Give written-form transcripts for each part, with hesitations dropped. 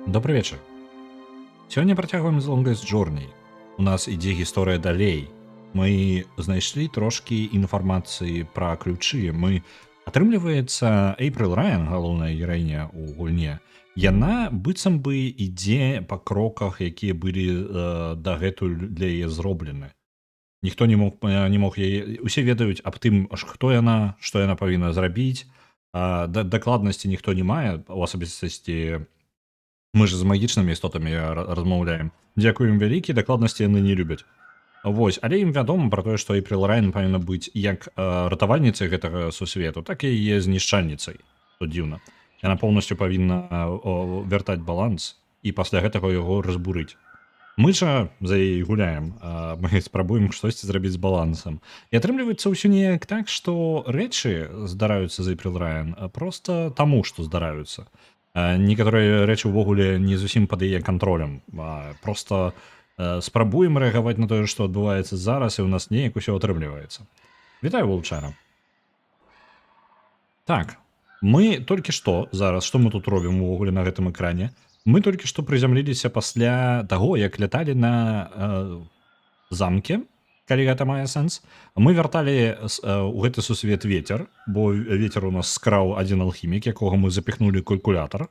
Добрый вечер. Сёння працягваем з Longest Journey. У нас ідзе гісторыя далей. Мы знайшлі трошкі інфармацыі пра ключы. Атрымліваецца, Эйприл Райан, галоўная гераіня ў гульне, яна быццам бы ідзе па кроках, якія былі дагэтуль для яе зроблены. Ніхто не мог яе... Усе ведаюць аб тым, хто яна, што яна павінна зрабіць. Дакладнасці ніхто не мае, у асабістасці мы ж з магічнымі істотамі размаўляем. Дзякуй ім вялікі, дакладнасці яны не любяць. Вось, але ім вядома пра тое, што Эйприл Райан павінна быць як ратавальніцай гэтага сусвету, так і яе знішчальніцай. Што дзіўна. Яна поўнасцю павінна вяртаць баланс і пасля гэтага яго разбурыць. Мы жа за яе гуляем, мы спрабуем штосьці зрабіць з балансам. І атрымліваецца ўсё неяк так, што рэчы здараюцца з Эйприл Райан проста таму, што здараюцца. Некаторыя рэчы ўвогуле не зусім пад яе кантролем. Проста спрабуем рэагаваць на тое, што адбываецца зараз, і ў нас неяк усё атрымліваецца. Вітаю, Вулчара. Так, мы толькі што зараз, што мы тут робім увогуле на гэтым экране? Мы толькі што прызямліліся пасля таго, як ляталі на замке, калі гэта мае сэнс. Мы вярталі ў гэты сусвет ветер, бо ветер у нас скраў адзін алхімік, якога мы запіхнулі калькулятар.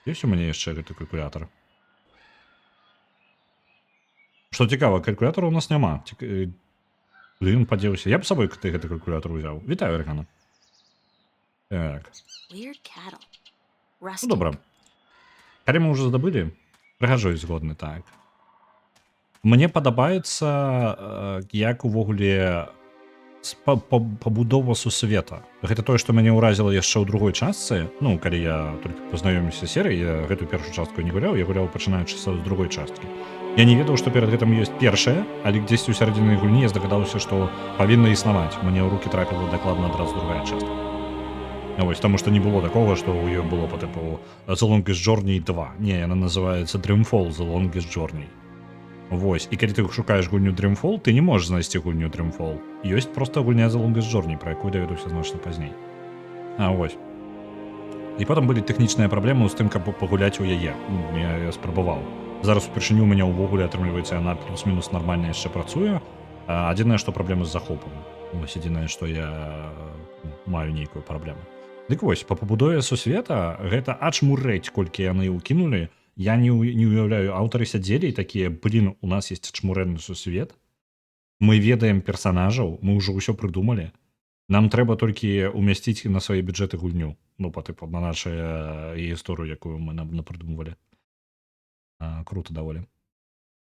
Ёсць у мяне яшчэ гэты калькулятар? Што цікава, калькулятара у нас няма. Куды ён падзеўся? Я б сабой гэты калькулятар узяў. Вітаю, Рэгана. Так. Ну, добра. Калі мы ўжо здабылі, прыгажусь згодны, так. Мне падабаецца, як увогуле пабудова сусвета. Гэта тое, што мяне ўразіла яшчэ ў другой частцы. Ну, калі я толькі пазнаёміўся з серыяй, я гэту першую частку не гуляў, я гуляў пачынаючы з другой часткі. Я не ведаў, што перад гэтым ёсць першая, але дзесьці ў сярэдзіне гульні я здагадаўся, што павінна існаваць. Мне ў рукі трапіла дакладна адразу другая частка. Вось, таму што не было такога, што ў ёй было па тыпу The Longest Journey 2. Не, яна называецца Dreamfall The Longest Journey. Вось, і калі ты шукаеш гульню Dreamfall, ты не можаш знайсці гульню Dreamfall. Ёсць проста гульня The Longest Journey, пра якую даведуся значна пазней. Вось. І потым былі тэхнічныя праблемы з тым, каб пагуляць у яе. Я спрабаваў. Зараз упершыню ў мяне ўвогуле атрымліваецца, яна плюс-мінус нармальна яшчэ працуе. Адзінае, што праблема з захопам. Вось адзінае, што я маю нейкую праблему. Дык вось, па пабудове сусвета гэта ачмурэць, колькі яны ўкінулі. Я не уяўляю, аўтары сядзелі і такія, блін, у нас есть ачмурэнны сусвет. Мы ведаем персанажаў, мы ўжо ўсё прыдумалі. Нам трэба толькі умясціць на свае бюджэты гульню. Ну, па тыпу, на нашу гісторыю, якую мы напрыдумвалі. Круто даволі.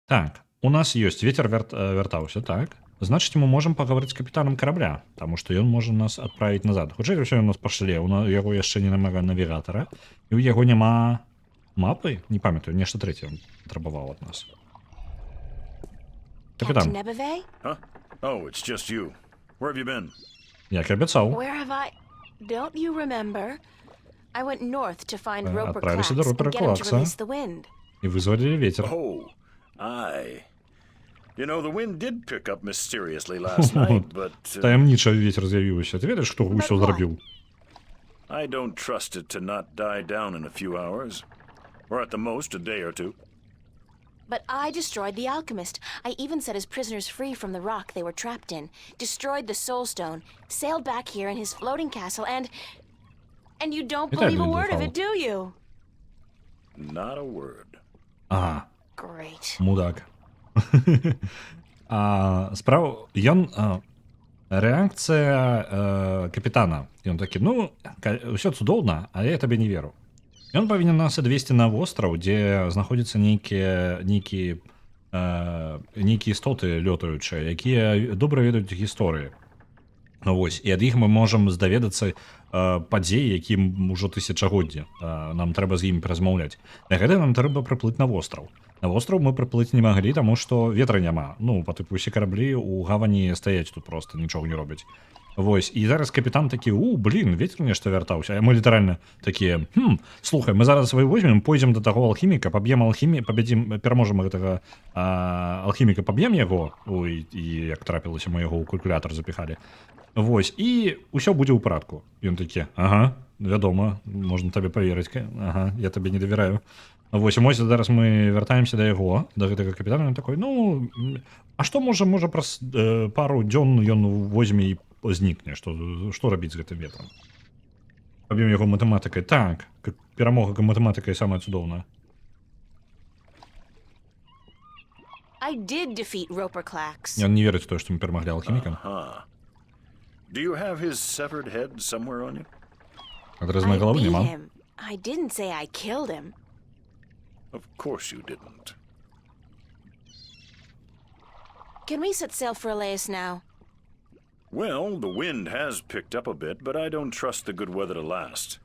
Так, у нас ёсць ветер вяртаўся, так. Значыць, мы можам пагаварыць з капітанам карабля, таму што ён можа нас адправіць назад. Хутчэй за ўсё ён нас пашле, у яго яшчэ не няма навігатара, і ў яго няма мапы? Не памятаю, нешта трэцяе патрабаваў ад нас. Капітан. Oh, it's just you. Where have you been? Як і абяцаў. Don't you remember? I went north to find Roper Отправились Clacks до Ропера and get him to Клакса. release the wind. І вызвалілі ветер. Oh, aye. You know, the wind did pick up mysteriously last night, but... Таямніча ветер з'явіўся. Ты ведаеш, хто ўсё зрабіў? I don't trust it to not die down in a few hours. Or at the most, a day or two. But I destroyed the alchemist. I even set his prisoners free from the rock they were trapped in, destroyed the soul stone, sailed back here in his floating castle, and you don't believe a word of it, do you? Not a word. Ага. Great. Мудак. Справа, ён... Рэакцыя капітана. Ён такі, ну, ўсё цудоўна, але я табе не веру. Ён павінен нас адвесці на востраў, дзе знаходзіцца нейкі нейкія істоты лётаючыя, якія добра ведаюць гісторыі. Вось, і ад іх мы можам здаведацца падзеі, якім ужо тысячагоддзя. Нам трэба з імі размаўляць. На гэта нам трэба прыплыць на востраў. На востраў мы прыплыць не маглі, таму што ветра няма. Ну, па тыпу усе караблі у гавані стаяць тут проста, нічога не робяць. Вось, і зараз капітан такі: блін, ветер нешта вяртаўся. А мы літаральна такія: слухай, мы зараз свой возьмем, пойдзем да таго алхіміка, пераможам гэтага алхіміка, паб'ем яго. Ой, і як трапілася, мы яго ў калькулятар запіхалі. Вось, і ўсё будзе ў парадку. Ён такі: ага, вядома, можна табе паверыць. Ага, я табе не давяраю. Вось, зараз мы вяртаемся да яго, да гэтага капітана. Ён такой: ну, а што можа праз пару дзён ён возьме і знікне, што рабіць з гэтым ветрам? Паб'ем яго матэматыкай. Так, перамога матэматыкай самая цудоўная. I did defeat Roper Clax. Ён не верыць у тое, што мы перамаглі алхіміка. Do you have his severed head somewhere on you? Адрэзанай I галавы beat няма. him. I didn't say I killed him. Of course you didn't. Can we set sail for Elias now? Well, the wind has picked up a bit, but I don't trust the good weather to last.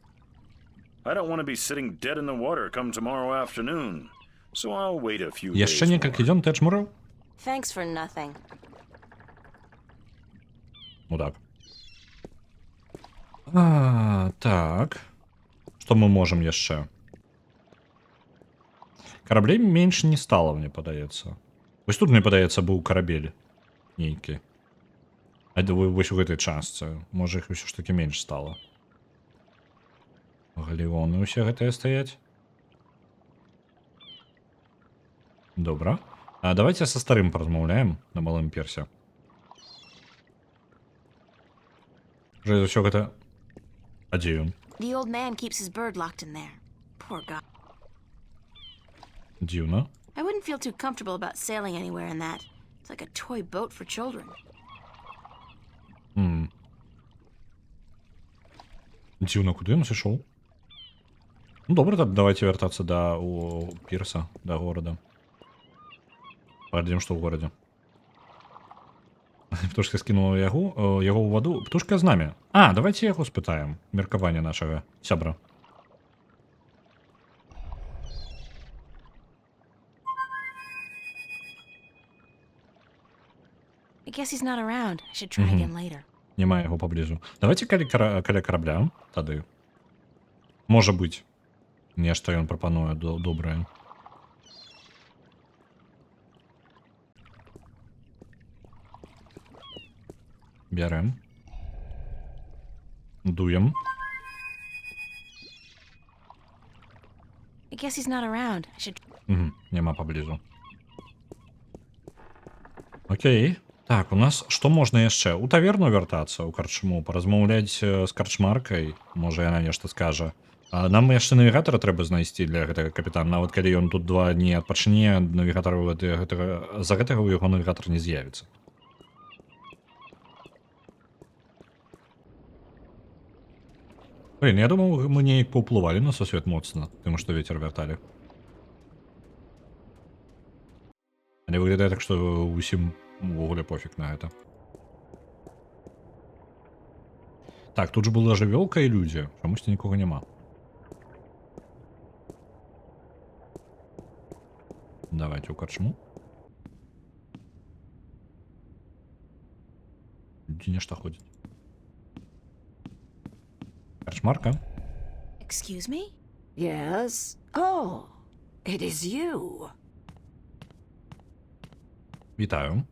I don't want to be sitting dead in the water come tomorrow afternoon, so I'll wait a few Яшчэ days некалькі more. дзён ты ачмураў? Thanks for nothing. Ну так. Так. Што мы можам яшчэ? Караблей менш не стала, мне падаецца. Вось тут, мне падаецца, быў карабель нейкі. Вось у гэтай частцы. Можа, іх усё ж такі менш стала. Галеоны ўсе гэтыя стаяць. Добра. Давайте са старым паразмаўляем на малым персе. Уже ўсё гэта... А дзе ён? The old man keeps his bird locked in there. Poor guy. Дзіўна. I wouldn't feel too comfortable about sailing anywhere in that. It's like a toy boat for children. Дзіўна, куды ён сышоў? Ну, добра, так, давайте вяртацца да пірса, да горада. Паглядзім, што ў горадзе. Птушка скінула яго ў ваду. Птушка з намі. Давайте яго спытаем. Меркаванне нашага сябра. I guess he's not around. I should try again later. Няма яго паблізу. Давайте каля карабля тады. Можа быць, нешта ён прапануе добрае. Бярэм. Дуем. I guess he's not around. I should... Няма паблізу. Окей. Так, у нас што можна яшчэ? У таверну вяртацца, ў карчму, паразмаўляць з карчмаркай, можа яна нешта скажа. Нам яшчэ навігатара трэба знайсці для гэтага капітана. Нават калі ён тут 2 дні адпачне, навігатару за гэтага ў яго навігатар не з'явіцца. Блин, я думаў, мы неяк паўплывалі на сусвет моцна, тым, што вецер вярталі. Але выглядае так, што усім увогуле пофіг на гэта. Так, тут же была жывёлка і людзі. Чамусьці нікога няма. Давайте ў карчму. Людзі нешта ходзяць. Карчмарка? Excuse me? Yes? Oh, it is you. Вітаю.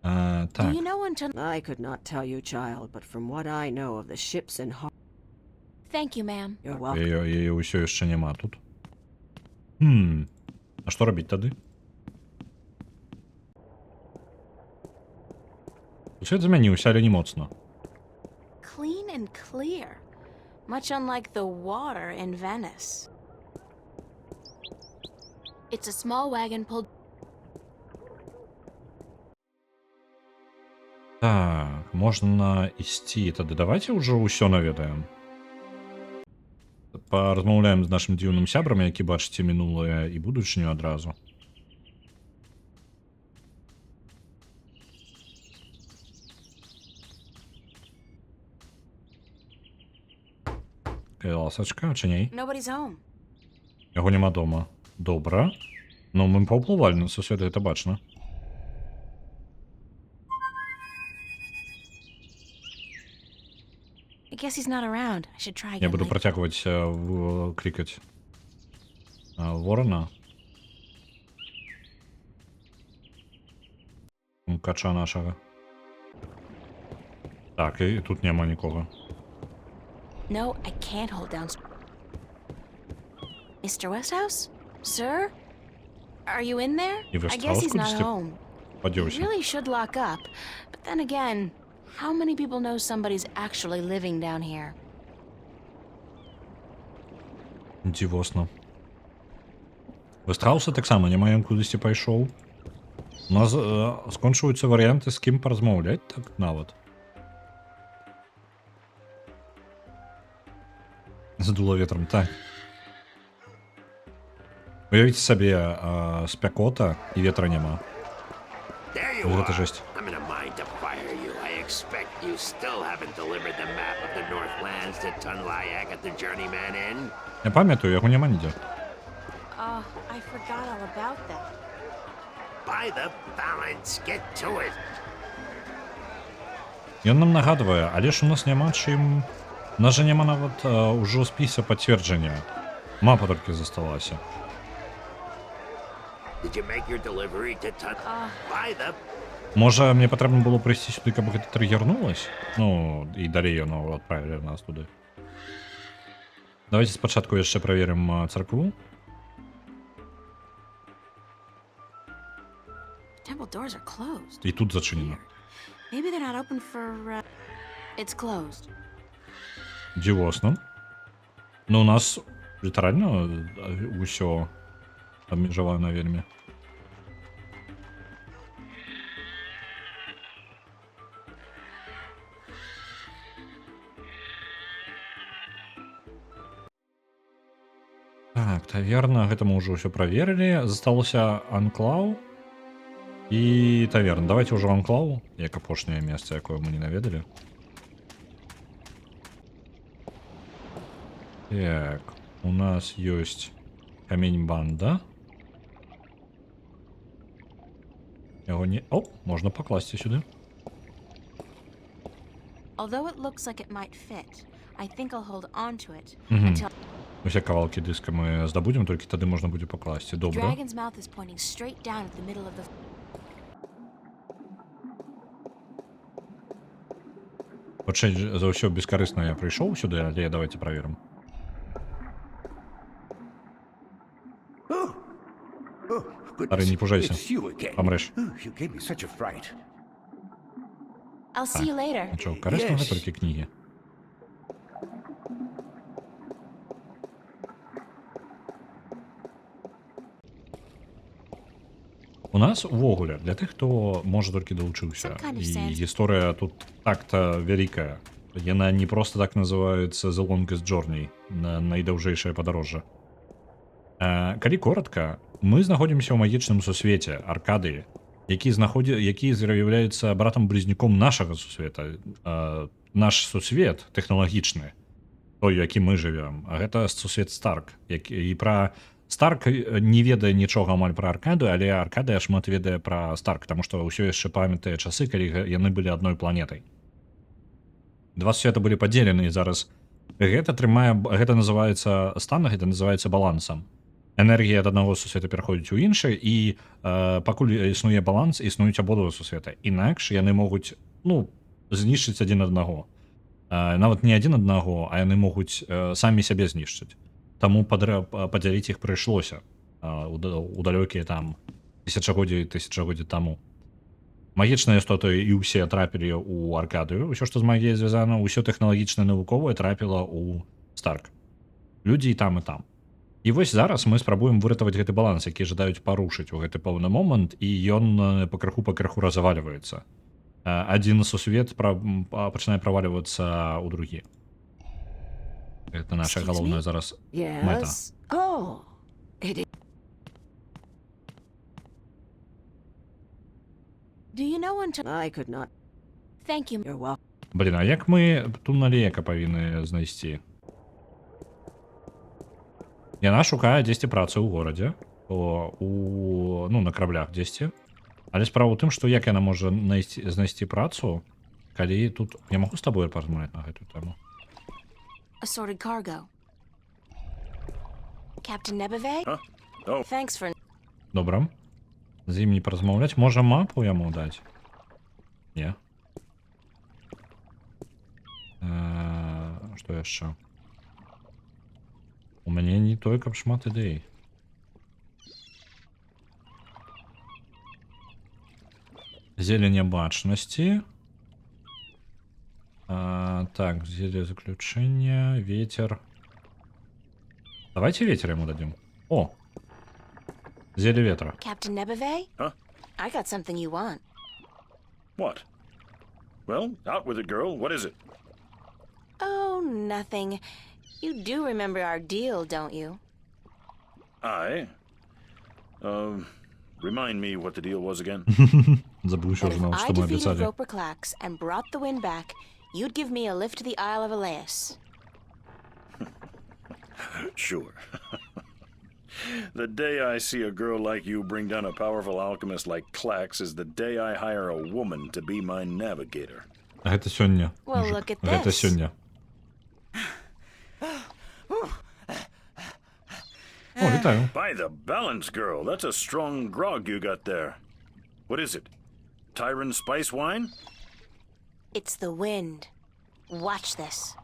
Do Так. you know until... I could not tell you, child, but from what I know of the ships and Thank you, ma'am. you're welcome. Яе ўсё яшчэ няма тут. А што рабіць тады? Свет змяніўся, але не моцна. Clean and clear. Much unlike the water in Venice. It's a small wagon pulled... Так, можна ісці. Тады давайте ўжо ўсё наведаем. Паразмаўляем з нашым дзіўным сябрам, які бачыце мінулае і будучыню адразу. Калі ласачка, чи ні? Nobody's home. Яго няма дома. Добра. Ну, мы паўплывалі на сусвет, гэта бачна. I guess he's not around. I should try Я again буду later. працягваць клікаць ворона. Кача нашага. Так, і тут няма нікога. No, I can't hold down. Mr. Westhouse? Sir? Are you in there? И I guess Westhouse he's not кудись home. You Падзеўся. really should lock up. But then again, how many people know somebody's actually living down here? Дзівосна. Вестхауса таксама няма, ён кудысьці пайшоў. У нас скончваюцца варыянты, з кім паразмаўляць, так нават. Задуло ветром, так. Уявіце сабе, спякота і ветра няма. There you Гэта are. жесть. I'm in a mind to fire you. I expect you still haven't delivered the map of the Northlands to Tunlayak at the Journeyman Inn. Я памятаю, яго няма нідзе. Oh, I forgot all about that. By the balance, get to it. Ён нам нагадвае, але ж у нас няма чым... У нас жа няма нават ўжо спіса пацверджання. Мапа толькі засталася. Did you make your delivery to Tun... By the... Можа, мне патрэбна было прыйсці сюды, каб гэта трыгернулась? Ну, і далей яно адправілі нас туды. Давайте спачатку яшчэ праверым царкву. Temple doors are closed. І тут зачынена. Maybe they're not open for. It's closed. Дзівосна. Ну, у нас літаральна ўсё абмежавана вельмі. Так, таверна, гэта мы ўжо ўсё праверылі. Засталося анклаў і таверна. Давайте ўжо анклаў, як апошняе месца, якое мы не наведалі. Так, у нас ёсць камень банда. Яго не... О, можна пакласці сюды. Although it looks like it might fit, I think I'll hold on to it Мгм. until. Усе кавалкі дыска мы здабудзем, толькі тады можна будзе пакласці. Добра. Dragon's mouth is pointing straight down at the middle of the. Хутчэй за ўсё бескарысна я прыйшоў сюды, але давайте праверым. Goodness, не пужайся. it's you again. Помреш. You gave me such a fright. I'll see you later. Нічого кариснага, Yes. толькі кнігі. У нас увогуле, для тых, хто можа толькі далучыўся, Some kind of і sense. гісторыя тут так-то вялікая. Яна не просто так называецца The Longest Journey, найдаўжэйшае падарожжа. Калі коротка, мы знаходзімся ў магічным сусвеце Аркадыі, які з'яўляецца братам-блізнюком нашага сусвета. Наш сусвет тэхналагічны, той, які мы жывём, а гэта сусвет Старк. І пра Старк не ведае нічога амаль пра Аркаду, але Аркадыя шмат ведае пра Старк, таму што ўсё яшчэ памятае часы, калі яны былі адной планетай. Два сусвета былі падзелены, і зараз гэта называецца стан, гэта называецца балансам. Энергія ад аднаго сусвета пераходзіць у іншы, і пакуль існуе баланс, існуюць абодва сусвета. Інакш яны могуць, знішчыць адзін аднаго. Нават не адзін аднаго, а яны могуць самі сябе знішчыць. Таму падзяліць іх прыйшлося у далёкія там тысячагоддзі таму. Магічныя істоты і ўсе трапілі ў Аркадыю. Усё, што з магіяй звязана, ўсё тэхналагічнае навуковае трапіла ў Старк. Людзі і там, і там. І вось зараз мы спрабуем выратаваць гэты баланс, які жадаюць парушыць у гэты пэўны момант, і ён пакрыху разваліваецца. Адзін сусвет пачынае правалівацца ў другі. Гэта наша Excuse галоўная me? зараз мэта. Yes. Oh, it is. Do you know when to? I could not. Thank you. You're welcome. Блін, а як мы туннелека павінны знайсці? Яна шукае дзесьці працу ў горадзе, ну, на караблях дзесьці. Але справа ў тым, што як яна можа знайсці працу, калі тут... Я магу з табою паразмаўляць на гэтую тэму? Assorted cargo. Captain Nebeve? Huh? Oh, Thanks for... Добра. З ім не паразмаўляць. Можа мапу яму даць? Не. Што яшчэ? У мяне не той, каб шмат ідэй. Зелень бачнасці. Так, зелье заключения, ветер. Давайте ветер ему дадим. О! Зелье ветра. Captain Nebeve? Huh? I got something you want. what? Well, out with it, girl. What is it? Oh, nothing. You do remember our deal, don't you? Remind me what the deal was again. Забыл еще That if журнал, I что мы defeated обещали. Roper Clax and brought the wind back, you'd give me a lift to the Isle of Elias. Sure. The day I see a girl like you bring down a powerful alchemist like Clax is the day I hire a woman to be my navigator. Гэта сёння. Well, мужик. look at Гэта this. сёння. О, вітаю. By the balance, girl, that's a strong grog you got there. What is it? Tyron spice wine? It's the wind. Watch this.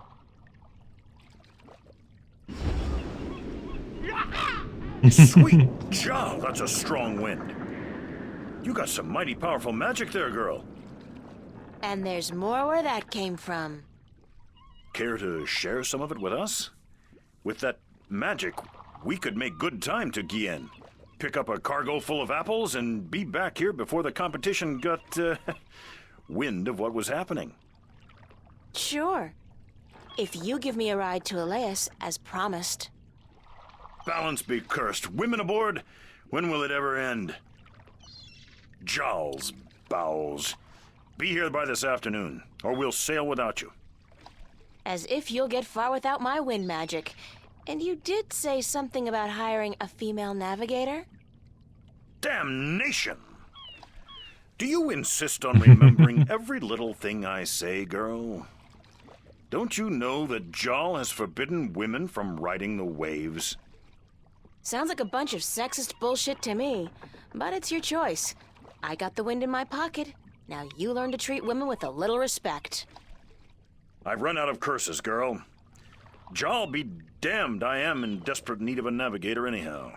Sweet jowl, that's a strong wind. You got some mighty powerful magic there, girl. And there's more where that came from. Care to share some of it with us? With that magic, we could make good time to Guienne. Pick up a cargo full of apples and be back here before the competition got wind of what was happening. Sure. If you give me a ride to Elias, as promised. Balance be cursed. Women aboard? When will it ever end? Jowls, bowels. Be here by this afternoon, or we'll sail without you. As if you'll get far without my wind magic. And you did say something about hiring a female navigator? Damnation! Do you insist on remembering every little thing I say, girl? Don't you know that Jal has forbidden women from riding the waves? Sounds like a bunch of sexist bullshit to me. But it's your choice. I got the wind in my pocket. Now you learn to treat women with a little respect. I've run out of curses, girl. Jal be damned, I am in desperate need of a navigator anyhow.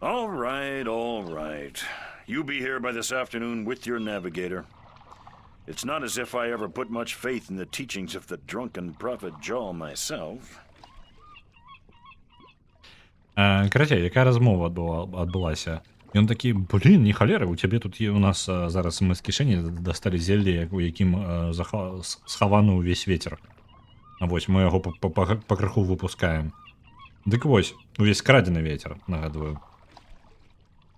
All right, all right. You be here by this afternoon with your navigator. It's not as if I ever put much faith in the teachings of the drunken prophet Jal myself. Карацей, якая размова адбылася? Ён такі, блин, не халера, у цябе тут у нас зараз мы з кішэні дасталі зелле, у якім схаваны ўвесь ветер. Вось, мы яго па крыху выпускаем. Дык вось, увесь крадзены ветер, нагадваю.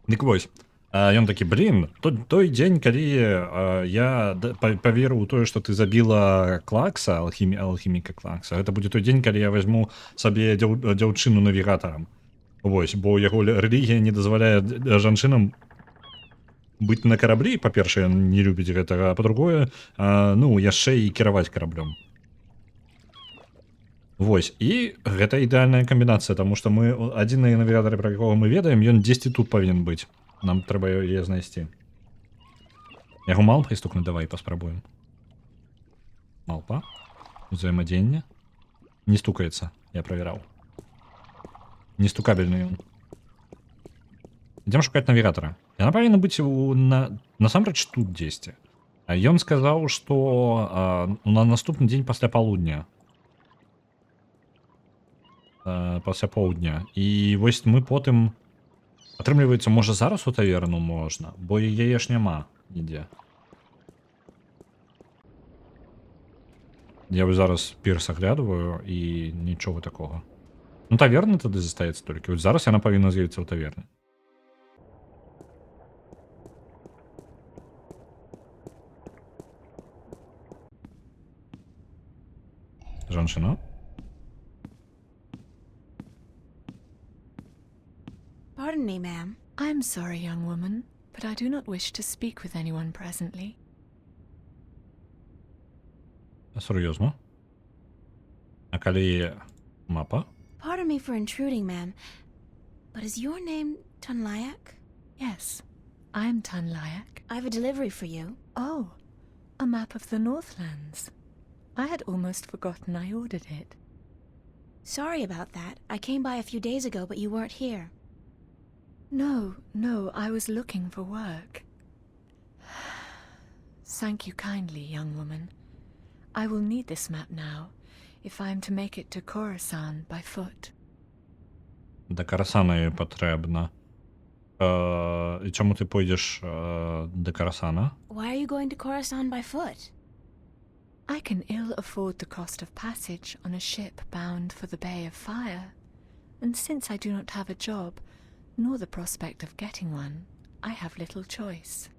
Дык вось, ён такі, блин, той дзень, калі я паверыў у тое, што ты забіла Клакса, алхіміка Клакса, гэта будзе той дзень, калі я возьму сабе дзяўчыну навігатарам. Вось, бо яго рэлігія не дазваляе жанчынам быць на караблі, па-першае, не любіць гэтага, а па-другое, ну, яшчэ і кіраваць караблём. Вось, і гэта ідэальная камбінацыя, таму што мы адзіны навігатар, пра якога мы ведаем, ён дзесьці тут павінен быць. Нам трэба яе знайсці. Яго малпай стукнуць, давай паспрабуем. Малпа. Узаемадзеянне. Не стукаецца, я правяраў. Не стукабельны ён. Ідзем шукаць навігатара. Яна павінна быць насамрэч тут дзесьці. Ён сказаў, што на наступны дзень пасля палудня. Пасля поўдня. І вось мы потым... Атрымліваецца, можа зараз у таверну можна, бо яе ж няма нідзе. Я зараз пірс аглядваю і нічога такога. Ну, таверна тады застаецца толькі. Вось зараз яна павінна з'явіцца ў таверне. Жанчына? Pardon me, ma'am. I'm sorry, young woman, but I do not wish to speak with anyone presently. Серйозно? А калі мапа? Pardon me for intruding, ma'am. But is your name Tunlayak? Yes, I'm Tunlayak. I have a delivery for you. Oh, a map of the Northlands. I had almost forgotten I ordered it. Sorry about that. I came by a few days ago, but you weren't here. No, I was looking for work. Thank you kindly, young woman. I will need this map now, if I am to make it to Khorasan by foot. До Карасана їй потрібно. І чому ти поїдеш до Карасана? Why are you going to Khorasan by foot? I can ill afford the cost of passage on a ship bound for the Bay of Fire, and since I do not have a job, nor the prospect of getting one, I have little choice.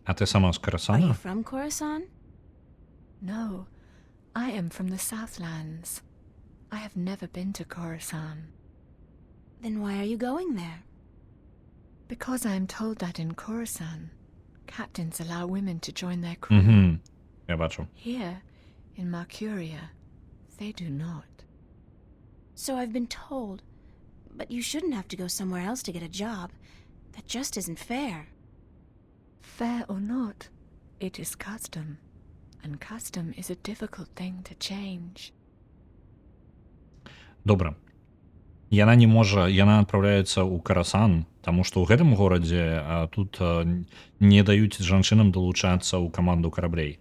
А ти сама з Are Карасана? you from Khorasan? No, I am from the Southlands. I have never been to Khorasan. Then why are you going there? Because I am told that in Khorasan, captains allow women to join their crew. Угу. Я бачу. Here, in Mercuria, they do not. So I've been told. But you shouldn't have to go somewhere else to get a job. That just isn't fair. Fair or not, it is custom, and custom is a difficult thing to change. Добра. Яна не можа, яна адпраўляецца ў Карасан, таму што ў гэтым горадзе тут не даюць жанчынам далучацца ў каманду караблей.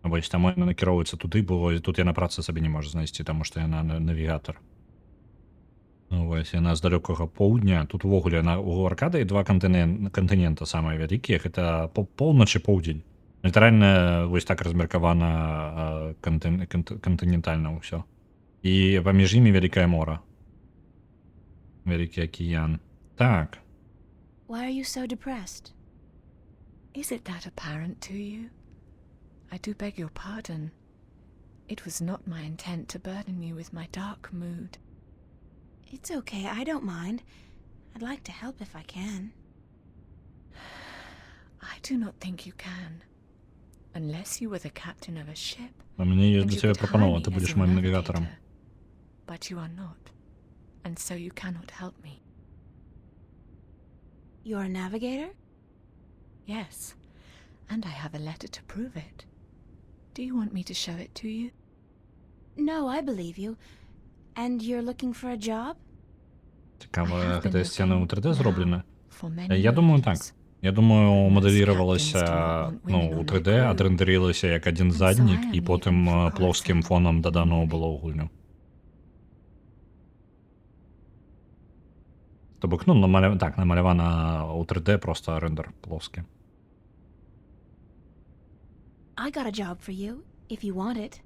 Вось таму яна накіроўваецца туды, бо тут яна працы сабе не можа знайсці, таму што яна навігатар. Вось яна з далёкага поўдня, тут увогуле у Аркадыі два кантынента самыя вялікія, гэта поўнач і поўдзень. Літаральна вось так размеркавана кантынентальна ўсё. І паміж імі вялікае мора. Вялікі акіян. Так. Why are you so depressed? Is it that apparent to you? I do beg your pardon. It was not my intent to burden you with my dark mood. It's okay, I don't mind. I'd like to help if I can. I do not think you can. Unless you were the captain of a ship. У мяне ёсць and для you цябе could прапанова, hire ты me будзеш as your маім навігатарам. navigator. But you are not. And so you cannot help me. You're a navigator? Yes. And I have a letter to prove it. Do you want me to show it to you? No, I believe you. And you're looking for a job? Цікава, I have been гэта сцена ў 3D looking зроблена. For many Я думаю, так. moons. Я думаю, Most моделировалася, captains do not want women у on 3D, their crew. отрендерилася як один And заднік, so I am і потім leaving for плоским Khorasan. фоном додано було у гульню. Тобто, так, намалювана у 3D, просто рендер плоский. I got a job for you, if you want it.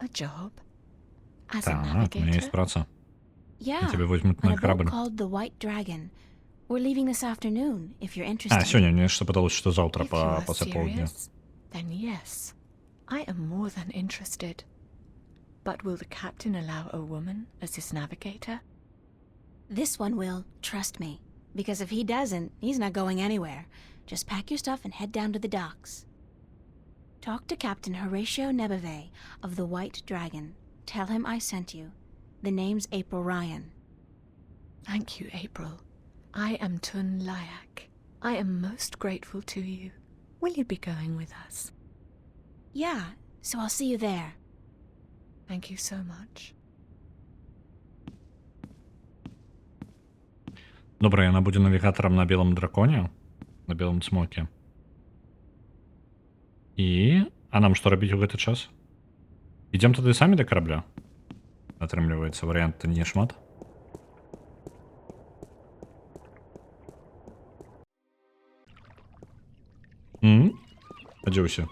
A job? As a Так, у меня есть navigator? праца. Yeah, Тебя возьмут on на a boat корабль. called the White Dragon. We're leaving this afternoon, if you're А, interested. сегодня мне что подалось, что завтра If you are после полдня. serious, then yes. I am more than interested. But will the captain allow a woman as his navigator? This one will, trust me. Because if he doesn't, he's not going anywhere. Just pack your stuff and head down to the docks. Talk to Captain Horatio Nebeve of the White Dragon. Tell him I sent you. The name's April Ryan. Thank you, April. I am Tun Layak. I am most grateful to you. Will you be going with us? Yeah, so I'll see you there. Thank you so much. Добре, яна буде навігатором на білому драконі, на білому смокі. І... А нам што рабіць у гэты час? Ідзем туды самі да карабля? Атрымліваецца, варыянт не шмат. А дзе ўсе?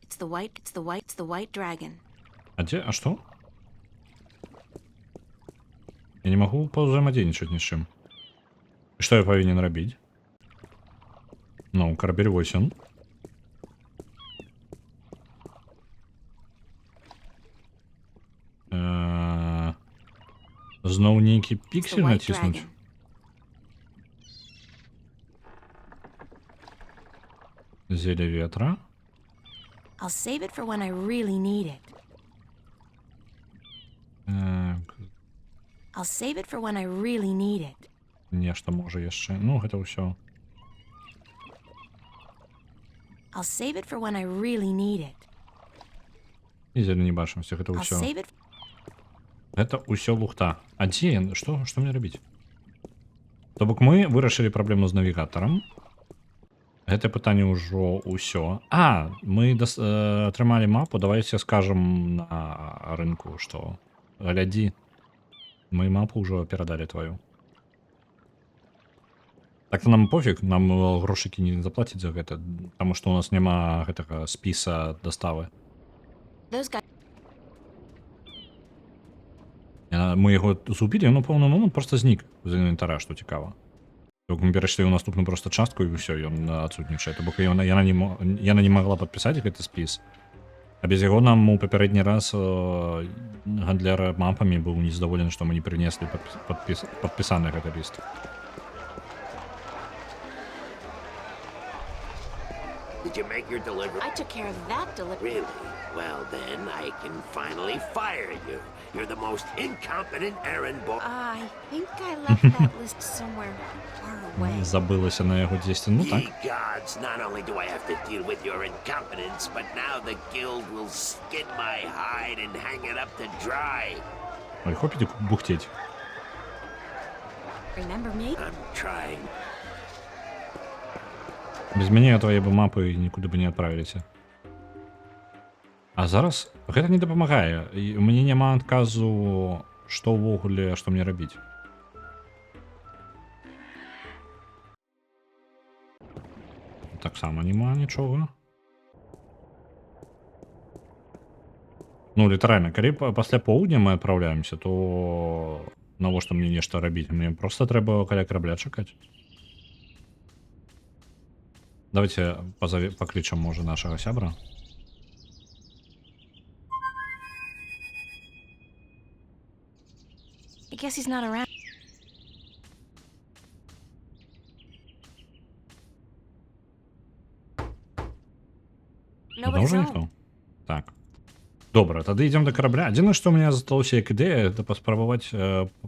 It's the White Dragon. А дзе? А што? Я не магу паўзаемадзейнічаць ні з чым. І што я павінен рабіць? Ну, карабель 8. Зноў нейкі It's the піксель White націснуць. Dragon. Зеле ветра. I'll save it for when I really need it. I'll save it for when I really need it. Нешта можа яшчэ. Ну, гэта ўсё. I'll save it for when I really need it. І зеле не бачымся, гэта I'll ўсё. save it. Гэта ўсё лухта. А дзе ён? Што мне рабіць? То бок мы вырашылі праблему з навігатарам. Гэта пытанне ўжо ўсё. Мы атрымалі мапу, давайте скажам на рынку, што глядзі, мы мапу ўжо перадалі твою. Так-то нам пофіг, нам грошыкі не заплаціць за гэта, таму што у нас няма гэтага спіса даставы. Those guys. Мы яго згубілі, ён у пэўны момант проста знік з інвентара, што цікава. Мы перайшлі ў наступную проста частку і ўсё, ён адсутнічае. То бок яна не магла падпісаць гэты спіс. А без яго нам у папярэдні раз гандляр мапамі быў незадаволены, што мы не прынеслі падпісаны гэты ліст. Did you make your delivery? I took care of that delivery. Really? Well, then I can finally fire you. You're the most incompetent errand boy. I think I left that list somewhere far away. Забылася на яго дзесьці, ну так. Ye gods, not only do I have to deal with your incompetence, but now the guild will skin my hide and hang it up to dry. Ой, хопіць бухтеть. Remember me? I'm trying. Без мяне твае бы мапы нікуды бы не адправіліся. А зараз гэта не дапамагае. І у мяне няма адказу, што ўвогуле, што мне рабіць. Таксама няма нічога. Ну, літаральна, калі пасля поўдня мы адпраўляемся, то навошта мне нешта рабіць? Мне проста трэба каля карабля чакаць. Давайте покличем, может, нашего сябра. I guess he's not around. Nobody's Уже home. ніхто? Так. Добра, тады ідзем да карабля. Адзінае, што ў мяне засталося як ідэя, это паспрабаваць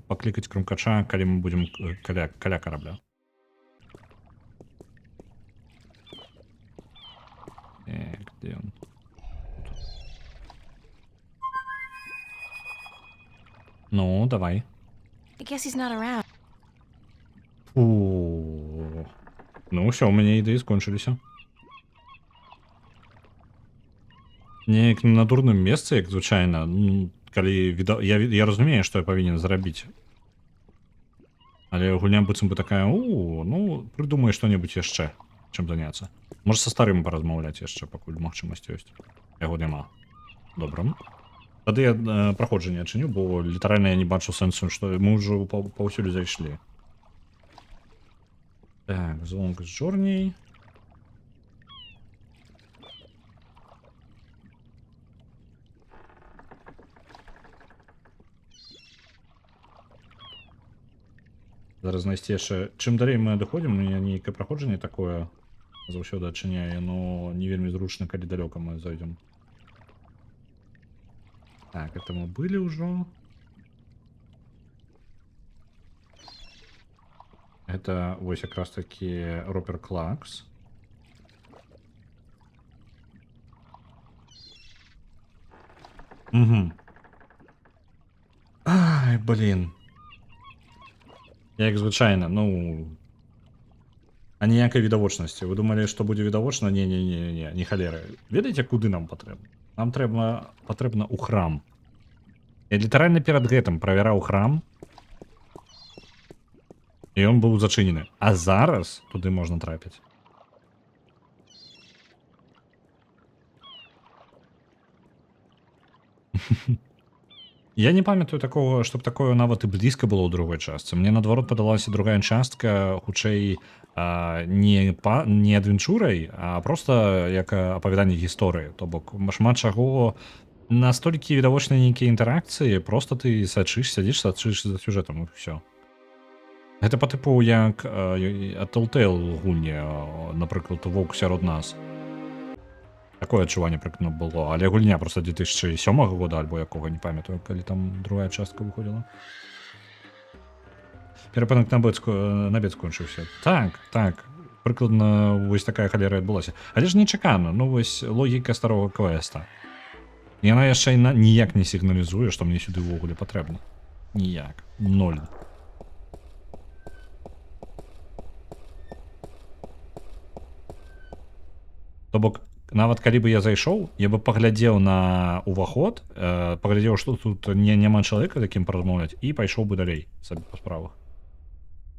паклікаць крумкача, калі мы будзем каля карабля. Где он? Ну, давай. I guess he's not around. Фу. Ну, все, у мяне ідэі скончыліся. Неяк на дурным месцы, як звычайна, ну, калі я разумею, што я павінен зрабіць. Але гульня быццам бы такая, ну, прыдумай што-небудзь яшчэ, чым заняцца. Можа, са старым паразмаўляць яшчэ, пакуль магчымасць ёсць. Яго няма. Добра. Тады я праходжанне адчыню, бо літаральна я не бачу сэнсу, што мы ўжо паўсюль зайшлі. Так, звонк з Джорней. Зараз знайсці яшчэ... Чым далей мы адыходзім, у мяне нейкае праходжанне такое заўсёды адчыняе, но не вельмі зручна, калі далёка мы зайдзем. Так, это мы были уже. Это вот как раз таки Ропер Клакс. Угу. Ай, блин. Як звычайна, ну... А ніякай відавочнасці. Вы думалі, што будзе відавочна? Не халеры. Ведаеце, куды нам патрэбна? Нам патрэбна ў храм. Я літаральна перад гэтым правяраў храм. І ён быў зачынены. А зараз туды можна трапіць. Я не памятаю такого, чтобы такое нават і блізка было ў другой частцы. Мне наадварот падалася другая частка хутчэй не адвенчурай, а просто як апавяданне гісторыі. То бок шмат чаго настолькі відавочныя нейкія інтэракцыі, просто ты сачыш за сюжэтам і ўсё. Гэта па тыпу як Telltale гульні, напрыклад, Воўк сярод нас. Такое адчуванне прыкладна было, але гульня просто 2007 года альбо якога не памятаю, калі там другая частка выходзіла. Перапынак на бед скончыўся. Так, прыкладна вось такая халера адбылася. Але ж нечакана, ну вось логіка старого квеста. Яна яшчэ ніяк не сігналізуе, што мне сюды ўвогуле патрэбна. Ніяк. 0. То бок, нават калі бы я зайшоў, я бы паглядзеў на уваход, паглядзеў, што тут няма чалавека, з якім паразмаўляць, і пайшоў бы далей сабе па справах.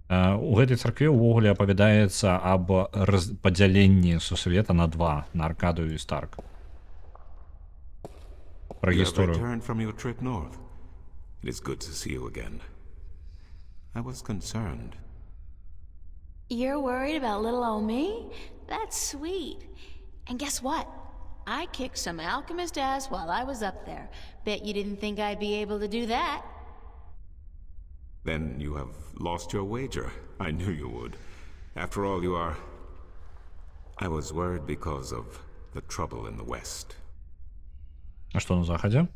У гэтай царкве ўвогуле апавядаецца аб падзяленні сусвета на два, на Аркадыю і Старк. Пра You have гісторыю. returned from your trip north. It is good to see you again. I was concerned. You're worried about little old me? That's sweet. And guess what? I kicked some alchemist ass while I was up there. Bet you didn't think I'd be able to do that. Then you have lost your wager. I knew you would. After all, you are... I was worried because of the trouble in the west. А што на захадзе?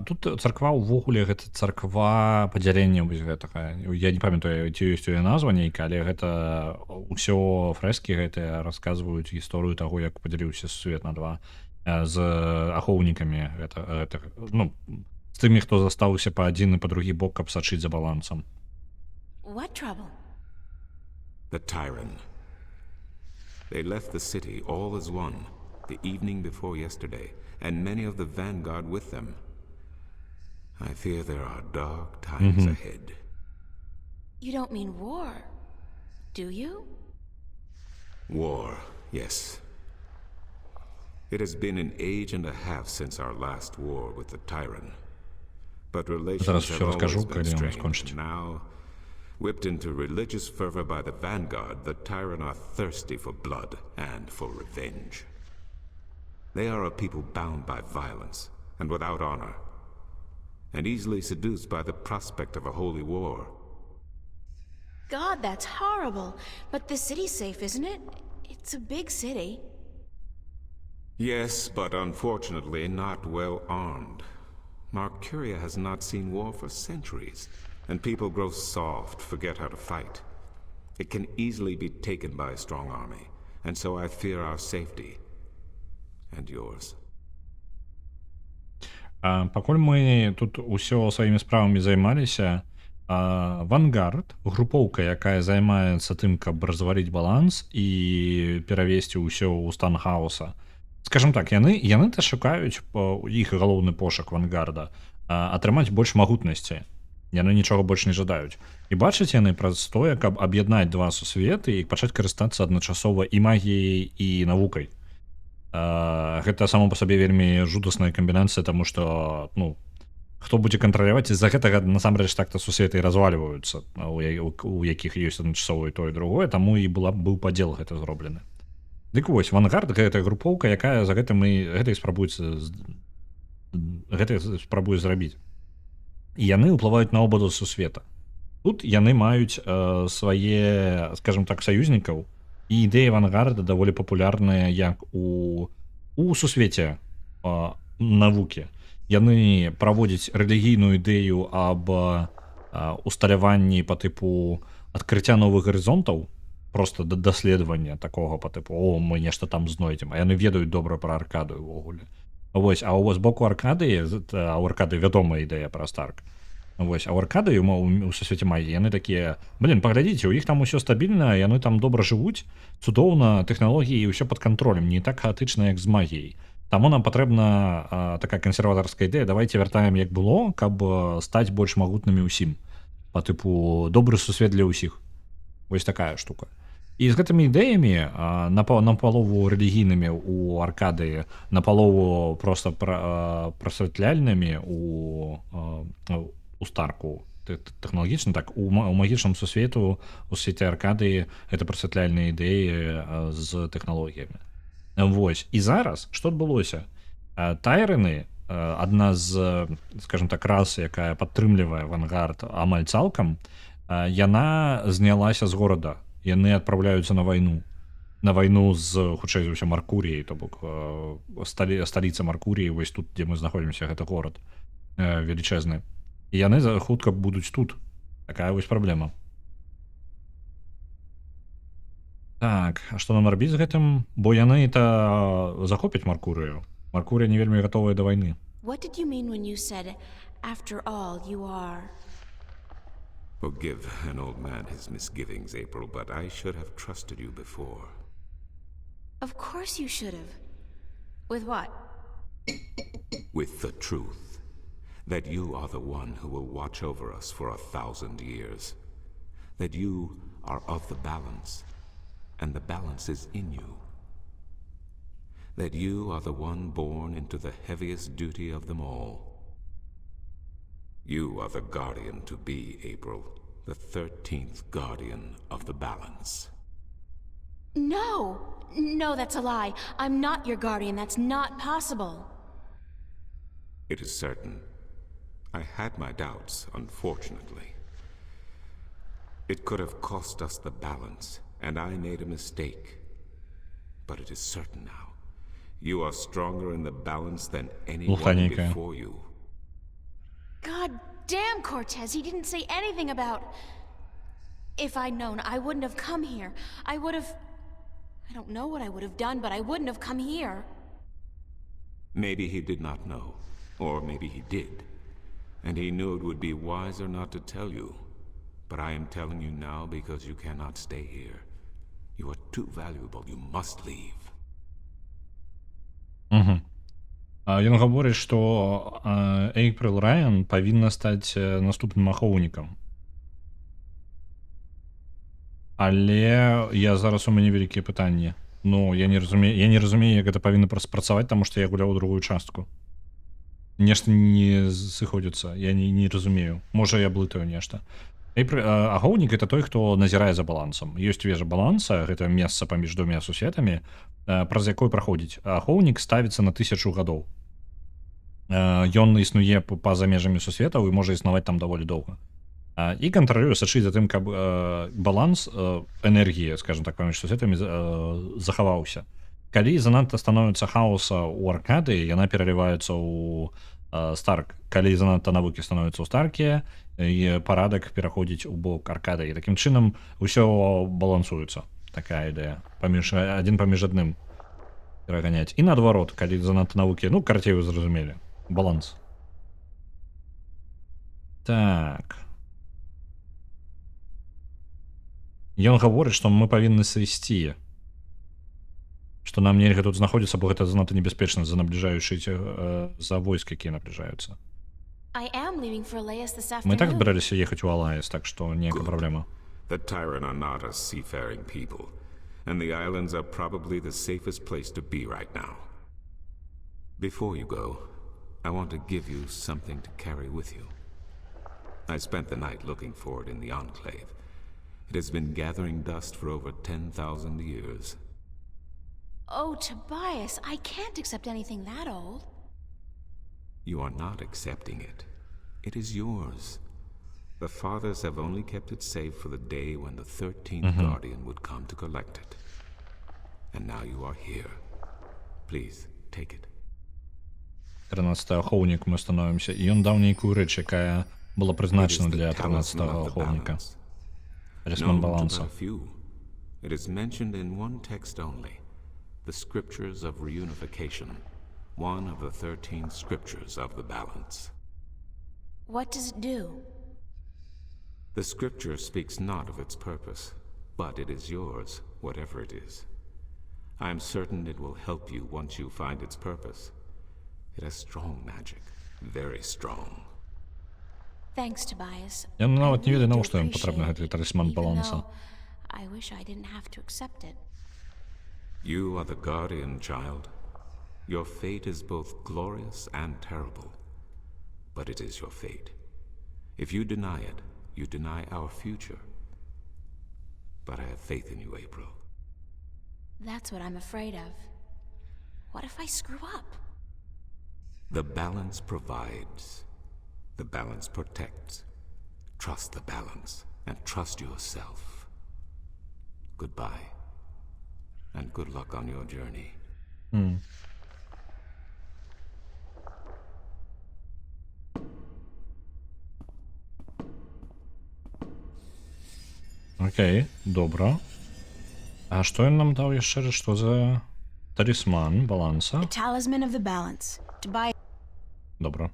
Тут царква ўвогуле гэта царква падзялення вось гэтага. Я не памятаю, ці ёсць у яе назва нейкая, але гэта ўсё фрэскі гэтыя расказваюць гісторыю таго, як падзяліўся свет на два з ахоўнікамі гэтага, ну, з тымі, хто застаўся па адзін і па другі бок, каб сачыць за балансам. What trouble? The Tyrant. They left the city all as one, the evening before yesterday, and many of the vanguard with them. I fear there are dark times ahead. You don't mean war, do you? War, yes. It has been an age and a half since our last war with the Tyrant. But relations Зараз have всё расскажу, always been калі яно strained. скончыць. Now, whipped into religious fervor by the vanguard, the Tyrant are thirsty for blood and for revenge. They are a people bound by violence and without honor, and easily seduced by the prospect of a holy war. God, that's horrible. But the city's safe, isn't it? It's a big city. Yes, but unfortunately not well armed. Marcuria has not seen war for centuries, and people grow soft, forget how to fight. It can easily be taken by a strong army, and so I fear our safety. And yours. Пакуль мы тут усё сваімі справамі займаліся, Вангард, групоўка, якая займаецца тым, каб разваліць баланс і перавесці ўсё ў стан хаоса. Скажам так, яны-то шукаюць іх галоўны пошук Вангарда атрымаць больш магутнасці. Яны нічога больш не жадаюць. І бачаць яны праз тое, каб аб'яднаць два сусветы і пачаць карыстацца адначасова і магіяй, і навукай. Гэта само па сабе вельмі жудасная камбінацыя, таму што, ну, хто будзе кантраляваць, з-за гэтага насамрэч так-то сусветы і развальваюцца, у якіх ёсць адначасова і тое і другое, таму і быў падзел гэта зроблены. Дык вось, Вангард — гэта групоўка, якая за гэтым і гэта спрабуе зрабіць. І яны ўплываюць на оба сусвета. Тут яны маюць свае, скажем так, саюзнікаў, і ідэі Вангарда даволі папулярныя як у сусвеце навукі. Яны праводзяць рэлігійную ідэю аб усталяванні па тыпу адкрыцця новых гарызонтаў, просто даследавання такога па тыпу, мы нешта там знойдзем, а яны ведаюць добра пра Аркадыю ўвогуле. Вось, а з боку Аркадыі, а ў Аркадыі вядомая ідэя пра Старк. Вось, а ў Аркадыі у сусвеце магіі яны такія, паглядзіце, у іх там усё стабільна, яны там добра жывуць, цудоўна, тэхналогіі і ўсё пад кантролем, не так хаатычна, як з магіяй. Таму нам патрэбна такая кансерватарская ідэя, давайте вяртаем як было, каб стаць больш магутнымі ўсім. Па тыпу добры сусвет для ўсіх. Вось такая штука. І з гэтымі ідэямі, напалову рэлігійнымі у Аркадыі, напалову проста прасвятляльнымі у Старку, тэхналагічна так, у магічным сусвету, у свеце Аркадыі гэта прасвятляльныя ідэі з тэхналогіямі. Вось, і зараз, што адбылося? Тайрыны адна з, скажем так, рас, якая падтрымлівае авангард амаль цалкам, яна знялася з горада, яны адпраўляюцца на вайну з, хутчэй за ўсё, Маркуріяй, то бок сталіца Маркуріі, вось тут, дзе мы знаходзімся, гэта горад велічэзны, і яны хутка будуць тут. Такая вось праблема. Так, а што нам рабіць з гэтым? Бо яны-то захопяць Маркурыю. Маркурия не вельмі готовая до войны. What did you mean when you said, after all, you are... Forgive an old man his misgivings, April, but I should have trusted you before. Of course you should have. With what? With the truth. That you are the one who will watch over us for 1,000 years. That you are of the balance, and the balance is in you. That you are the one born into the heaviest duty of them all. You are the guardian to be, April, the 13th guardian of the balance. No! No, that's a lie. I'm not your guardian. That's not possible. It is certain. I had my doubts, unfortunately. It could have cost us the balance, and I made a mistake. But it is certain now. You are stronger in the balance than anyone before you. God damn, Cortez, he didn't say anything about... If I'd known, I wouldn't have come here. I would have... I don't know what I would have done, but I wouldn't have come here. Maybe he did not know. Or maybe he did. And he knew it would be wiser not to tell you. But I am telling you now because you cannot stay here. You are too valuable. You must leave. Ён гаворыць, што Эйпрыл Райан павінна стаць наступным ахоўнікам. Але я зараз у мяне вялікія пытанні. Ну, я не разумею, як гэта павінна спрацаваць, таму што я гуляў другую частку. Нешта не сыходзіцца, я не разумею. Можа, я блытаю нешта. Ахоўнік — это той, хто назірае за балансам. Ёсць вежа баланса, гэта месца паміж двумя сусветамі, праз якой праходзіць. Ахоўнік ставіцца на 1000 гадоў. Ён існуе па-за межамі сусветаў і можа існаваць там даволі доўга. І кантралюе, сачыць за тым, каб баланс энергіі, скажем так, паміж сусветамі захаваўся. Калі занадта становіцца хаоса ў Аркады, яна пераліваецца ў Старк. Калі занадта навукі становіцца ў Старке, і парадак пераходзіць у бок Аркады. І такім чынам усё балансуецца. Такая ідэя. Адзін паміж адным пераганяць. І наадварот, калі занадта навукі, ну, карацей, вы зразумелі. Баланс. Так. Ён гаворыць, што мы павінны сысці. Што нам нельга тут знаходзіцца, бо гэта занадта небяспечна за набліжаючыся за войск, якія набліжаюцца. Мы так збіраліся ехаць у Алаес, так што ніякая праблема. The Tyran are not a seafaring people, and the islands are probably the safest place to be right now. Before you go, I want to give you something to carry with you. I spent the night looking for it in the Enclave. It has been gathering dust for over 10,000 years. Oh, Tobias, I can't accept anything that old. You are not accepting it. It is yours. The fathers have only kept it safe for the day when the 13th Guardian would come to collect it. And now you are here. Please, take it. 13-й ахоўнік мы становімся, і ён даў нейкую рэч, якая была прызначана для 13-го ахоўніка. Талісман баланса. It is mentioned in one text only. The Scriptures of Reunification. One of the 13 Scriptures of the Balance. What does it do? The Scripture speaks not of its purpose, but it is yours, whatever it is. I am certain it will help you once you find its purpose. It has strong magic, very strong. Thanks, Tobias. Я нават не ведаю, навошта ім патрэбны гэты талісман баланса. I wish I didn't have to accept it. You are the guardian, child. Your fate is both glorious and terrible. But it is your fate. If you deny it, you deny our future. But I have faith in you, April. That's what I'm afraid of. What if I screw up? The balance provides. The balance protects. Trust the balance and trust yourself. Goodbye. And good luck on your journey. Окей, добра. А што ён нам даў яшчэ раз? Што за талісман баланса? The talisman of the balance. To buy Добра.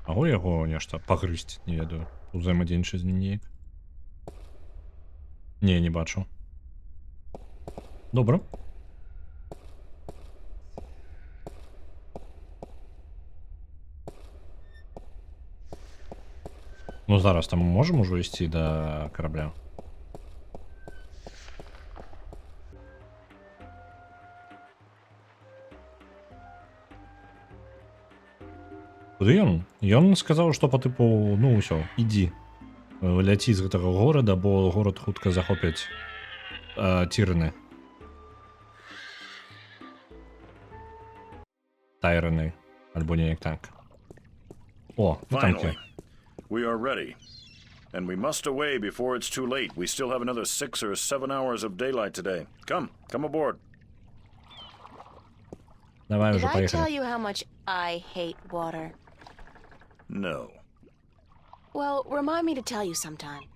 Магу яго нешта пагрызць, не ведаю. Узаемадзейнічаць з неяк. Не бачу. Добра. Ну зараз там можем ужо ісці да корабля. Куды ён? Ён сказаў, што па тыпу, ну ўсё, ідзі. Ляці з гэтага горада, бо горад хутка захопяць тірны. Тайраны, альбо неяк так. О, танкі. Finally, we are ready. And we must away before it's too late. We still have another 6 or 7 hours of daylight today. Come aboard. Давай Did уже I tell поехали. you how much I hate water? No. Well, remind me to tell you sometime.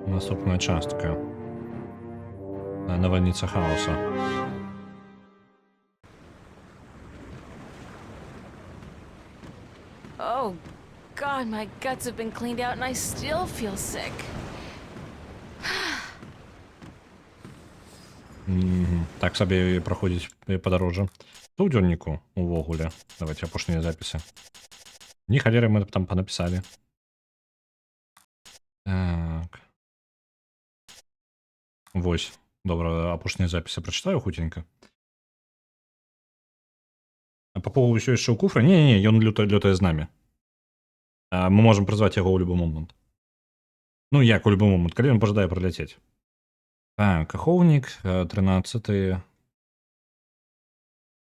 Наступная частка. Навальница хаоса. Oh, God, my guts have been cleaned out and I still feel sick. Так сабе і праходзіць падарожжа. Што ў дзённіку увогуле? Давайте апошнія запісы. Ні халеры мы там панапісалі. Так. Вось. Добра, апошнія запісы прачытаю хутенька. А па поводу ўсё яшчэ ў куфры? Не, ён лётае з намі. Мы можам прызваць яго ў любы момант. Ну як у любы момант, калі ён пажадае праляцець. Так, ахоўнік, 13-й.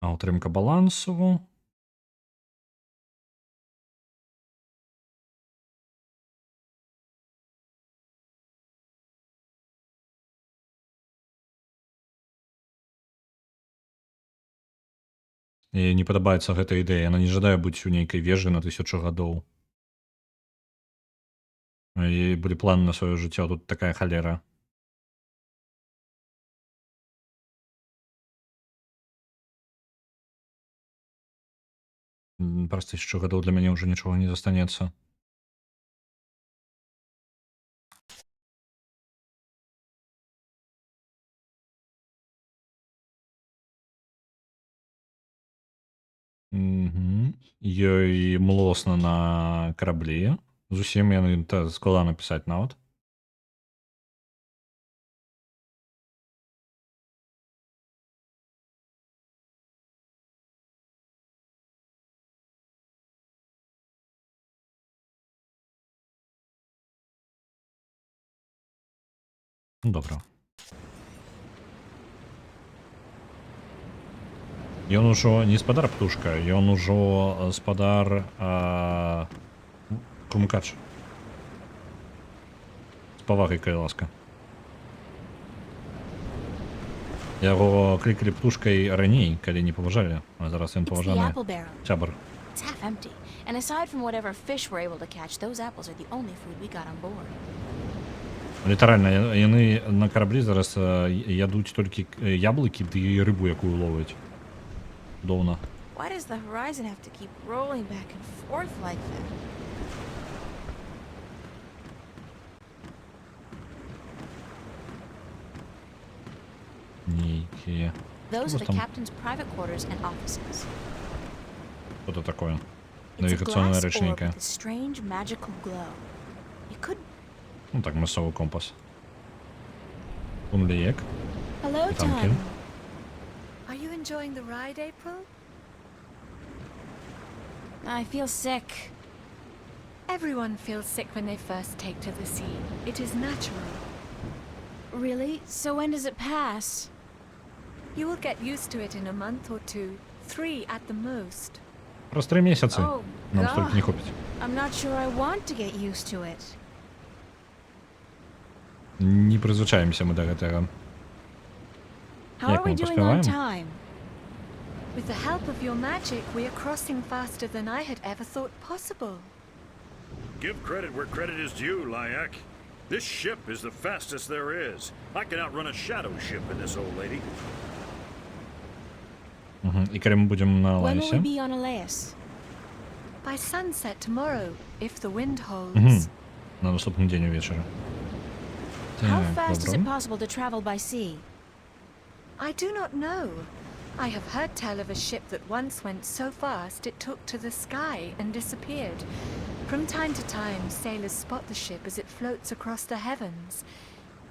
Утрымка балансу. І не падабаецца гэта ідэя, яна не жадае быць у нейкай вежы на 1000 гадоў. І былі планы на сваё жыццё, тут такая халера. Праз 1000 гадоў для мяне ўжо нічога не застанецца. Ёй млосна на караблі. Зусім яны складана пісаць нават. Добра. Ён ужо не спадар птушка, ён ужо спадар крумкач. З павагай, калі ласка. Яго клікалі птушкай раней, калі не паважалі, а зараз ён It's the паважаны apple barrel. сябар. It's half empty. And aside from whatever fish we're able to catch, those apples are the only food we got on board. Літаральна, яны на караблі зараз ядуць толькі яблыкі ды рыбу, якую ловяць. Доўна. Why does the horizon have to keep rolling back and forth like that? Окей. Those are Вот the там captain's private quarters and offices. что-то такое. It's a Навигационная glass orb речника. with a strange magical glow. You could... Ну так, массовый компас. Пунлиек. Hello, Pumpkin. Ton. Are you enjoying the ride, April? I feel sick. Everyone feels sick when they first take to the sea. It is natural. Really? So when does it pass? You will get used to it in a month or two, 3 at the most. Просто 3 месяца. Oh, Нам столько не God. купить. I'm not sure I want to get used to it. Не призвычаемся мы до гэтага. How are Як we мы doing on поспеваем? time? With the help of your magic, we are crossing faster than I had ever thought possible. Give credit where credit is due, Lyak. This ship is the fastest there is. I can outrun a shadow ship in this old lady. И когда мы будем на When will we Лайсе? be on Elias? By sunset tomorrow, if the wind holds. Мгм. На наступний день вечора. How Так, fast is it добро. possible to travel by sea? I do not know. I have heard tell of a ship that once went so fast it took to the sky and disappeared. From time to time, sailors spot the ship as it floats across the heavens.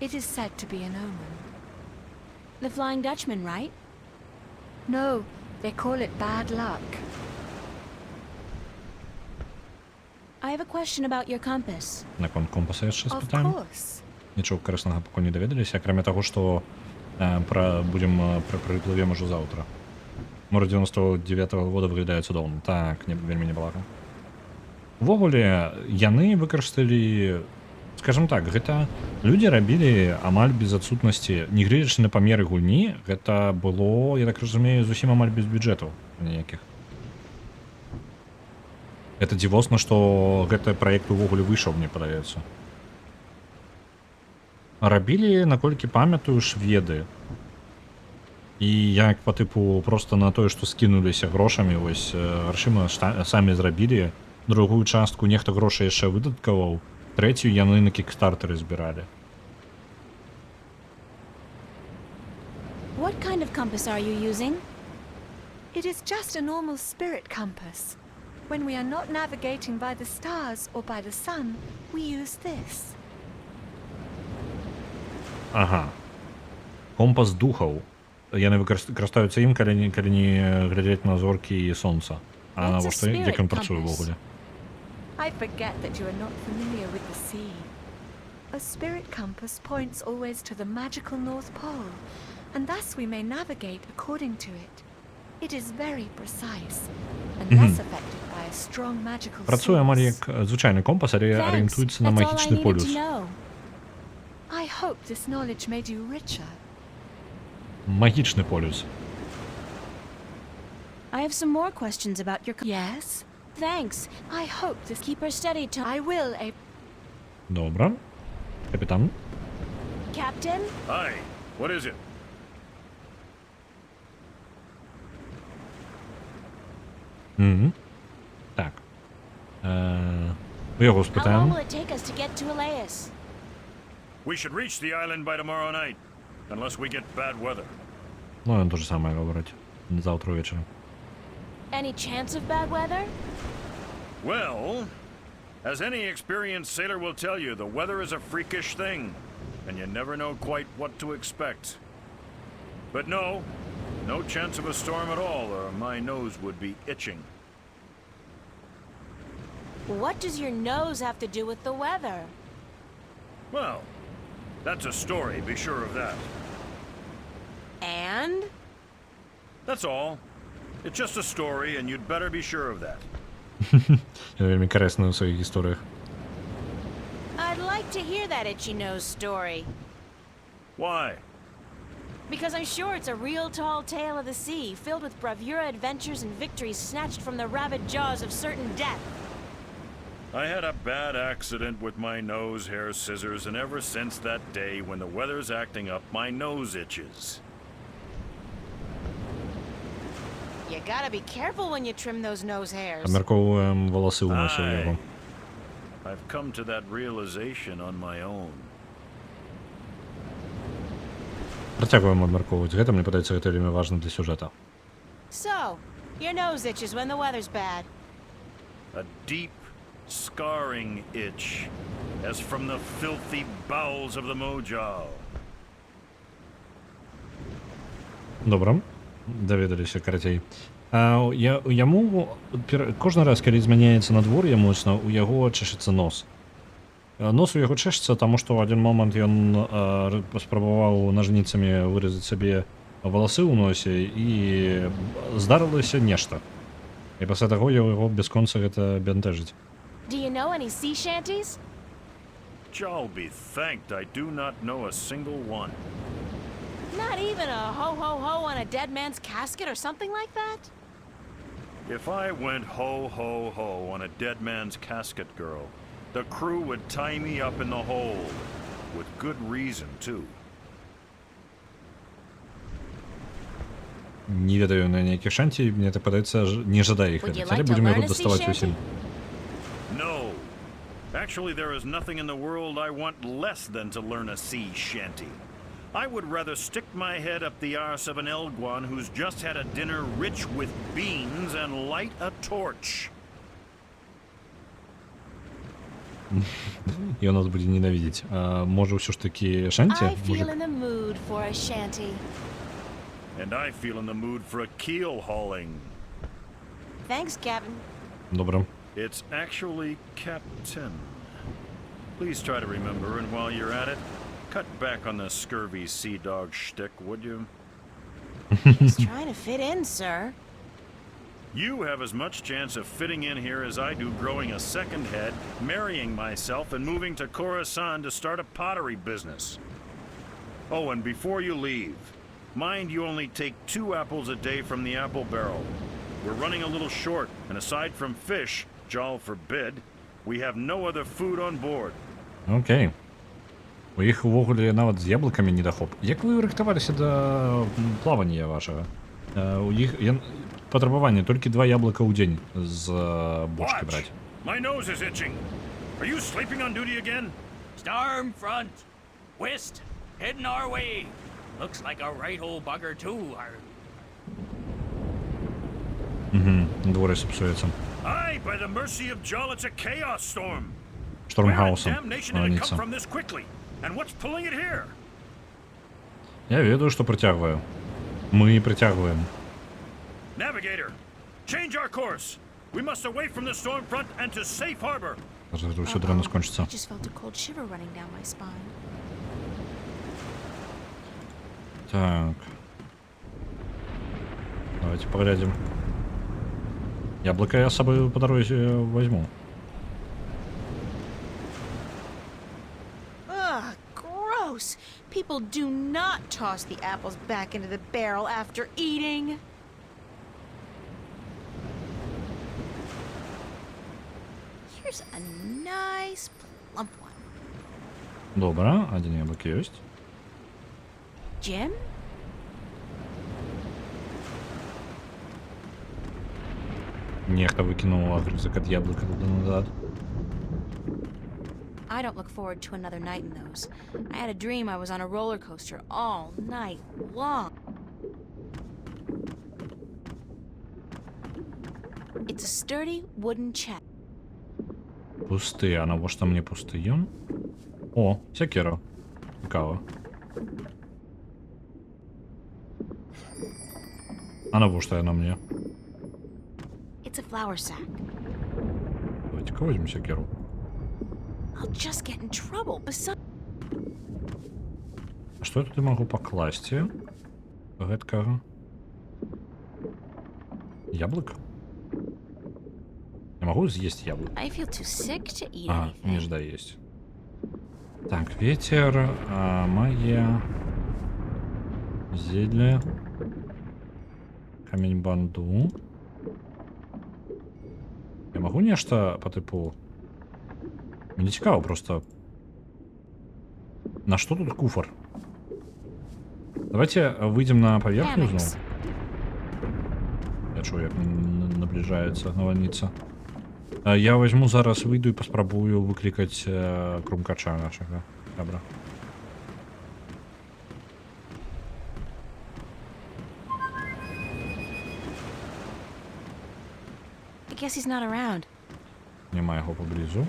It is said to be an omen. The Flying Dutchman, right? No, they call it bad luck. I have a question about your compass. Наконт компаса яшчэ Of спытаем. course. Нічого карыснага пакуль не даведаліся, акрамя таго, што прыплывем ужо заўтра. Мора 99-го года выглядае цудоўна. Так, вельмі небалага. Увогуле, яны выкарысталі, скажем так, гэта людзі рабілі амаль без адсутнасці, нягледзячы на памеры гульні, гэта было, я так разумею, зусім амаль без бюджэтаў ніякіх. Это дзівосна, што гэты праект увогуле выйшаў, мне падаецца. Рабілі, наколькі памятаю, шведы. І як па тыпу просто на тое, што скінуліся грошамі, вось грашыма самі зрабілі, другую частку нехта грошай яшчэ выдаткаваў, трэцюю яны на кікстартары збіралі. What kind of compass are you using? It is just a normal spirit compass. When we are not navigating by the stars or by the sun, we use this. Ага. Компас духаў. Яны карыстаюцца ім, калі не глядзець на зоркі і сонца. А It's a навошта, як ён spirit працуе compass. ўвогуле? I forget that you are not familiar with the sea. A spirit compass points always to the magical North Pole, and thus we may navigate according to it. It is very precise, and less affected by a strong magical Працуе амаль source. як звычайны компас, але Thanks. арыентуецца на That's all I магічны needed полюс. to know. I hope this knowledge made you richer. Магічны полюс. I have some more questions about your Yes? Thanks. I hope this... Keep her steady, Tom. I will, Добра. Капітан. Captain? Hi, what is it? Так. У яго How long спытаем. will it take us to get to Elias? We should reach the island by tomorrow night, unless we get bad weather. Ну, ён то же самае гаворыць. Заўтра вечарам. Any chance of bad weather? Well, as any experienced sailor will tell you, the weather is a freakish thing, and you never know quite what to expect. But no chance of a storm at all, or my nose would be itching. What does your nose have to do with the weather? Well, that's a story, be sure of that. And? That's all. It's just a story, and you'd better be sure of that. Ён вельмі карэсны ў сваіх гісторыях. I'd like to hear that itchy nose story. Why? Because I'm sure it's a real tall tale of the sea, filled with bravura adventures and victories snatched from the rabid jaws of certain death. I had a bad accident with my nose hair scissors, and ever since that day, when the weather's acting up, my nose itches. You gotta be careful when you trim those nose hairs. Абмяркоўваем валасы ў носе ў яго. I've come to that realization on my own. Працягваем абмяркоўваць. Гэта, мне падаецца, гэта вельмі важна для сюжэта. So, your nose itches when the weather's bad. A deep, scarring itch, as from the filthy bowels of the Mojal. Добра, даведаліся карацей. Яму кожны раз, калі змяняецца надвор'е моцна, у яго чэшацца нос. Нос у яго чэшацца, таму што ў адзін момант ён спрабаваў нажніцамі выразаць сабе валасы ў носе і здарылася нешта. І пасля таго яго бясконца гэта бянтэжыць. Do you know any sea shanties? Ja'll be thanked I do not know a single one. Not even a ho-ho-ho on a dead man's casket or something like that? If I went ho-ho-ho on a dead man's casket, girl, the crew would tie me up in the hold. With good reason, too. Не ведаю на нейкіх шанці, мне так падаецца, не жадае іх Would you ведаць, але like to будзем learn яго a sea даставаць shanty? усім. No. Actually, there is nothing in the world I want less than to learn a sea shanty. I would rather stick my head up the arse of an Elguan who's just had a dinner rich with beans and light a torch. Ён нас будзе ненавідзець. Можа, ўсё ж такі шанці? I feel in the mood for a shanty. And I feel in the mood for a keel hauling. Thanks, Captain. Добра. It's actually Captain. Please try to remember, and while you're at it, cut back on the scurvy sea dog shtick, would you? He's trying to fit in, sir. You have as much chance of fitting in here as I do growing a second head, marrying myself, and moving to Khorasan to start a pottery business. Oh, and before you leave, mind you only take 2 apples a day from the apple barrel. We're running a little short, and aside from fish, Ja'll forbid, we have no other food on board. Окей. У іх увогуле нават з яблыкамі недахоп. Як вы рыхтаваліся да плавання вашага? У іх патрабаванне толькі 2 яблыка ў дзень з бочкі Watch! браць. My nose is itching. Are you sleeping on duty again? Storm front. West. Heading our way. Looks like a right old bugger too. Дворы сапсуецца. Aye, by the mercy of Ja'll, it's a chaos storm. Шторм Where in хаосом damnation did it come ганіцца. from this quickly? And what's pulling it here? Я ведаю, што прыцягваю. Мы прыцягваем. Navigator, change our course. We must away from the storm front and to safe harbor. Зараз гэта ўсё дрэнна скончыцца. I just felt a cold shiver running down my spine. Так. Давайте поглядим. Яблоко я с собой по дороге возьму. Ugh, gross. People do not toss the apples back into the barrel after eating. Here's a nice plump one. Добро, один яблок есть. Jim? Нехта выкинул огрызок от яблока туда назад. I don't look forward to another night in those. I had a dream I was on a roller coaster all night long. It's a sturdy wooden chest. Пустые, а навошта мне пустые? О, секера. Цікаво. А навошта яна мне? It's a flour sack. Давайте-ка возьмем секеру. I'll just get in trouble. Besides, А што я туды магу пакласці? Гэткага. Яблык? Я могу съесть яблоко? I feel too sick to eat Ага, anything. нежда есть. Так, ветер, магия, зелье, камень банду. Я могу нешта по типу... Мне цікаво просто... На что тут куфар? Давайте выйдем на поверхню Hammocks. снова. Я чую, як наближается навальница. Я возьму зараз, выйду и паспрабую выклікаць крумкача нашага. Добра. I guess he's not around. Нема його поблизу.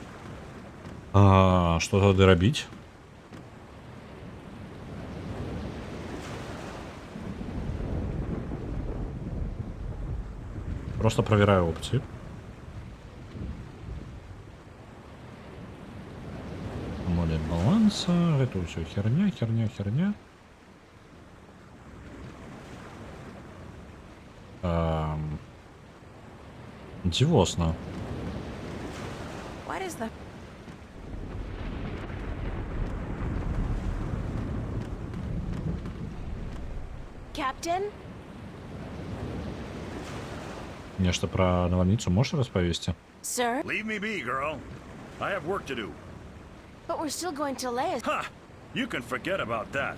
Що тоді робіть? Просто проверяю опции. Модель баланса. Это все херня. Интересно. What is the... Captain? Нечто про навальницу можешь расповести? Sir? Leave me be, girl. I have work to do. But we're still going to Leia. Ha! You can forget about that.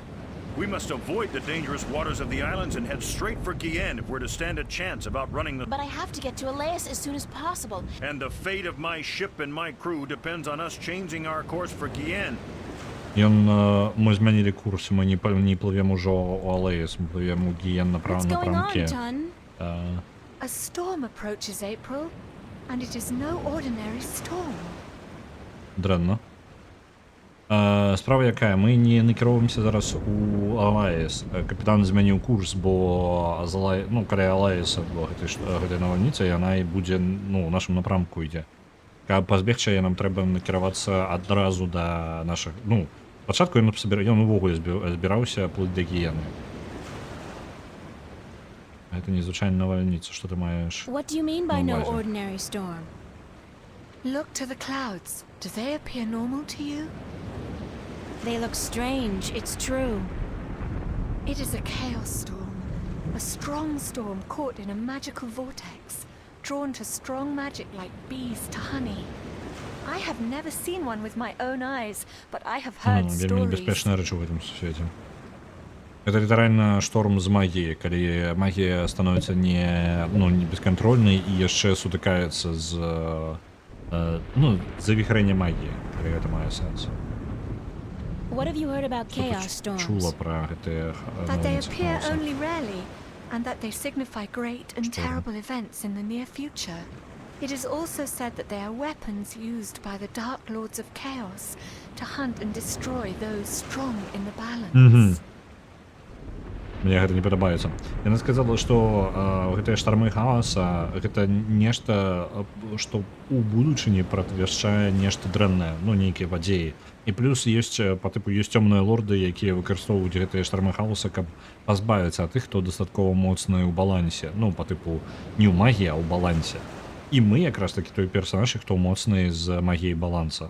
We must avoid the dangerous waters of the islands and head straight for Guyenne if we're to stand a chance about running the... But I have to get to Elias as soon as possible. And the fate of my ship and my crew depends on us changing our course for Guyenne. Ми змінили курс, ми не пливемо уже у Алеїс, ми пливемо у Гієн на What's going on, напрямке. Tun? A storm approaches, April, and it is no ordinary storm. Дренно. Справа яка, ми не накеровуємося зараз у Алаїс. Капітан змінив курс, бо коли Алаїс гэта навальніца, яна і будзе, у нашому напрамку йде. Каб пазбегчы, нам трэба накіравацца адразу да нашых, спачатку ён увогуле збіраўся плыць да Гіены. Гэта незвычайна навальніца, што ты маеш? What do you mean by no Увазе. ordinary storm? Look to the clouds. Do they appear normal to you? They look strange, it's true. It is a chaos storm. A strong storm caught in a magical vortex, drawn to strong magic like bees to honey. I have never seen one with my own eyes, but I have heard Вельмі stories. небяспечная рэч у гэтым свеце. Это літаральна шторм з магіі, калі магія становіцца не бескантрольнай і яшчэ сутыкаецца з завіхрэння магіі, калі гэта мае сэнс. What have you heard about chaos storms? Чула пра гэтыя That they appear only rarely, and that they signify great and terrible events in the near future. It is also said that they are weapons used by the Dark Lords of Chaos to hunt and destroy those strong in the balance. Мне гэта не падабаецца. Яна сказала, што гэтыя штармы хаоса гэта нешта, што у будучыні прадвяшчае нешта дрэннае, нейкія падзеі. І плюс ёсць цёмныя лорды, якія выкарыстоўваюць гэтыя штармы хаоса, каб пазбавіцца ад тых, хто дастаткова моцны ў балансе. Не ў магіі, а ў балансе. І мы якраз такі той персанаж, хто моцны з магіяй баланса.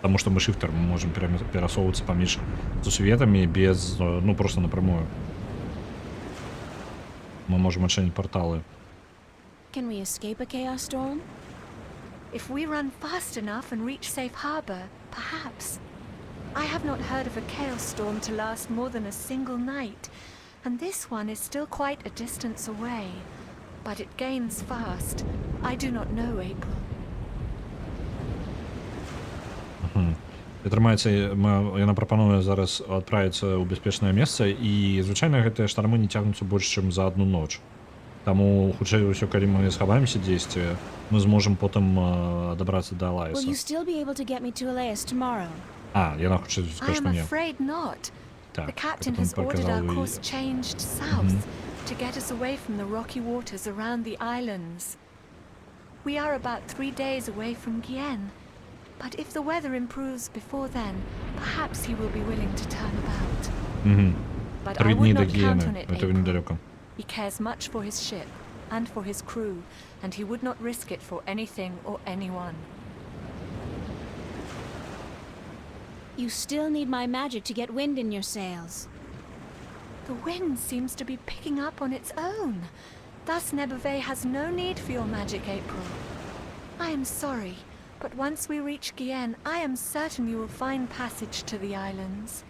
Таму што мы шыфтер, мы можам перасоўвацца паміж сусветамі без, просто напрямую. Мы можем адчыніць порталы. Can we escape a chaos storm? If we run fast enough and reach safe harbor, perhaps. I have not heard of a chaos storm to last more than a single night, and this one is still quite a distance away. But it gains fast. I do not know, April. Атрымаецца, яна прапануе зараз адправіцца ў бяспечнае месца, і звычайна гэтыя штармы не цягнуцца больш, чым за одну ноч. Таму, хутчэй усё, калі мы схаваемся дзесьці, мы зможам потым дабрацца да Will you Алаіса. still be able to get me to Elias tomorrow? Яна хоча I сказаць, am што не. afraid not. Так, The captain потым has ordered our паказаў і- course changed south to get us away from the rocky waters around the islands. We are about 3 days away from Guyenne, but if the weather improves before then, perhaps he will be willing to turn about. But I 3 дні would до not count Гієни, on it, це April. недалеко. He cares much for his ship and for his crew, and he would not risk it for anything or anyone. You still need my magic to get wind in your sails. The wind seems to be picking up on its own. Thus Nebeve has no need for your magic, April. I am sorry, but once we reach Guyenne, I am certain you will find passage to the islands.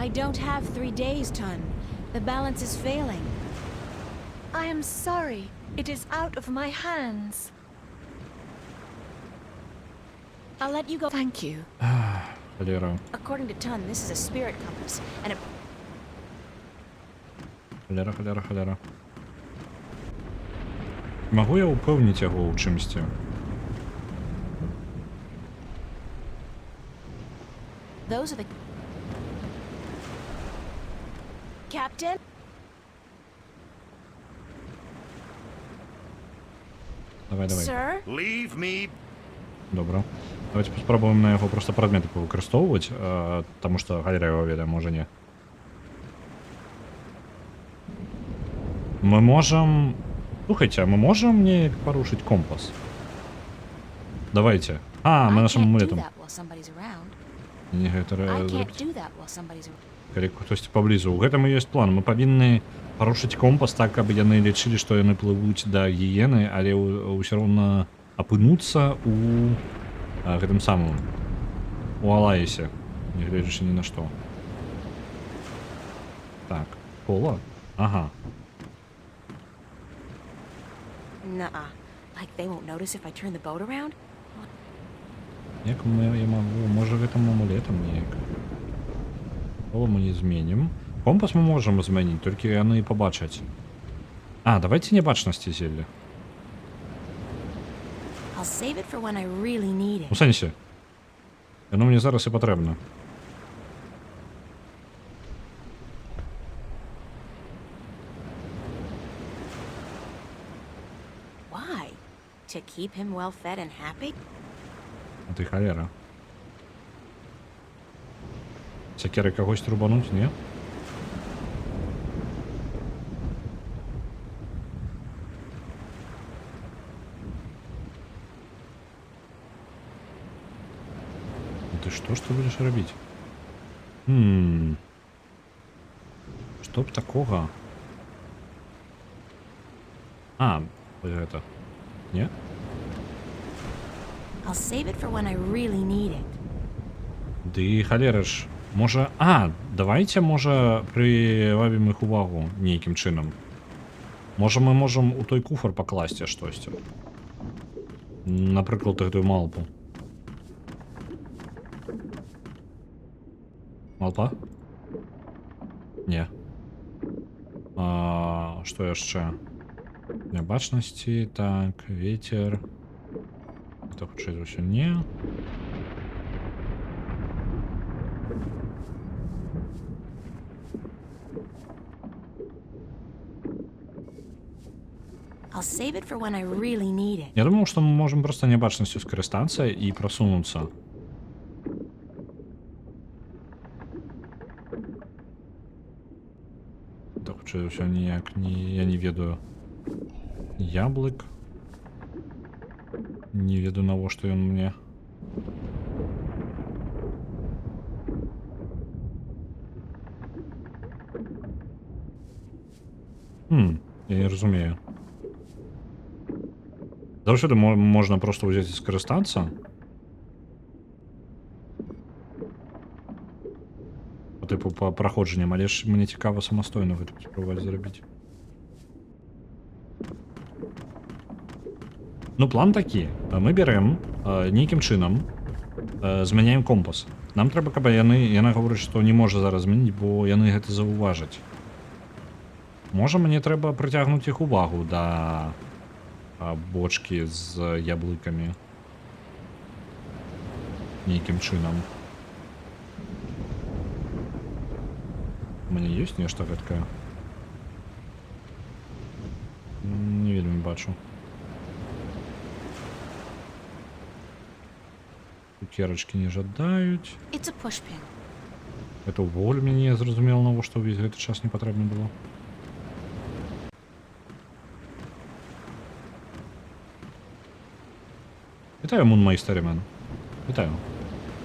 I don't have 3 days, Tun. The balance is failing. I am sorry. It is out of my hands. I'll let you go. Thank you. Холера. According to Tun, this is a spirit compass, and it... Холера. Магу я упэўніць яго ў чымсьці? Those are the... Captain? Давай. Sir? Leave me. Добра. Давайте паспрабуем на яго просто прадметы павыкарыстоўваць, таму што галера яго ведае, можа не. Мы можам... Слухайте, а мы можам неяк парушыць компас? Давайте. А, мы I нашим can't do амулетам. that while somebody's around. Не, гэта I can't зрабіць. do that while somebody's around. Калі хтосьці паблізу. У гэтым і ёсць план. Мы павінны парушыць компас так, каб яны лічылі, што яны плывуць да гіены, але ўсё роўна апынуцца у гэтым самым у Алаісе, нягледзячы ні на што. Так, кола? Ага. Nuh-uh. Like they won't notice if I turn the boat around? Як я магу? Можа гэтым амулетам неяк? Кола мы не зменім. Компас мы можам змяніць, толькі яны пабачаць. А, давайте небачнасці зелле. I'll save it for when I really need У it. сэнсе. Яно мне зараз і патрэбна. Why? To keep him well fed and happy? А ты халера. Сякеры кагось трубануць, не? Ты что ж ты будешь рабіць? Што б такога? А, вось гэта. Не? I'll save it for when I really need it. Ды халера ж. Можа... А, давайте, можа, прывабім іх увагу нейкім чынам. Можа, мы можам у той куфар пакласці штосьці. Напрыклад, гэтую малпу. Малпа? Не. Што яшчэ? Нябачнасці, так, ветер. Это хутчэй за ўсё не. I'll save it for when I really need it. Я думаў, што мы можам проста нябачнасцю скарыстацца і прасунуцца. Так, хутчэй за ўсё ніяк не... Я не ведаю. Яблык. Не ведаю, навошта ён мне. Я не разумею. Заўсёды можна проста ўзяць і скарыстацца. Па тыпу па праходжанням, але ж мне цікава самастойна гэта спрабаваць зрабіць. Ну, план такі. Мы бярэм нейкім чынам, змяняем компас. Нам трэба, каб яна гаворыць, што не можа зараз змяніць, бо яны гэта заўважаць. Можа, мне трэба прыцягнуць іх увагу да бочкі з яблыкамі. Нейкім чынам. У мяне ёсць нешта гэткае? Не вельмі бачу. Цукерачкі не жадаюць. It's a pushpin. Это ўвогуле мяне зразумела, навошта ўвесь гэты час не патрэбна было. Вітаю, Мунмайстарімен. Вітаю.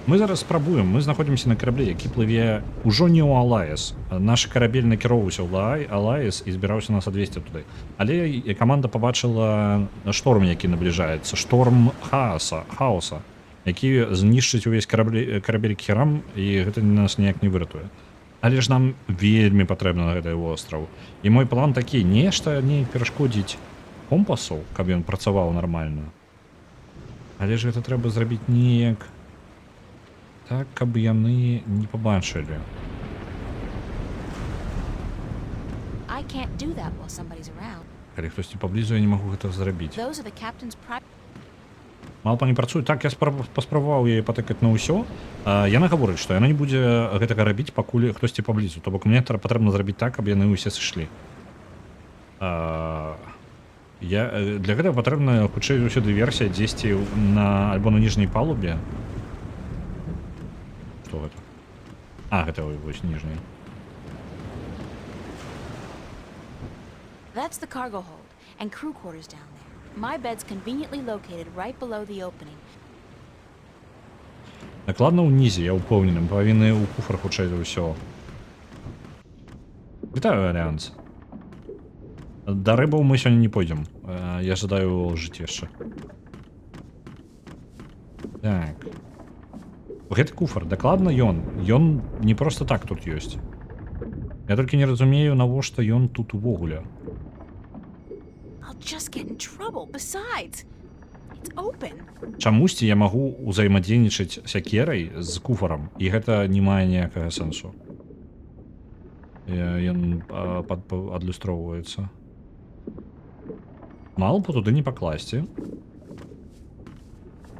Мы зараз спрабуем, мы знаходзімся на караблі, які плыве ўжо не ў Алаіс. Наш карабель накіроўваўся ў Алаіс і збіраўся нас адвесці туды. Але каманда пабачыла шторм, які набліжаецца. Шторм хаоса, які знішчыць увесь карабель Кхерам, і гэта нас ніяк не выратуе. Але ж нам вельмі патрэбна гэты востраў. І мой план такі, нешта не перашкодзіць компасу, каб ён працаваў нармальна. Але ж гэта трэба зрабіць неяк так, каб яны не пабачылі. I can't do that while somebody's around. Калі хтосьці паблізу, я не магу гэта зрабіць. Those are the captain's Малпа не працуе. Так, я паспрабаваў яе патыкаць на ўсё. Яна гаворыць, што яна не будзе гэтага рабіць, пакуль хтосьці паблізу. То бок мне патрэбна зрабіць так, каб яны ўсе сышлі. Для гэтага патрэбна хутчэй за ўсё дыверсія дзесьці альбо на ніжняй палубе. Што гэта? Гэта вось ніжняя. That's the cargo hold and crew quarters down there. My bed's conveniently located right below the opening. Накладна ўнізе, я ўпэўнены, павінны ў куфар хутчэй за ўсё. Вітаю, Альянс. Да рыбаў мы сёння не пойдзем. Я жадаю жыць яшчэ. Так. Гэты куфар, дакладна ён. Ён не проста так тут ёсць. Я толькі не разумею, навошта ён тут увогуле. I'll just get in trouble. Besides, it's open. Чамусьці я магу ўзаемадзейнічаць сякерай з куфарам, і гэта не мае ніякага сэнсу. Ён адлюстроўваецца. Малпу туды не пакласці.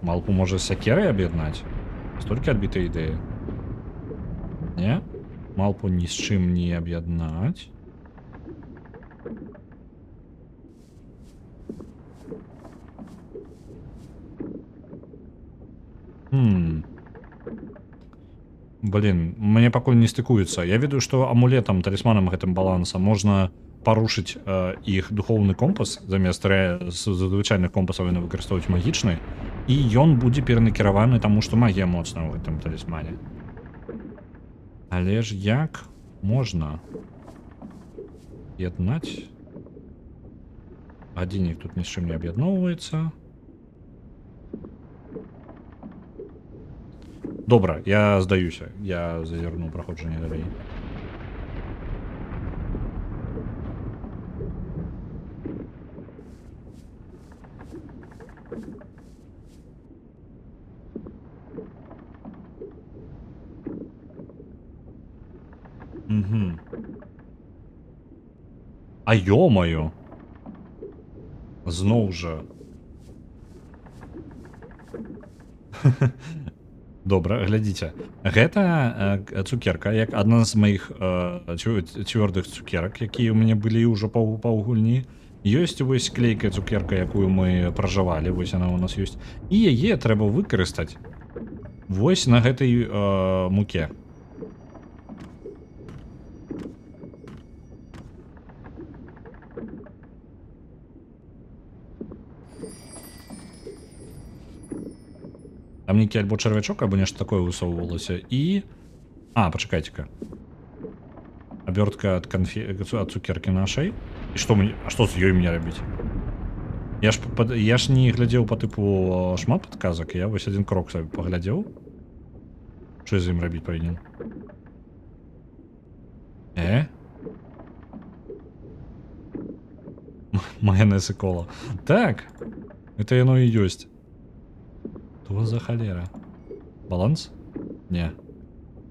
Малпу можа з сякерай аб'яднаць. Столькі адбітыя ідэі. Не? Малпу ні з чым не аб'яднаць. Блин, мне пакуль не стыкуецца. Я ведаю, што амулетам, талісманам гэтым баланса можна парушыць іх духоўны компас, замест звычайных компасаў яны выкарыстоўваюць магічны, і ён будзе перанакіраваны таму, што магія моцна ў гэтым талісмане. Але ж як можна аб'яднаць? Гадзіннік тут ні з чым не аб'ядноўваецца. Добра, я здаюся. Я зазірну праходжанне далей. А ё-моё! Зноў жа. Добра, глядзіце. Гэта цукерка, як адна з маіх цвёрдых цукерак, якія ў мяне былі ўжо паўгульні. Ёсць вось клейкая цукерка, якую мы пражавалі, вось яна ў нас ёсць. І яе трэба выкарыстаць вось на гэтай муке. Там нейкі альбо чарвячок, або нешта такое высоўвалася, і... пачакайце-ка. Абёртка ад цукеркі нашай. І што з ёй мне рабіць? Я ж не глядзеў па тыпу шмат падказак, я вось адзін крок сабе паглядзеў. Што я з ім рабіць павінен? Маянэз і кола. Так, гэта яно і ёсць. Што за халера? Баланс? Не.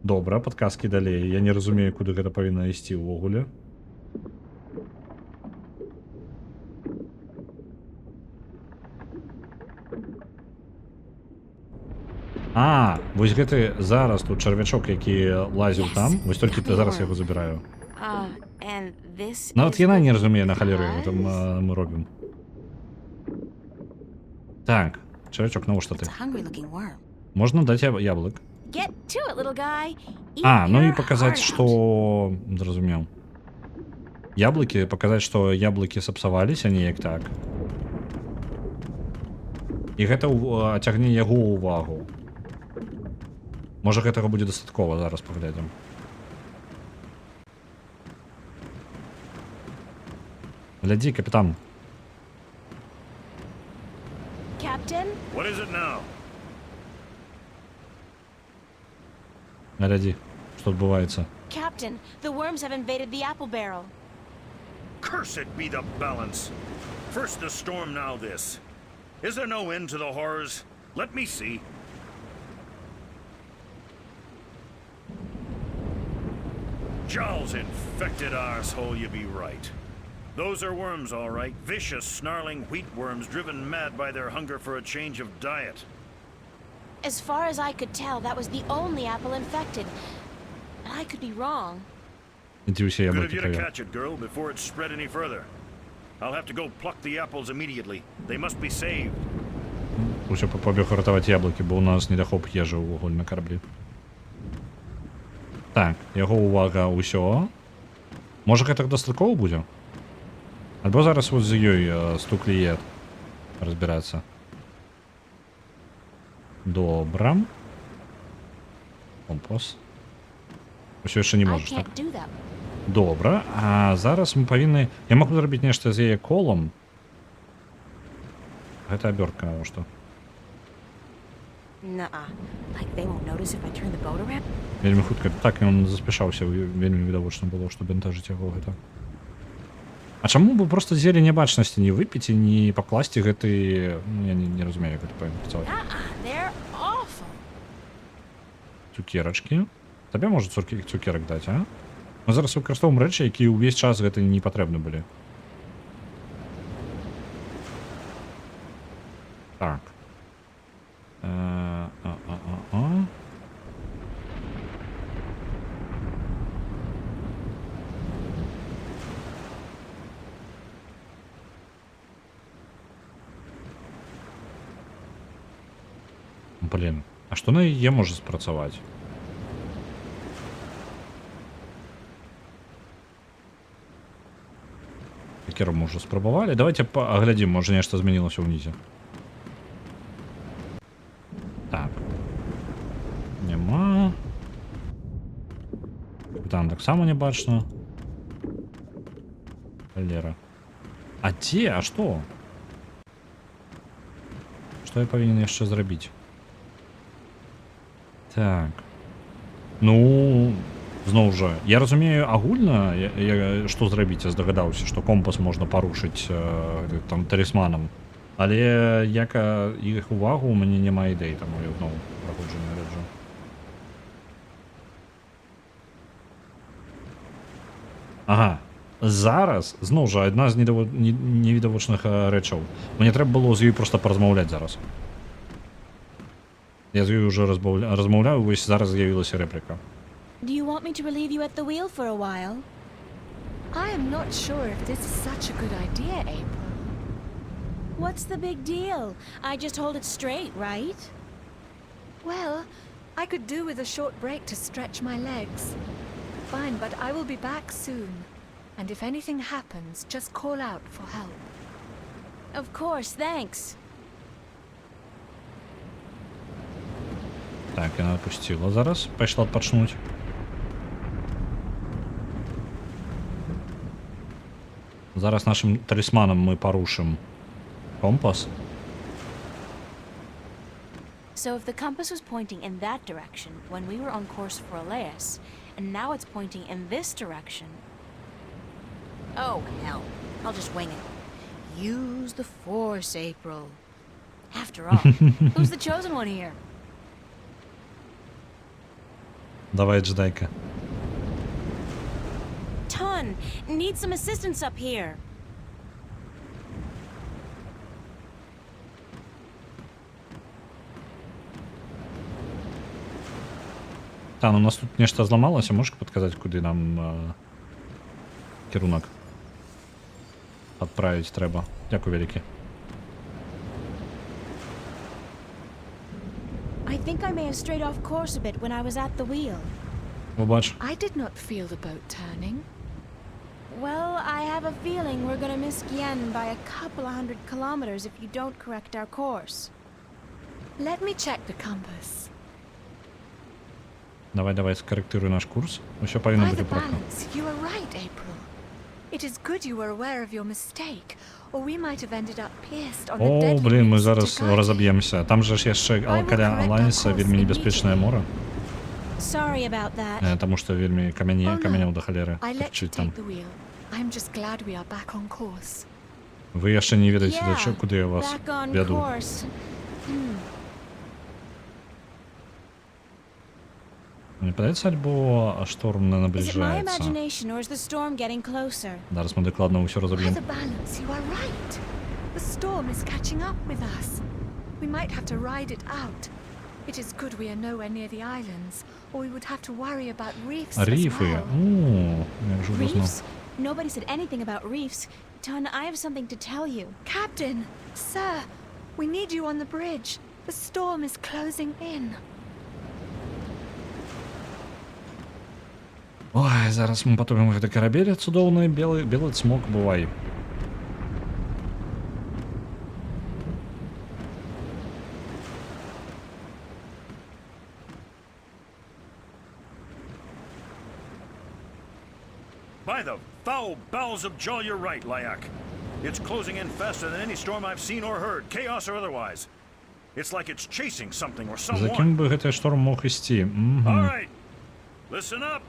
Добра, падказкі далей. Я не разумею, куды гэта павінна ісці ўвогуле. Вось гэты зараз тут чарвячок, які лазіў там. Вось толькі зараз яго забіраю. Нават яна не разумее, на халеру гэта мы робім. Так. Чарвячок, навошта ты? Можна даць яблык. Ну і паказаць, што... Зразумеў. Яблыкі, паказаць, што яблыкі сапсаваліся неяк так. І гэта ацягне яго ўвагу. Можа, гэтага будзе дастаткова, зараз паглядзім. Глядзі, капітан. Captain? What is it now? Глядзі, што адбываецца. Captain, the worms have invaded the apple barrel. Cursed be the balance. First the storm, now this. Is there no end to the horrors? Let me see. Jarl's infected arsehole, you be right. Those are worms, all right. Vicious, snarling wheat worms driven mad by their hunger for a change of diet. As far as I could tell, that was the only apple infected. But I could be wrong. Иди все Good of яблоки you to проверь. catch it, girl, before it spread any further. I'll have to go pluck the apples immediately. They must be saved. Усё побіг ратаваць яблокі, бо у нас недахоп ежы ўвогуле на караблі. Так, яго увага ўсё. Можа гэта дастаткова будзе? Альбо зараз вот з ёй стукліет разбірацца. Добра. Компас. Усё яшчэ не I можаш, так? can't do that. Добра, а зараз мы павінны... Я магу зрабіць нешта з яе колам. Гэта абёртка, а што? Nuh-uh. Like they won't notice if I turn the boat around? Вельмі хутка. Так, ён заспяшаўся, вельмі відавочна было, што бентажыць яго гэта. А чаму бы проста зелі нябачнасці не выпіць і не пакласці гэты... Ну, я не разумею, як гэта павінна працаваць. They're awful. Цукерачкі. Табе можа цукерак даць, а? Мы зараз выкарыстоўваем рэчы, якія ўвесь час гэта не патрэбны былі. Так. Блин, а што на яе можа спрацаваць? Кіру мы ўжо спрабавалі. Давайте паглядзім, можа нешта змянілася ўнізе. Так. Няма. Там таксама не бачна. Халера. А дзе? А што? Што я павінен яшчэ зрабіць? Так. Ну... Зноў жа, я разумею агульна, што зрабіць, я здагадаўся, што компас можна парушыць там талісманам. Але як іх увагу, у мяне няма ідэй, таму я зноў праходжу нараджу. Ага. Зараз, зноў жа, адна з невідавочных рэчаў. Мне трэба было з ёй проста паразмаўляць зараз. Я з ёй уже размаўляю, вось зараз з'явілася рэпліка. Do you want me to relieve you at the wheel for a while? I am not sure if this is such a good idea, April. What's the big deal? I just hold it straight, right? Well, I could do with a short break to stretch my legs. Fine, but I will be back soon. And if anything happens, just call out for help. Of course, thanks. Так, яна пусціла зараз, пайшла адпачнуць. Зараз нашим талісманам мы парушым компас. So if the compass was pointing in that direction when we were on course for Elias, and now it's pointing in this direction... Oh, hell. I'll just wing it. Use the Force, April. After all, who's the chosen one here? Давай, джедайка. Ton, need some assistance up here. Та, ну у нас тут нешта зламалася, можеш падказаць, куды нам кірунак адправіць трэба? Дзякуй вялікі. I think I may have strayed off course a bit when I was at the wheel. Побач. I did not feel the boat turning. Well, I have a feeling we're gonna miss Gien by a couple of 100 kilometers if you don't correct our course. Let me check the compass. Давай, скорректируй наш курс. Усё павінна By бути the правильно. balance, you are right, April. It is good you were aware of your mistake, or we might have ended up pierced on the О, deadly блін, ми roots of зараз Tagati. розоб'ємося. Там же ж яшчэ каля Алайнса вельмі небяспечнае мора. Sorry about that. Таму што вельмі камяняў да халеры. I let you Чуть там. take the wheel. I'm just glad we are back on course. Вы яшчэ не ведаеце, Yeah, куды я вас back on вяду. course. Мені падається, альбо шторм не Is it my наближається. imagination or is the storm getting closer? Зараз ми докладно все By розроб'ємо. the balance, you are right. The storm is catching up with us. We might have to ride it out. It is good we are nowhere near the islands, or we would have to worry about reefs as Рифи. well. Як же ви знали. Reefs? Nobody said anything about reefs. Ton, I have something to tell you. Captain, sir, we need you on the bridge. The storm is closing in. Ой, зараз ми потопимо гэты карабель цудоўны, белы цмок, бывай. By the foul bowels of Jaw, you're right, Lyak. It's closing in faster than any storm I've seen or heard, chaos or otherwise. It's like it's chasing something or За someone. кім би гэты шторм мог ісці? All right, listen up.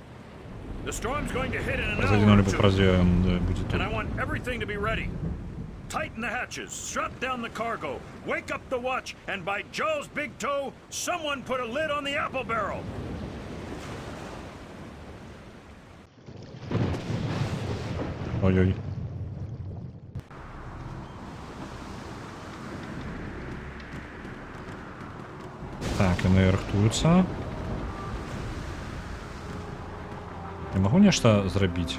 The storm's going to hit in an hour Разодвинули or по two, празе будет тут. and I want everything to be ready. Tighten the hatches, strap down the cargo, wake up the watch, and by Jaw's big toe, someone put a lid on the apple barrel. Ой-ой. Так, яны рыхтуюцца. Я магу нешта зрабіць?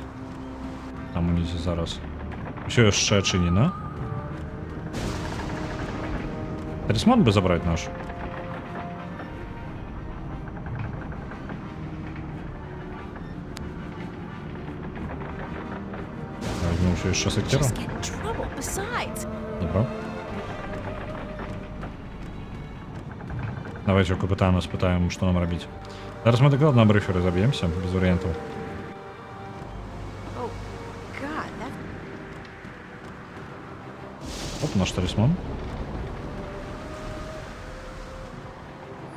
Там унізе зараз. Усё яшчэ адчынена. Талісман бы забраць наш. Возьмем усё яшчэ сакеру. Just get in trouble. Besides, Добро. Давайте у капитана спытаем, что нам робить. Зараз мы докладно на брифе разобьемся, без вариантов. oh, God, that Оп, наш талисман.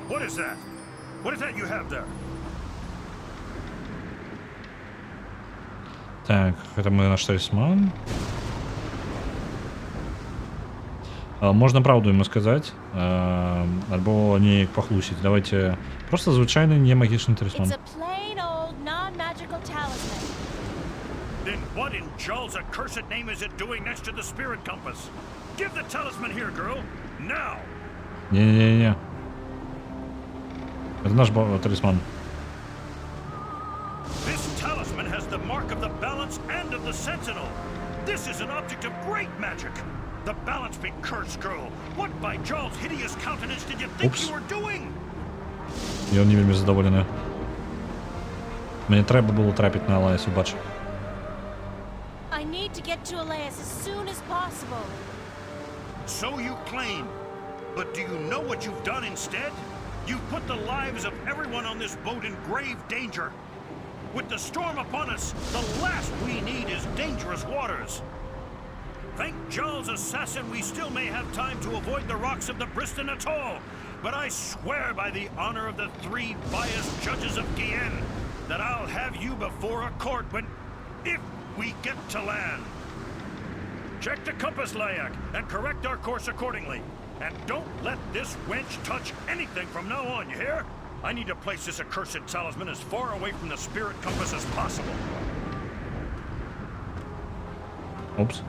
What is that? What is that you have there? Так, это мы наш талисман. Можна правду ему сказать, альбо не похлусить. Давайте просто звычайный не магічный талисман. it's a plain old non-magical talisman. Then what in Jaw's accursed name is it doing next to the spirit compass? Give the talisman here, girl. Now! Не-не-не. Это наш талисман. This talisman has the mark of the balance and of the sentinel. This is an object of great magic. The balance be cursed, girl. What by Jaw's hideous countenance did you think Oops. you were doing? І он не вельми задоволений. Мені треба було трапити на Алаєсу, бач. I need to get to Elias as soon as possible. So you claim. But do you know what you've done instead? You've put the lives of everyone on this boat in grave danger. With the storm upon us, the last we need is dangerous waters. Thank Jaw's assassin we still may have time to avoid the rocks of the Briston Atoll. But I swear by the honor of the 3 biased judges of Guienne that I'll have you before a court when... if we get to land. Check the compass, Lyak, and correct our course accordingly. And don't let this wench touch anything from now on, you hear? I need to place this accursed talisman as far away from the spirit compass as possible. Опс.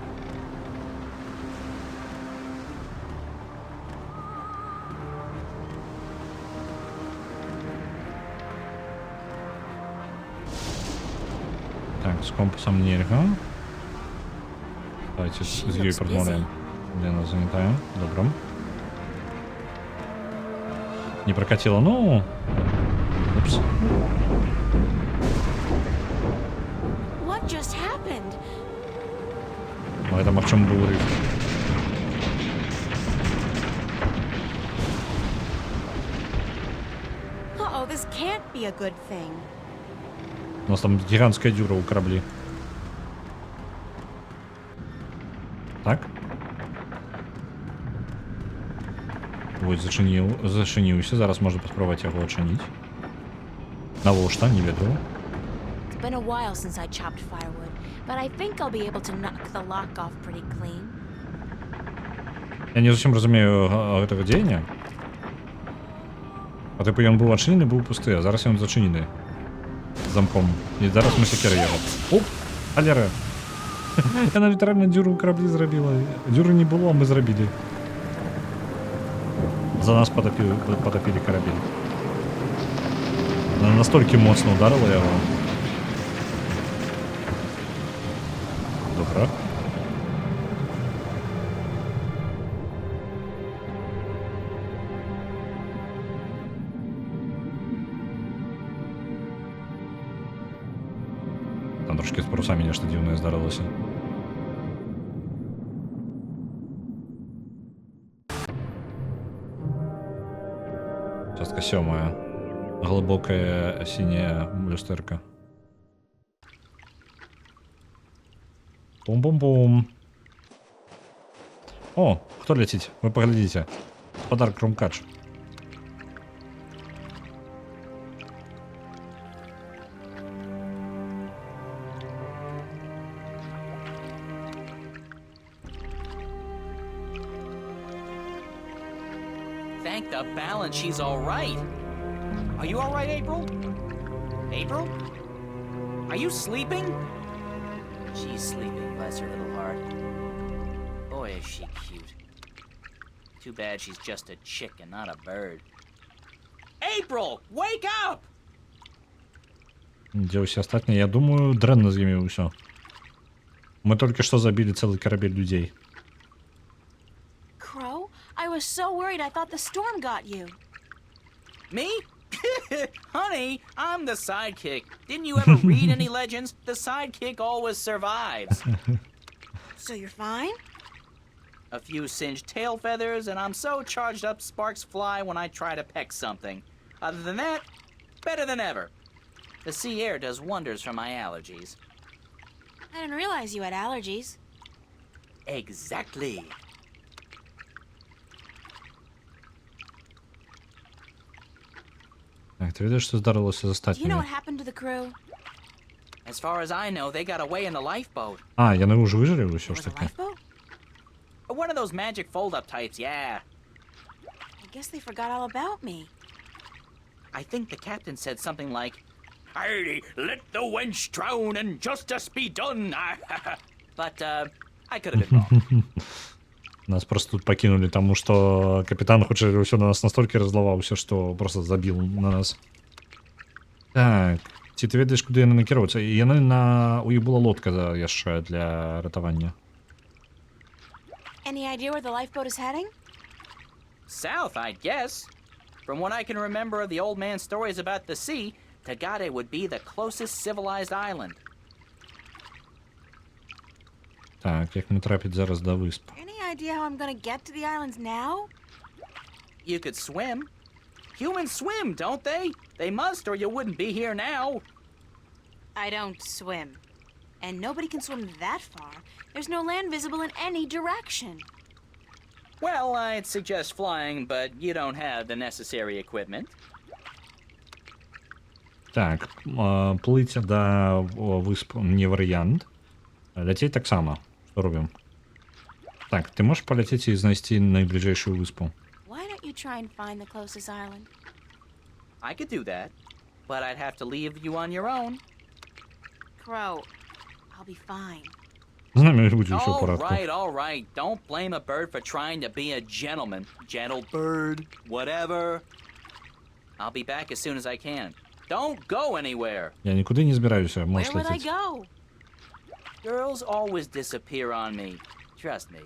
Так, з компасом нельга. Давайте з ёй промовляем. Лена занятая. Добро. Не прокатило, ну... Упс. What just happened? Ну, это в чем был риф. Uh-oh, this can't be a good thing. У нас там гигантская дюра у корабли. Так. Ось зачиніўся. Зараз можна паспрабаваць яго адчыніць. Навошта, не ведаю. It's been a while since I chopped firewood, but I think I'll be able to knock the lock off pretty clean. Я не зусім разумею гэтага дзеяння. А типу ён быў адчынены, быў пусты, а зараз ён зачынены замком. І зараз мы сякеры яго. Оп, халера. Яна літаральна дзюру ў караблі зрабіла. Дзюры не было, а мы зрабілі. За нас потопили корабель. Она настолько моцно ударила его. Добра. Там трошки з парусами нешта дзіўнае здарылася. Частка 7. Глубокая синяя люстерка. Бум-бум-бум. О, кто летит? Вы поглядите. Подарок Крумкач. Thank the balance she's all right. Are you all right, April? April? Are you sleeping? She's sleeping, bless her little heart. Boy, is she cute. Too bad she's just a chicken, not a bird. April, wake up! Где все остальные? Я думаю, дрэнна з імі ўсё. Мы только что забили целый корабель людей. Crow, I was so worried I thought the storm got you. Me? Honey, I'm the sidekick. Didn't you ever read any legends? The sidekick always survives. So you're fine? A few singed tail feathers, and I'm so charged up sparks fly when I try to peck something. Other than that, better than ever. The sea air does wonders for my allergies. I didn't realize you had allergies. Exactly. Так, ти видиш, що здарилося з Do you know остатніми? what happened to the crew? As far as I know, they got away in the lifeboat. А, я не вже вижив все ж Was a таки. lifeboat? One of those magic fold-up types, yeah. I guess they forgot all about me. I think the captain said something like, "Hey, let the wench drown and justice be done." But, I could have been wrong. Нас просто тут покинули, тому что капитан хоче все на нас настолько разловался, что просто забил на нас. Так, ці ти ведаєш, куди яны накіруються? І яны у іх була лодка яшчэ для ратавання. Any idea where the lifeboat is heading? South, I'd guess. From what I can remember of the old man's stories about the sea, Tagade would be the closest civilized island. Так, як мені трапить зараз до висп? Any idea how I'm gonna get to the islands now? You could swim. Humans swim, don't they? They must, or you wouldn't be here now. I don't swim. And nobody can swim that far. There's no land visible in any direction. Well, I'd suggest flying, but you don't have the necessary equipment. Так, плыть до висп не варіант. Ляцеть так само. Що робимо? Так, ти можеш полетіти і знайти найближчу виспу? Why don't you try and find the closest island? I could do that, but I'd have to leave you on your own. Crow, I'll be fine. З нами буде все в All порядку. right, all right. Don't blame a bird for trying to be a gentleman. Gentle bird, whatever. I'll be back as soon as I can. Don't go anywhere. Я нікуди не збираюся, можеш Where would I летіти. go? Girls always disappear on me. Trust me.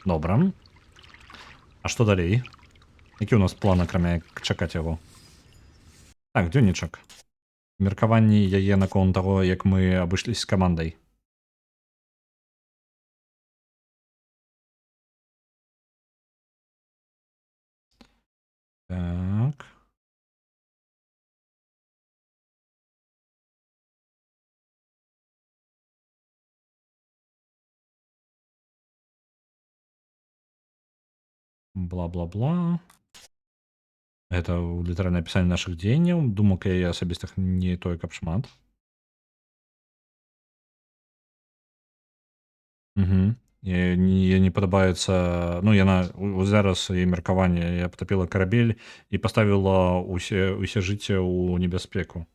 Добре. А що далі? Які у нас плани, акрамя як чекати його? Так, дзённічак. Меркаванні яе наконт таго, як мы абышлись з камандай. Так. Бла-бла-бла. Это літаральнае апісанне нашых дзеянняў. Думак яе асабістых не той, каб шмат. Угу. І не падабаецца, ну, яна зараз яе меркаванне, я потапіла карабель і паставіла усе жыцце ў небяспеку.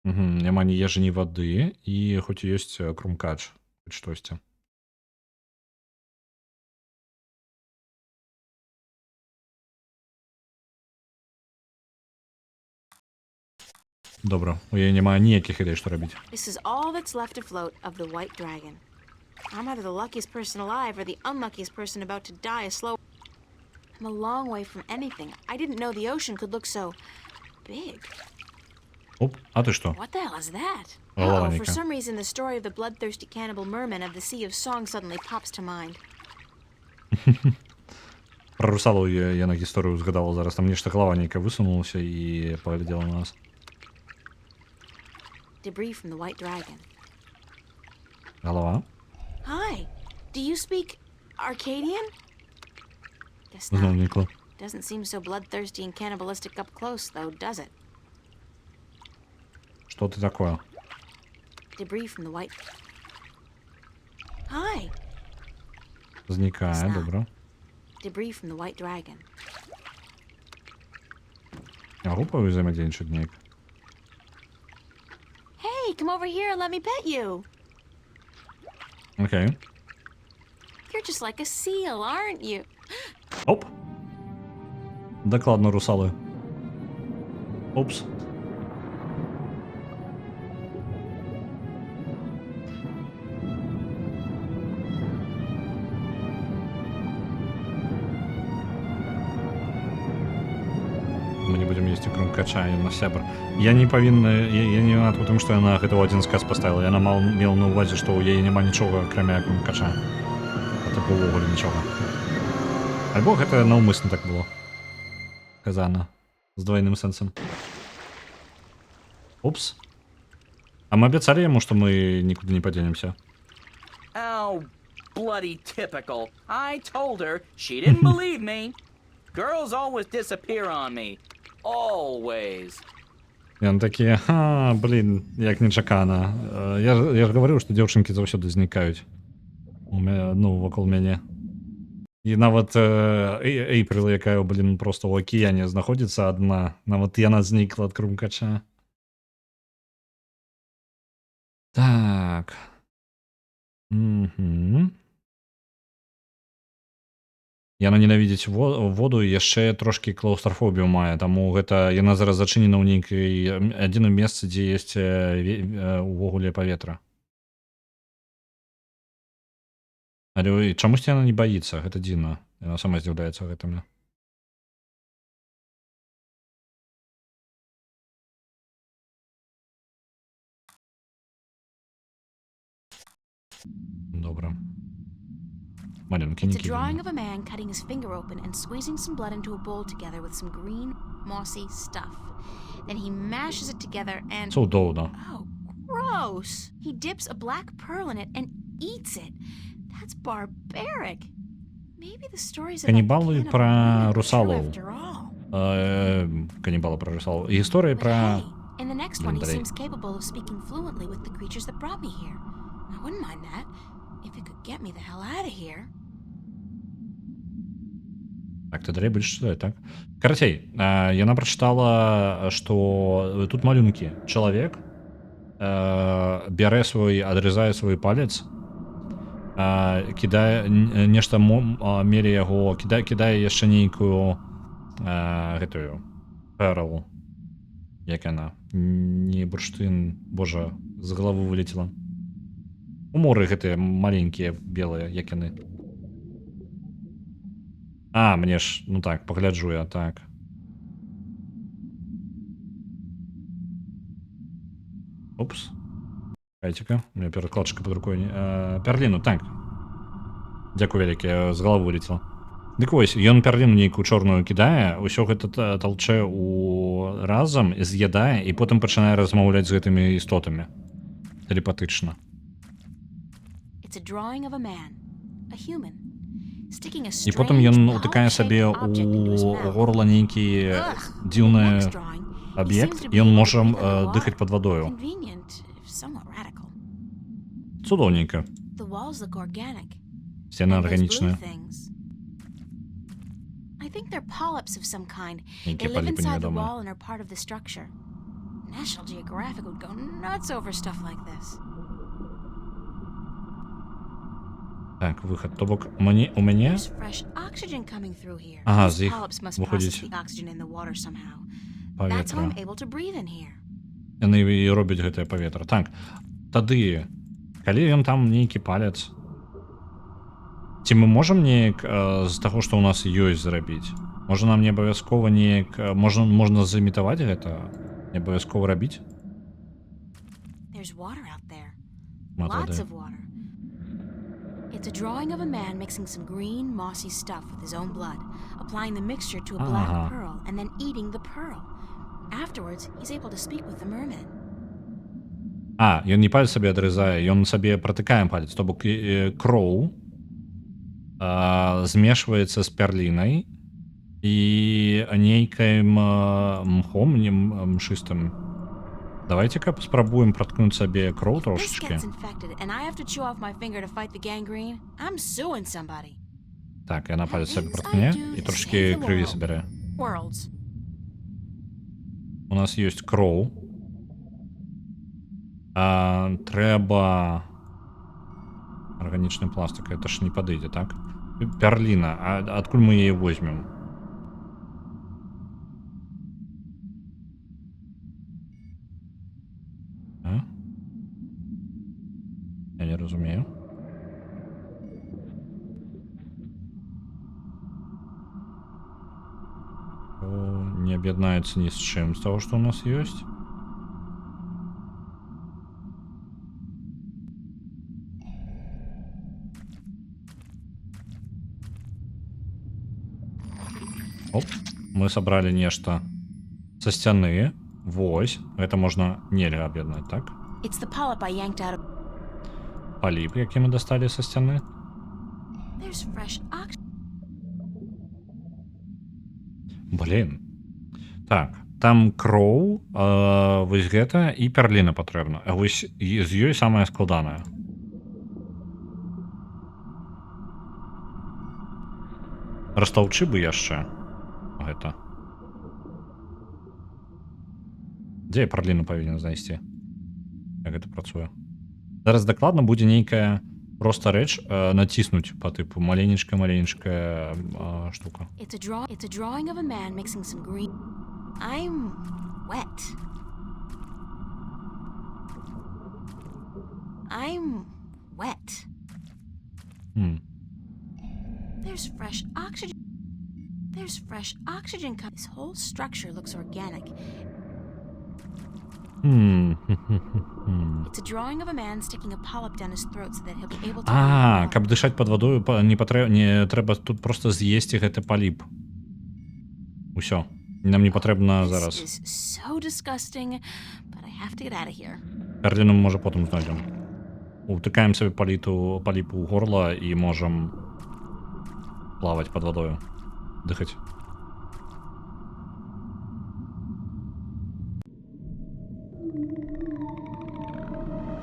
Угу. Няма ні ежы, ні вады, і хоць ёсць крумкач, хоць штосьці. Добра, у яе няма ніякіх ідэй, што рабіць. This is all that's left afloat of the White Dragon. I'm either the luckiest person alive or the unluckiest person about to die a slow. I'm a long way from anything. I didn't know the ocean could look so big. Оп, а ти що? What the hell is that? Голова For Ніка. some reason, the story of the bloodthirsty cannibal merman of the Sea of Song suddenly pops to mind. Про русалу я на гісторыю згадала зараз. Там нешта голова нейка высунулася і паглядзела на нас. Debris from the White Dragon. Голова? Hi. Do you speak Arcadian? Guess Знову not. Нікла. Doesn't seem so bloodthirsty and cannibalistic up close, though, does it? Що ти такое? Debris from the White. Hi. Зникає, Знаю. добре. Debris from the White Dragon. А групою взаємодейничать ніяк. Hey, come over here and let me pet you. Окей. You're just like a seal, aren't you? Оп. Докладно русали. Опс. Мы не будем есть крумкача на сябр. Я не павінна, я не вінат у тым, што яна гэта ў адзін сказ паставіла. Яна мела на ўвазе, што ў яе няма нічога, акрамя крумкача. А так увогуле нічога. Альбо гэта наўмысна так было. Казана. З двойным сэнсам. Упс. А мы абяцалі яму, што мы нікуды не падзенемся. Oh, bloody typical. I told her. She didn't believe me. Girls always disappear on me. Always. Ён такі, блін, як нечакана. Я ж гаварыў, што дзяўчынкі заўсёды знікаюць. Ну, вакол мяне. І нават Эйприл, якая, блін, проста ў акіяне знаходзіцца адна, нават яна знікла ад крумкача. Так. Яна ненавідзіць воду і яшчэ трошкі клаўстрафобію мае, таму гэта яна зараз зачынена ў нейкай адзіным месцы, дзе ёсць увогуле паветра. Але чамусьці яна не баіцца, гэта дзіўна. Яна сама здзіўляецца гэтым. Добра. It's a drawing of a man cutting his finger open and squeezing some blood into a bowl together with some green, mossy stuff. Then he mashes it together and... Цудоўна. Oh, gross! He dips a black pearl in it and eats it. That's barbaric. Maybe the stories about Каннибалы cannibal про women are true русалов. after all. Каннибалы про русалов. История But про... hey, in the next one, he Андрей. seems capable of speaking fluently with the creatures that brought me here. I wouldn't mind that, if it could get me the hell out of here. Так, ты далей будешь читать, так? Карацей, яна прачытала, што тут малюнкі. Чалавек бярэ свой, адрызае свой палец, кідае нешта мере яго, кідае яшчэ нейкую гэтую пэрл. Як яна? Не бурштын, божа, з галавы вылетела. Уморы гэтыя маленькія, белыя, як яны. Мне ж, ну так, погляджу я, так. Опс. Чекайте-ка, у меня перакладчика под рукой. Перліну, так. Дзякую вялікі, з галавы вылетела. Дык вось, ён перліну нейкую чорную кідае, усё гэта талчэ у разам, з'ядае, і потым пачынае размаўляць з гэтымі істотамі. Тэлепатычна. It's a drawing of a man, a human. І потым ён утыкае сабе ў горла нейкія дзіўныя аб'ект, і ён можа дыхаць пад вадою. Convenient, if somewhat radical. Цудоўненька. The walls look organic. Сцены And those blue арганічныя. things. I think they're polyps of some kind. Нейкія They live паліпы inside the невядомыя. wall and are part of the structure. National Geographic would go nuts over stuff like this. Так, виход. То бок, у мене... There's fresh oxygen coming through here. Ага, These з їх polyps must process виходить the oxygen in the water somehow. That's how I'm паветра. able to breathe in here. Яны і робяць гэтае паветра. Так, тады, калі ён там нейкі палец, ці мы можам неяк з таго, што ў нас ёсць, зрабіць? Можа нам не абавязкова неяк... Можна заімітаваць гэта? Не абавязкова рабіць? There's water out there. Шмат Lots вады. of water. It's a drawing of a man mixing some green, mossy stuff with his own blood, applying the mixture to a black Ага. pearl, and then eating the pearl. Afterwards, he's able to speak with the merman. Ён не палец сабе адрызае, ён сабе пратыкае палец. То бок кроў змешваецца з пярлінай і нейкім мхом, мшыстым. Давайте-ка спрабуем праткнуць сабе кроў This трошечки. gets infected, and I have to chew off my finger to fight the gangrene. I'm suing somebody. Так, яна палец сабе праткне і трошки крыві забярэ. Worlds. У нас ёсць кроў. Трэба... Арганічны пластик, это ж не падыдзе, так? Пярліна, адкуль мы яе возьмем? Я не разумею. Не аб'яднаецца ні з чым з таго, што ў нас ёсць. Оп, мы сабралі нешта са сцяны. Вось, гэта можна нельга аб'яднаць, так? It's the polyp I yanked out of. Паліп, які мы дасталі са сцяны. There's fresh oxygen. Блін. Так, там кроў, вось гэта і пярліна патрэбна. А вось з ёй самае складанае. Растаўчы бы яшчэ гэта. Дзе я пярліну павінен знайсці? Як гэта працуе? Зараз дакладна будзе нейкая проста рэч націснуць па тыпу маленечкая штука. It's a drawing of a man mixing some green. I'm wet. I'm wet. There's fresh oxygen. There's fresh oxygen. This whole structure looks organic. It's a drawing of a man sticking a polyp down his throat so that he'll be able to. Каб дышаць пад вадою, не трэба тут просто з'есці гэты паліп. Усё. Нам не патрэбна зараз. This is so disgusting, but I have to get out of here. Пярліну мы, можа, потым знойдзем. Утыкаем сабе паліпу ў горла і можам плаваць пад вадою. Дыхаць.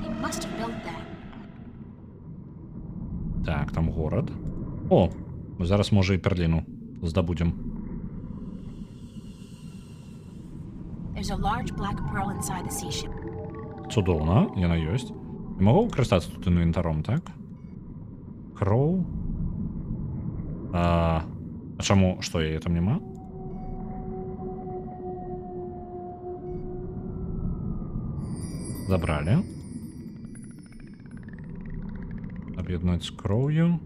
They must have built that. Так, там горад. О, мы зараз, можа, і пярліну здабудзем. There's a large black pearl inside the sea ship. Цудоўна, яна ёсць. Я магу карыстацца тут інвентаром, так? Кроў. А чаму, што яе там няма? Забралі. Аб'яднаць з кроўю.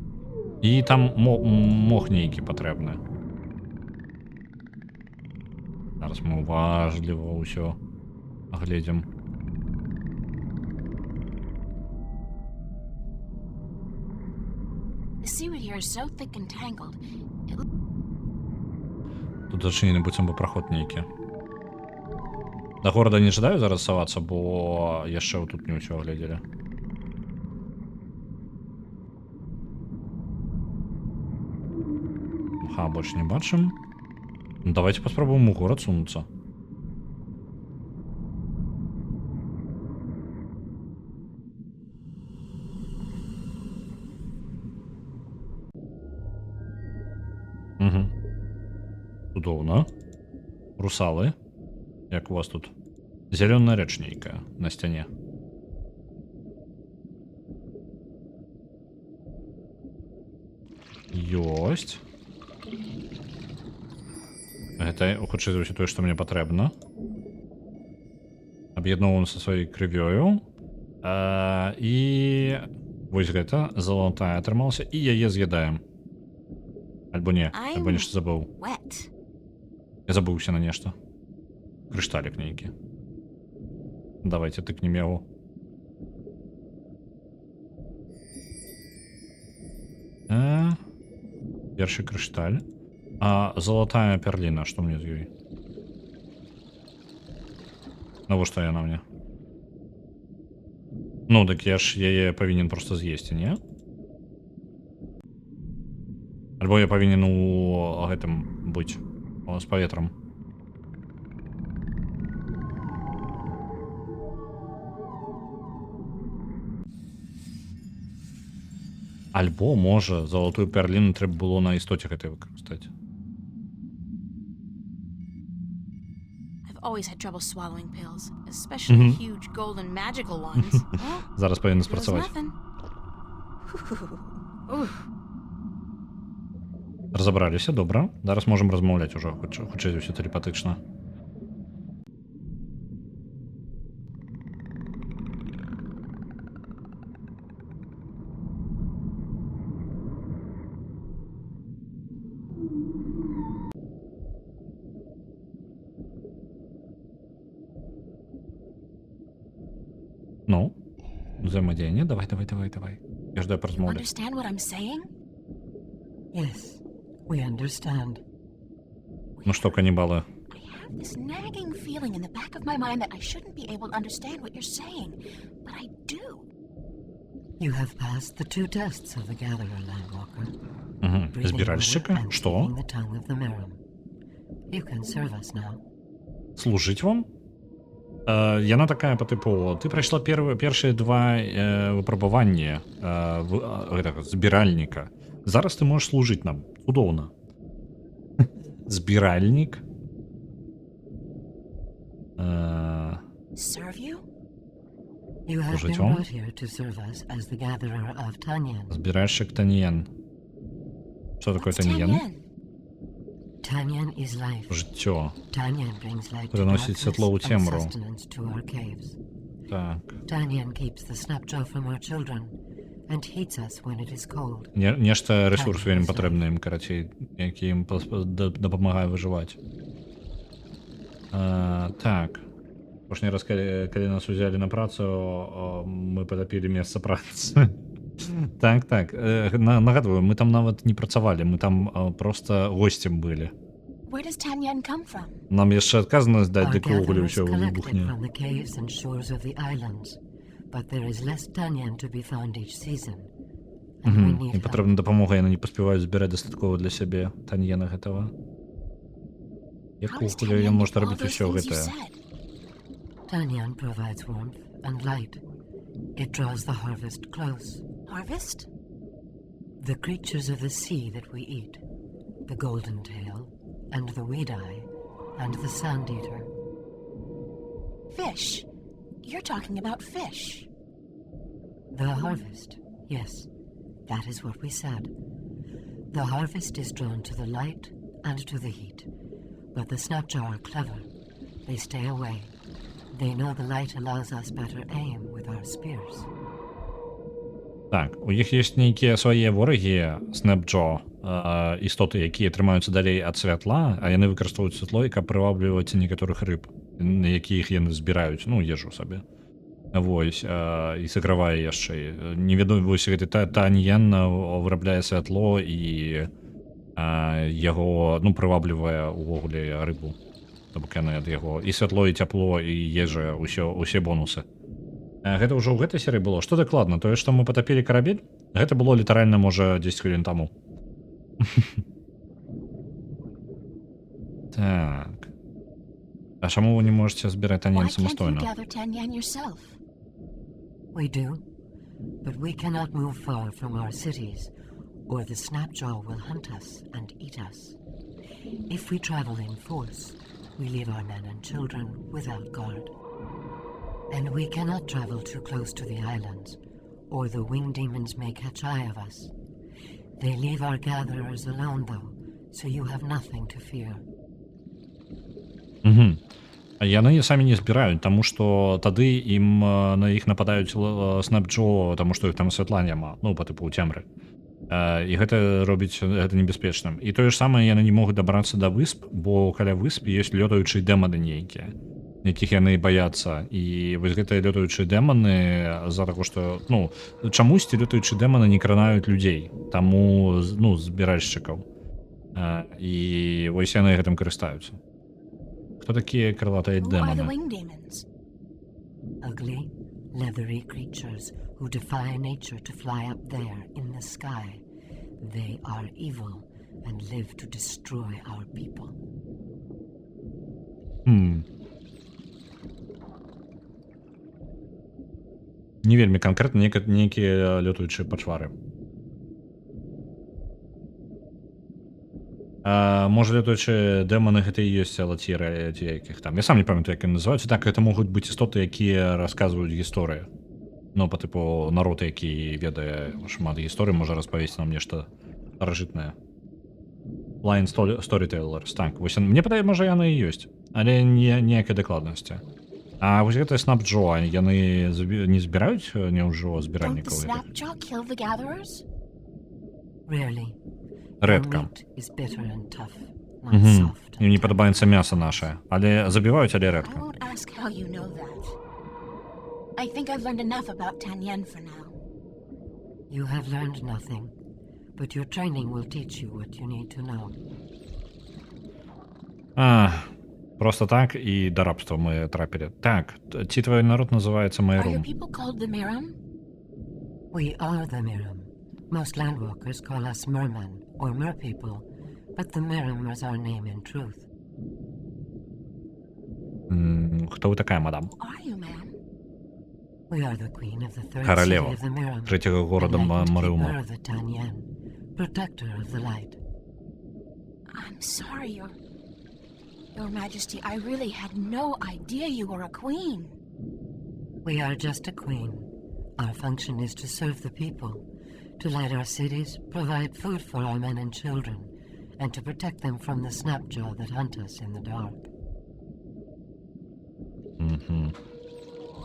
І там мох нейкі патрэбны. Зараз мы уважліва ўсё агледзім. The seaweed here is so thick and tangled. Тут зачынены быццам бы праход нейкі. Да горада не жадаю зараз савацца, бо яшчэ тут не ўсё агледзелі. Больш не бачым. Ну, давайте паспрабуем у горад сунуцца. Цудоўна. Русалы. Як у вас тут? Зялёная рэч нейкая на сцяне. Ёсць. Гэта, хутчэй за ўсё, тое, што мне патрэбна. Аб'ядноўваем са сваёй крывёю. І вось гэта, залатая атрымалася, і яе з'ядаем. Альбо не, альбо нешта забыў. Я забыўся на нешта. Крышталік нейкі. Давайте тыкнем яго. Першы крышталь. А залатая перліна, што мне з ёй? Навошта яна мне? Ну, так я ж яе павінен проста з'есці, не? Альбо я павінен у гэтым быць з паветрам. Альбо, можа, залатую перліну трэба было на істоце гэтай выкарыстаць. Always had trouble swallowing pills, especially huge golden magical ones. Зараз павінна спрацаваць. Разабраліся, добра. Зараз можам размаўляць ужо, хутчэй усё тэлепатычна. Ну, взаимодействие. Давай. Я жду размовляти. Understand what I'm saying? Yes, we understand. Ну что, каннибалы? I have this nagging feeling in the back of my mind that I shouldn't be able to understand what you're saying, but I do. You have passed the 2 tests of the Gatherer, Landwalker. Збиральщика? Что? The tongue of the Merim. You can serve us now. Служить вам? Яна такая по типу, ти пройшла перші 2 випробування збиральника. Зараз ти можеш служити нам. Чудовно. Збиральник. Serve you? You have been brought here to serve us as the Gatherer of Tanyan. Збиральщик Таньян. Що таке Таньян? Tanyan is life. Життя. Tanyan brings light to Приносить світло у darkness and темру. sustenance to our caves. Так. Tanyan keeps the snapjaw from our children and heats us when it is cold. Нешта ресурс вельмі патрэбны ім, карацей, які ім дапамагае выжываць. Так. Апошні раз, калі нас узялі на працу, мы патапілі месца працы. Так. Нагадваю, мы там нават не працавалі, мы там просто госцем былі. Where does Tanyan come from? Нам яшчэ адказнасць даць, дык увогуле ўсё выбухне. From the caves and shores of the islands, but there is less Tanyan to be found each season. Ім патрэбна дапамога, яны не паспяваюць збіраць дастаткова для сябе Таньена гэтага. Як увогуле ён можа рабіць усё гэтае? Tanyan provides warmth and light. It draws the harvest close. Harvest? The creatures of the sea that we eat, the golden tail, and the weed-eye, and the sand-eater. Fish. You're talking about fish. The harvest, yes, that is what we said. The harvest is drawn to the light and to the heat, but the Snapjaw are clever. They stay away. They know the light allows us better aim with our spears. Так, у іх ёсць нейкія свае ворагі, Снэпджо, істоты, якія трымаюцца далей ад святла, а яны выкарыстоўваюць святло, каб прывабліваць некаторых рыб, на якіх яны збіраюць, ну, ежу сабе. Вось, і сагравае яшчэ. Не ведаю, вось гэты Таньен вырабляе святло і яго, ну, прываблівае увогуле рыбу. То бок яны ад яго. І святло, і цяпло, і ежа, усе бонусы. Гэта ўжо ў гэтай серыі было. Што дакладна? Тое, што мы патапілі карабель, гэта было літаральна, можа, 10 хвілін таму. Так. А чаму вы не можаце збіраць Таньен самастойна? We do, but we cannot move far from our cities, or the Snapjaw will hunt us and eat us. If we travel in force, we leave our men and children without guard. And we cannot travel too close to the islands, or the winged demons may catch eye of us. They leave our gatherers alone, though, so you have nothing to fear. Яны самі не збіраюць, таму што тады ім на іх нападаюць Снэпджо, таму што іх там святла няма, ну, па тыпу цемры. І гэта робіць гэта небяспечным. І тое ж самае яны не могуць дабрацца да высп, бо каля высп ёсць лётаючыя дэманы нейкія, якіх яны баяцца. І вось гэтыя лётаючыя дэманы з-за таго, што, ну, чамусьці лётаючыя дэманы не кранаюць людзей, таму, ну, збіральшчыкаў. І вось яны гэтым карыстаюцца. Хто такія крылатыя дэманы? Ugly, leathery creatures who defy nature to fly up there in the sky. They are evil and live to destroy our people. Не вельмі канкрэтна, нейкія лётаючыя пачвары. Можа, лётаючыя дэманы гэта і ёсць алаціры ці якіх там. Я сам не памятаю, як яны называюцца. Так, гэта могуць быць істоты, якія расказваюць гісторыі. Ну, па тыпу народ, які ведае шмат гісторый, можа распавесці нам нешта старажытнае. Blind Storytellers. Так, вось мне падае, можа, яны і ёсць, але ніякай дакладнасці. А вось гэта Снэпджо, яны не збіраюць няўжо збіральнікаў гэтых? Рэдка. Ім не падабаецца мяса нашае, але забіваюць, але рэдка. I think I've learned enough about Tanyan for now. You have learned nothing, but your training will teach you what you need to know. Просто так і да рабства мы трапілі. Так, ці твой народ называецца Майрум? Are your people called the Miram? We are the Miram. Most landwalkers call us mermen or merpeople, but the Miram is our name in truth. Хто вы такая, мадам? Are you, ma'am? We are the queen of the third Королева city of the Miram, третьего города Мариума. keeper of the Tanyan, protector of the light. I'm sorry, Your Majesty. I really had no idea you were a queen. We are just a queen. Our function is to serve the people, to light our cities, provide food for our men and children, and to protect them from the Snapjaw that hunt us in the dark.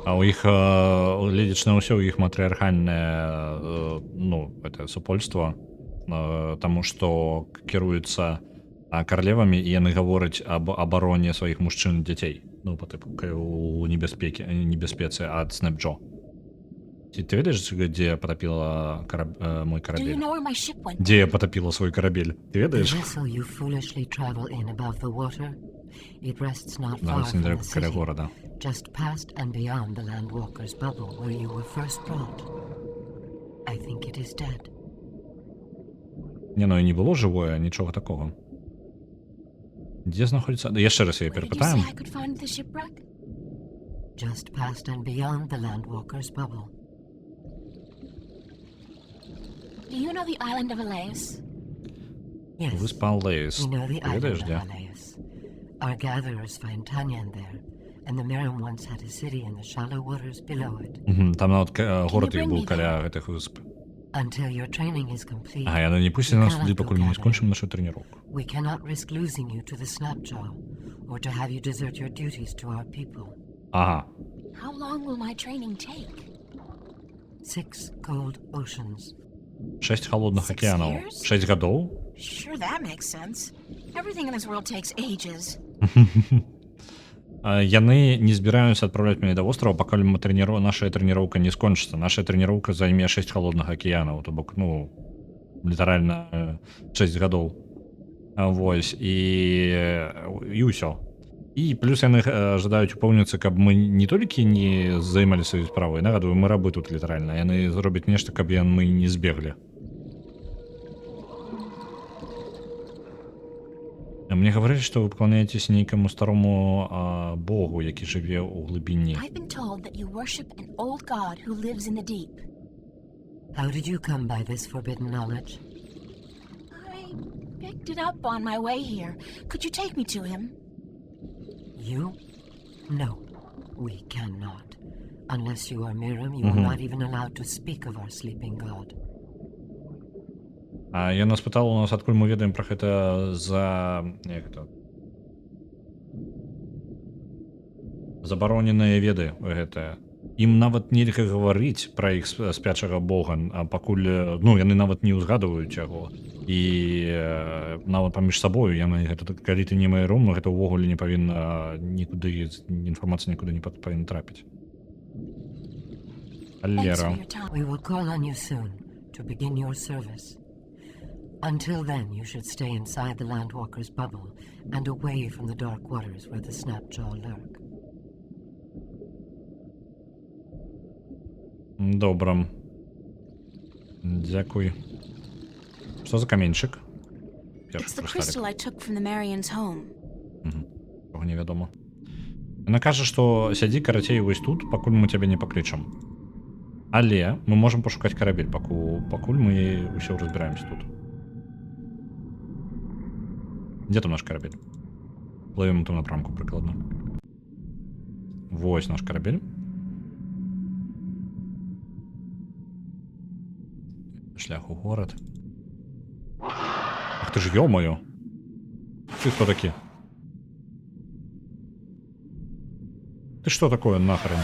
А у іх гледзячы на ўсё, у іх матрыархальнае, ну, это супольства, таму што кіруюцца каралевамі, і яны гавораць аб абароне сваіх мужчын і дзяцей, ну, па тыпу у небяспецы ад Снэпджо. Ты ведаеш, дзе я потапіла мой карабель? Дзе я потапіла свой карабель? Ты ведаеш? Каля горада. Just past and beyond the Landwalker's bubble where you were first brought. I think it is dead. Не, ну і не было жывое, нічога такого. Дзе знаходзіцца? Яшчэ раз яе перапытаем. Just past and beyond the Landwalker's bubble. Do you know the island of Aleus? Yes. Виспа Алеус. We know the Ты island ведаеш, of де? Aleus. Our gatherers find Tanyan there, and the Miram once had a city in the shallow waters below it. Там нават горад іх быў каля гэтых высп. Until your training is complete, А яны не пусцілі нас туды, пакуль мы не скончым нашу трэніроўку. we cannot risk losing you to the Snapjaw, or to have you desert your duties to our people. Ага. How long will my training take? 6 cold oceans. 6 холодных океанаў. 6 гадоў? Sure, that makes sense. Everything in this world takes ages. Яны не збіраюцца адпраўляць мяне да вострава, пакуль наша трэніроўка не скончыцца. Наша трэніроўка займе 6 холодных акеанаў, то бок, ну, літаральна 6 гадоў. Вось, і ўсё. І плюс яны жадаюць упэўніцца, каб мы не толькі не займалі сваёй справай, нагадую, мы рабы тут літаральна. Яны зробяць нешта, каб мы не збеглі. Мне говорили, что вы поклоняетесь некому старому богу, який живе у глибині. I've been told that you worship an old god who lives in the deep. How did you come by this forbidden knowledge? picked it up on my way here. Could you take me to him? You? No, we cannot. Unless you are Miriam, you are not even allowed to speak of our sleeping god. А яна спытала у нас, адкуль мы ведаем пра гэта як это? Забароненыя веды гэтыя. Ім нават нельга гаварыць пра іх спячага бога, а пакуль яны нават не ўзгадваюць яго. І нават паміж сабою яны гэта, калі ты не майром, гэта ўвогуле не павінна нікуды, інфармацыя нікуды не павінна трапіць. Алера. We will call on you soon to begin your service. Until then, you should stay inside the Landwalker's bubble and away from the dark waters where the Snapjaw lurk. Добра. Дзякуй. Што за каменьчык? It's the crystal I took from the Marian's home. Чого невядома. Яна кажа, што сядзі карацей вось тут, пакуль мы цябе не паклічам. Але мы можам пашукаць карабель, пакуль мы ўсё разбіраемся тут. Дзе там наш карабель? Плывем у ту напрамку прыкладна. Вось наш карабель. Шлях у горад. Ах ты ж, ё-моё! Ты хто такі? Ты што такое нахрен?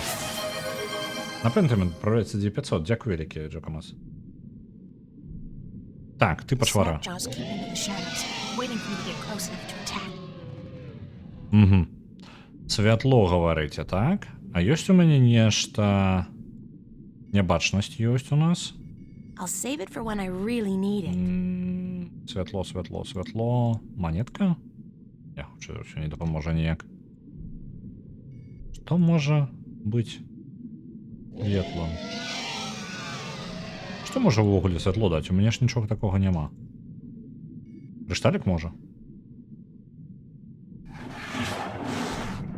На Пентамент отправляется 9500. Дякую вялікі, Джокамас. Так, ты пачвара. Святло гаварыце, так? А ёсць у мяне нешта... Нябачнасць ёсць у нас. Святло, святло, святло... Манетка? Я хутчэй за ўсё не дапаможа ніяк. Што можа быць светлым? Што можа ўвогуле святло даць? У мяне ж нічога такога няма. Крышталік можа?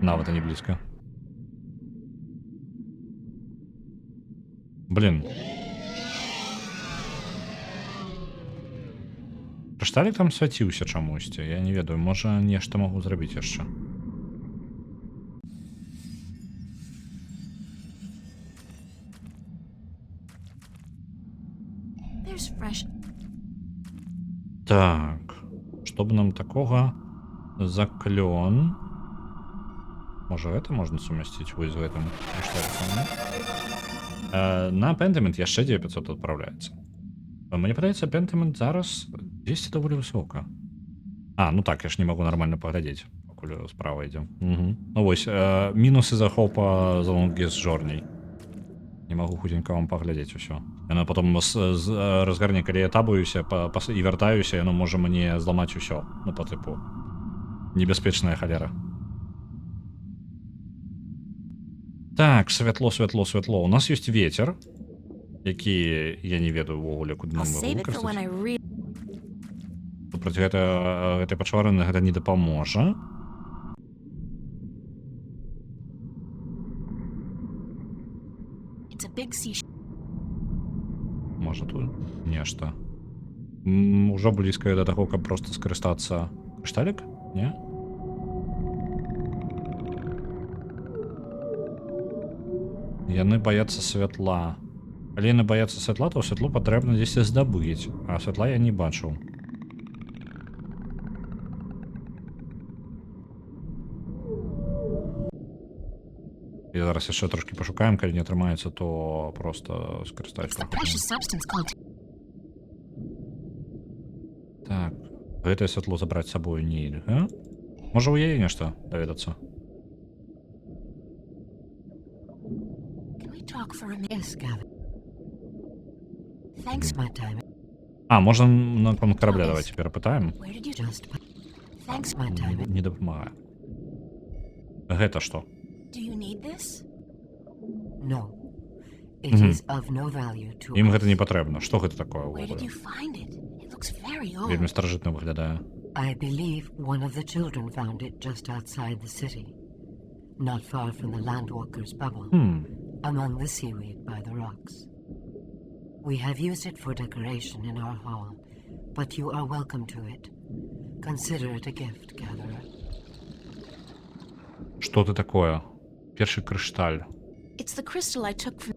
Нават і не блізка. Блін. Крышталік там свяціўся чамусьці. Я не ведаю, можа нешта магу зрабіць яшчэ. Так, што б нам такога? Заклён. Можа гэта можна сумясціць вось з гэтым крышталікам? На Пентамент яшчэ 9500 адпраўляецца. Мне падаецца, Пентамент зараз 200 даволі высока. А, ну так, я ж не магу нармальна паглядзець, пакуль справа ідзе. Ну вось, мінусы захопа залонгі з жорняй. Не магу хутенька вам паглядзець усё. Яна потом разгарне, калі я табаюся і вяртаюся, яно можа мне зламаць усё. Ну, па тыпу. Небяспечная халера. Так, святло, святло, святло. У нас ёсць вецер, які я не ведаю ўвогуле, куды нам выкарыстаць. Проці гэтай пачварыны гэта не дапаможа. Можа тут нешта. Ужо блізкае да таго, каб проста скарыстацца крышталік? Не? Яны баяцца святла. Калі яны баяцца святла, то святло патрэбна дзесьці здабыць, а святла я не бачыў. І зараз яшчэ трошкі пашукаем, калі не атрымаецца, то просто скарыстаюся. Так, гэтае святло забраць з сабою нельга. Можа ў яе нешта даведацца? А, можна наконт карабля давайте перапытаем. Не дапамагае. Гэта што? Ім гэта не патрэбна. Што гэта такое ўвогуле? Вельмі старажытна выглядае. I believe one of the children found it just outside the city, not far from the Landwalker's bubble, among the seaweed by the rocks. We have used it for decoration in our hall, but you are welcome to it. Consider it a gift, gatherer. Что это такое? Перший крышталь. It's the crystal I took from.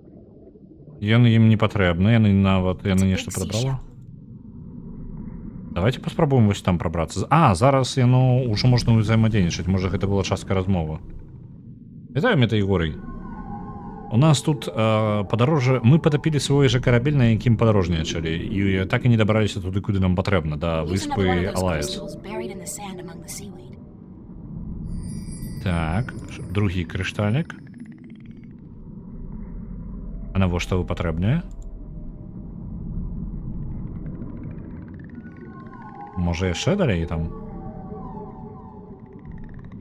Яны ім не патрэбны, яны нават яны It's a нешта big прабрала. Давайте паспрабуем вось там прабрацца. А, зараз яно ўжо можна ўзаемадзейнічаць. Можа, гэта была частка размовы. Вітаю, Метаігорый. У нас тут падарожжа... Мы патапілі свой жа карабель, на якім падарожнічалі, і так і не дабраліся туды, куды нам патрэбна, да Here's another one выспы of those Алаес. crystals buried in the sand among the seaweed. Так, другі крышталік. А навошта вы патрэбныя? Можа яшчэ далей там?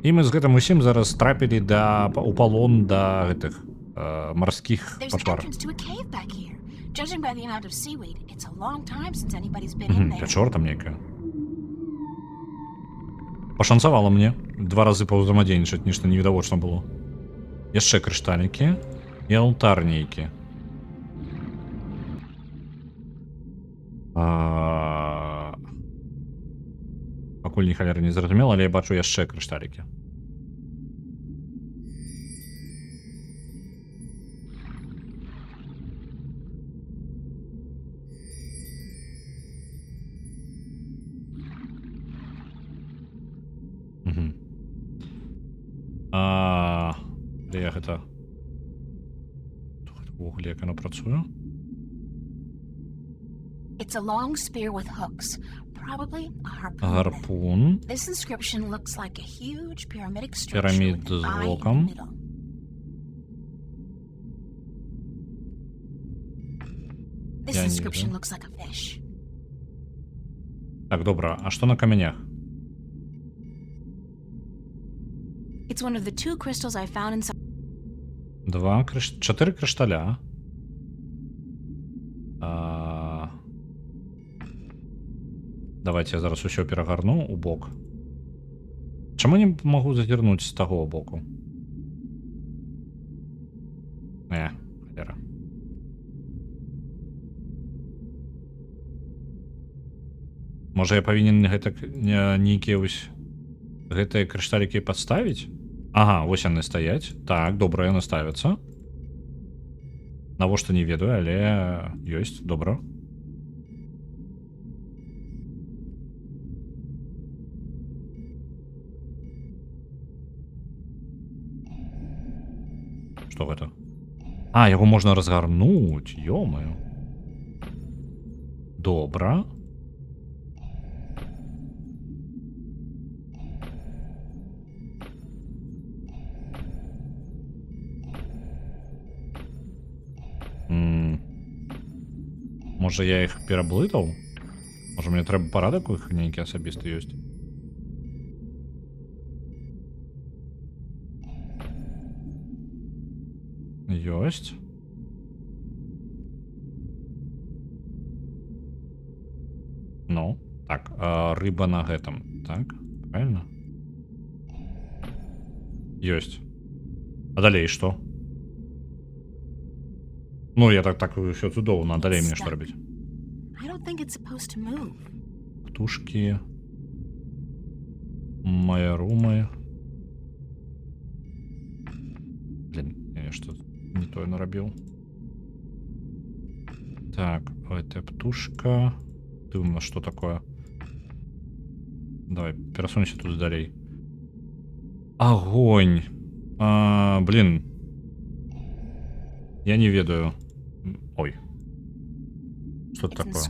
І мы з гэтым усім зараз трапілі у палон да гэтых марскіх There's an пачвар. entrance to a cave back here. Judging by the amount of seaweed, it's a long time since anybody's been in there. Пячора там некая. Пашанцавала мне 2 разы паўзаемадзейнічаць, нешта невідавочна было. Яшчэ крышталікі і алтар нейкі. Пакуль ні халеры не зразумела, але я бачу яшчэ крышталікі. Де я гэта? Увогуле, як яно працуе? It's a long spear with hooks, probably a harpoon. Гарпун. This inscription looks like a huge pyramidic structure Пирамид with з an eye in the оком. middle. This Я не inscription вижу. looks like a fish. Так, добра. А што на камянях? It's one of the 2 crystals I found inside. 4 крышталя. Давайте я зараз усё перагарну у бок. Чаму не магу зазірнуць з таго боку? Халера. Можа, я павінен гэтак нейкія вось гэтыя крышталікі падставіць? Ага, вось яны стаяць. Так, добра, яны ставяцца. Навошта не ведаю, але ёсць, добра. Што гэта? А, яго можна разгарнуць, ё-маю. Добра. Можа, я іх пераблытаў? Можа, мне трэба парадак у іх нейкі асабісты ёсць? Ёсць. Ну, так, рыба на гэтым, так, правильно? Ёсць. А далей што? Ну, я так ўсё цудоўна, а далей мне што рабіць? I don't think it's supposed to move. Птушкі. Майарумы. Блин, я нешта не тое нарабіў. Так, гэта птушка. Дымна, што такое? Давай, перасунься тут далей. Огонь. Блин. Я не ведаю. Ой. Что это такое?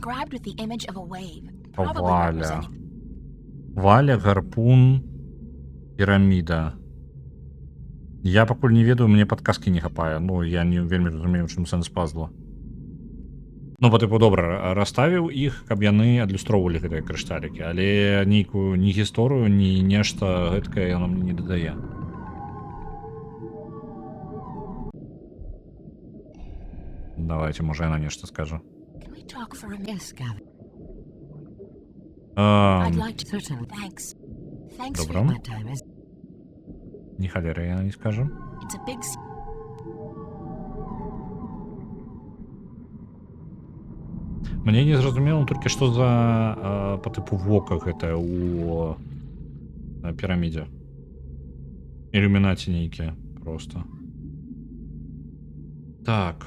Валя. Валя, гарпун, піраміда. Я пакуль не ведаю, мне падказкі не хапае. Ну, я не вельмі разумею, у чым сэнс пазла. Ну, по типу, добра, расставіў іх, каб яны адлюстроўвалі гэтыя крышталікі, але нейкую ні гісторыю, ні нешта гэткае яно мне не дадае. Давайте, можа, яна нешта скажа. Добра. Ні халеры яна не скажа. Мне не зразумела толькі што за по тыпу вока гэта у пірамідзе. Ілюмінаці нейкія просто. Так.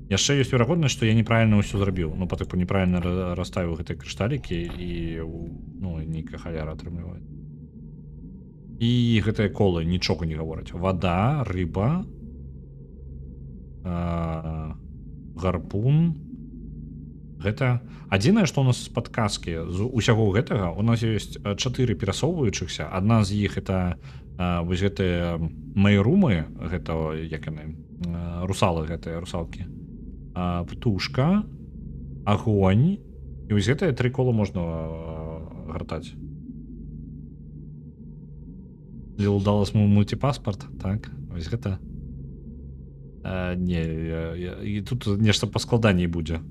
Яшчэ ёсць верагоднасць, што я неправільна ўсё зрабіў. Ну, па тыпу неправільна расставіў гэтыя крышталікі і ну, нейкая халяра атрымлівае. І гэтыя колы нічога не гавораць. Вада, рыба, гарпун. Гэта адзінае, што ў нас з падказкі з усяго гэтага у нас ёсць 4 перасоўваючыхся. Адна з іх это вось гэтыя майрумы, гэта як яны, русалы гэтыя русалкі. Птушка, агонь, і вось гэтыя 3 кола можна гартаць. Лил Даллас мультипаспорт, так, вось гэта. Не, і тут нешта паскладаней будзе.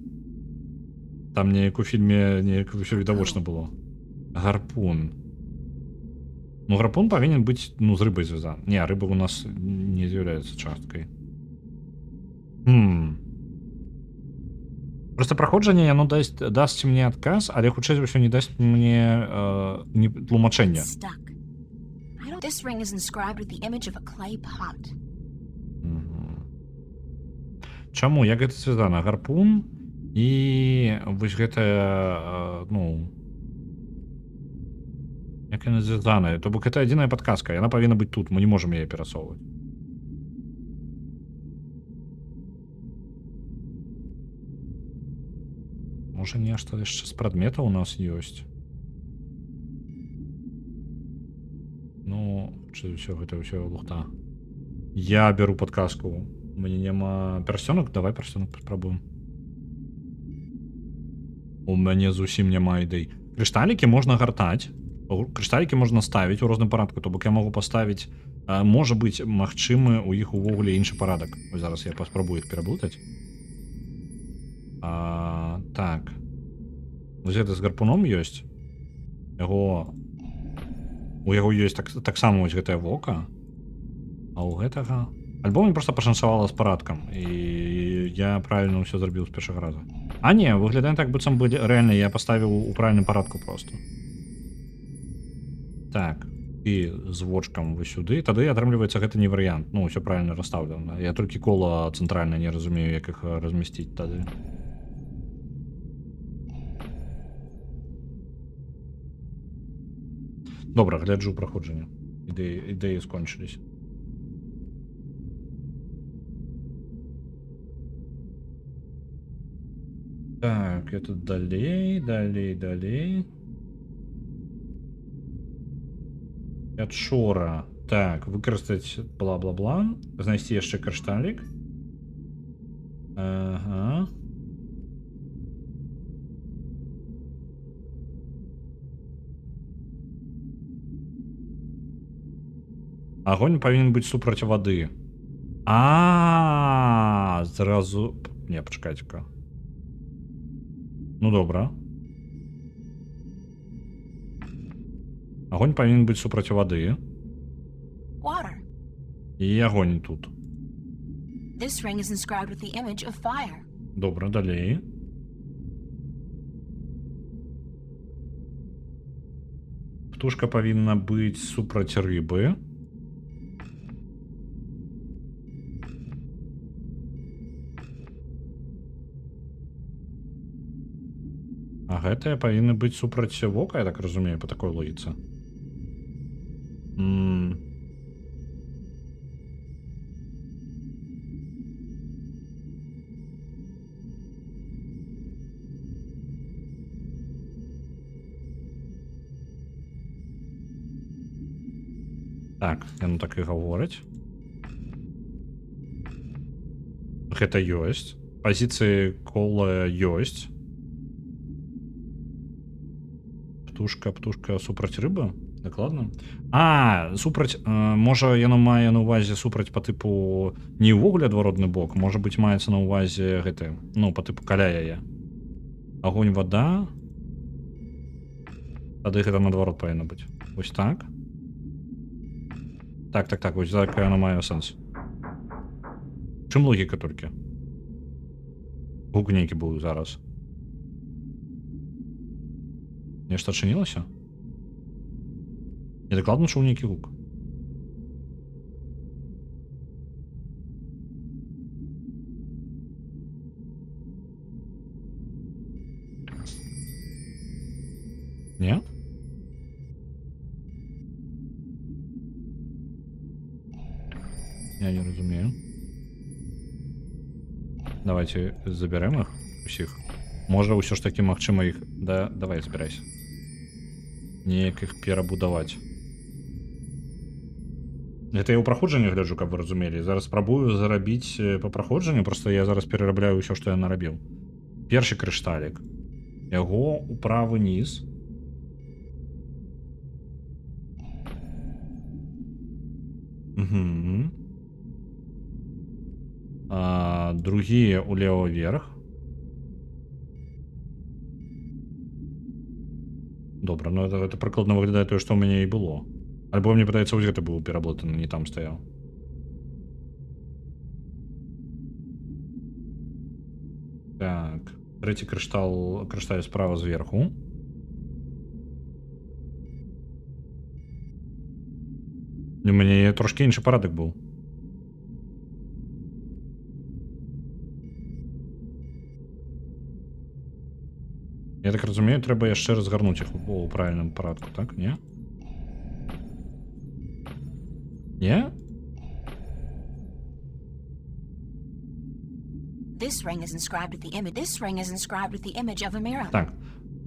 Там неяк у фільме неяк усё відавочна было. Гарпун. Ну, гарпун павінен быць, ну, з рыбай звязан. Не, рыба у нас не з'яўляецца часткай. Просто праходжанне яно дасць мне адказ, але хутчэй за ўсё не дасць мне тлумачэння. This ring is inscribed with the image of a clay pot. Чаму? Як гэта звязана? Гарпун і вось гэтая, ну, як яна звязаная? То бок гэта адзіная падказка, яна павінна быць тут, мы не можам яе перасоўваць. Можа, нешта яшчэ з прадметаў у нас ёсць. Ну, ўсё гэта ўсё лухта. Я беру падказку. У мяне няма персёнак, давай персёнак паспрабуем. У мяне зусім няма ідэй. Крышталікі можна гартаць. Крышталікі можна ставіць у розным парадку, то бок я магу паставіць, можа быць, магчымы у іх увогуле іншы парадак. Ось зараз я паспрабую іх пераблытаць. Так. Вось гэта з гарпуном ёсць. У яго ёсць таксама вось гэтае вока. А ў гэтага... Альбо мне проста пашанцавала з парадкам. І я правільна ўсё зрабіў з першага раза. А не, выглядае так, быццам бы рэальна я паставіў у правільным парадку проста. Так. І з вочкам вось сюды. Тады атрымліваецца гэта не варыянт. Ну, ўсё правільна расстаўлена. Я толькі кола цэнтральна не разумею, як іх размясціць тады. Добра, гляджу праходжанне. Ідэі скончыліся. Так, я тут далей. Пячора. Так, выкарыстаць бла-бла-бла. Знайсці яшчэ крышталік. Ага. Агонь павінен быць супраць вады. Зразу... Не, пачакайце-ка. Ну, добра. Агонь павінен быць супраць вады. Water. І агонь тут. This ring is inscribed with the image of fire. Добра, далей. Птушка павінна быць супраць рыбы. А гэтая павінна быць супраць вока, я так разумею, по такой логіцы. Так, яно так і гаворыць. Гэта ёсць. Пазіцыі кола ёсць. Птушка супраць рыбы? Дакладна? Супраць... Можа, яно мае на ўвазе супраць па тыпу не ўвогуле адваротны бок, можа быць, маецца на ўвазе гэты, ну, па тыпу каля яе. Агонь, вада. Тады гэта наадварот павінна быць. Вось так. Так, вось так яно мае сэнс. Чым логіка толькі? Гук нейкі быў зараз. Нешта адчынілася? Я дакладна чуў нейкі гук. Не? Я не разумею. Давайте заберем их усіх. Можа ўсё ж таки магчыма іх... Да, давай збірайся. Неяк іх перабудаваць. Это я ў праходжанні гляджу, каб вы разумелі. Зараз спрабую зарабіць па праходжанню, просто я зараз перарабляю ўсё, што я нарабіў. Першы крышталік. Яго ў правы ніз. Угу. Другі улево вверх. Добра, ну это прыкладна выглядае тое, што ў мяне і было. Альбо мне падаецца, вось гэта быў пераблытаны, не там стаяў. Так, трэці крышталь справа зверху. У мяне трошки іншы парадак быў. Я так разумею, трэба яшчэ разгарнуць іх у правільным парадку, так? Не? Не? This ring is inscribed with the image. This ring is inscribed with the image of a mirror. Так.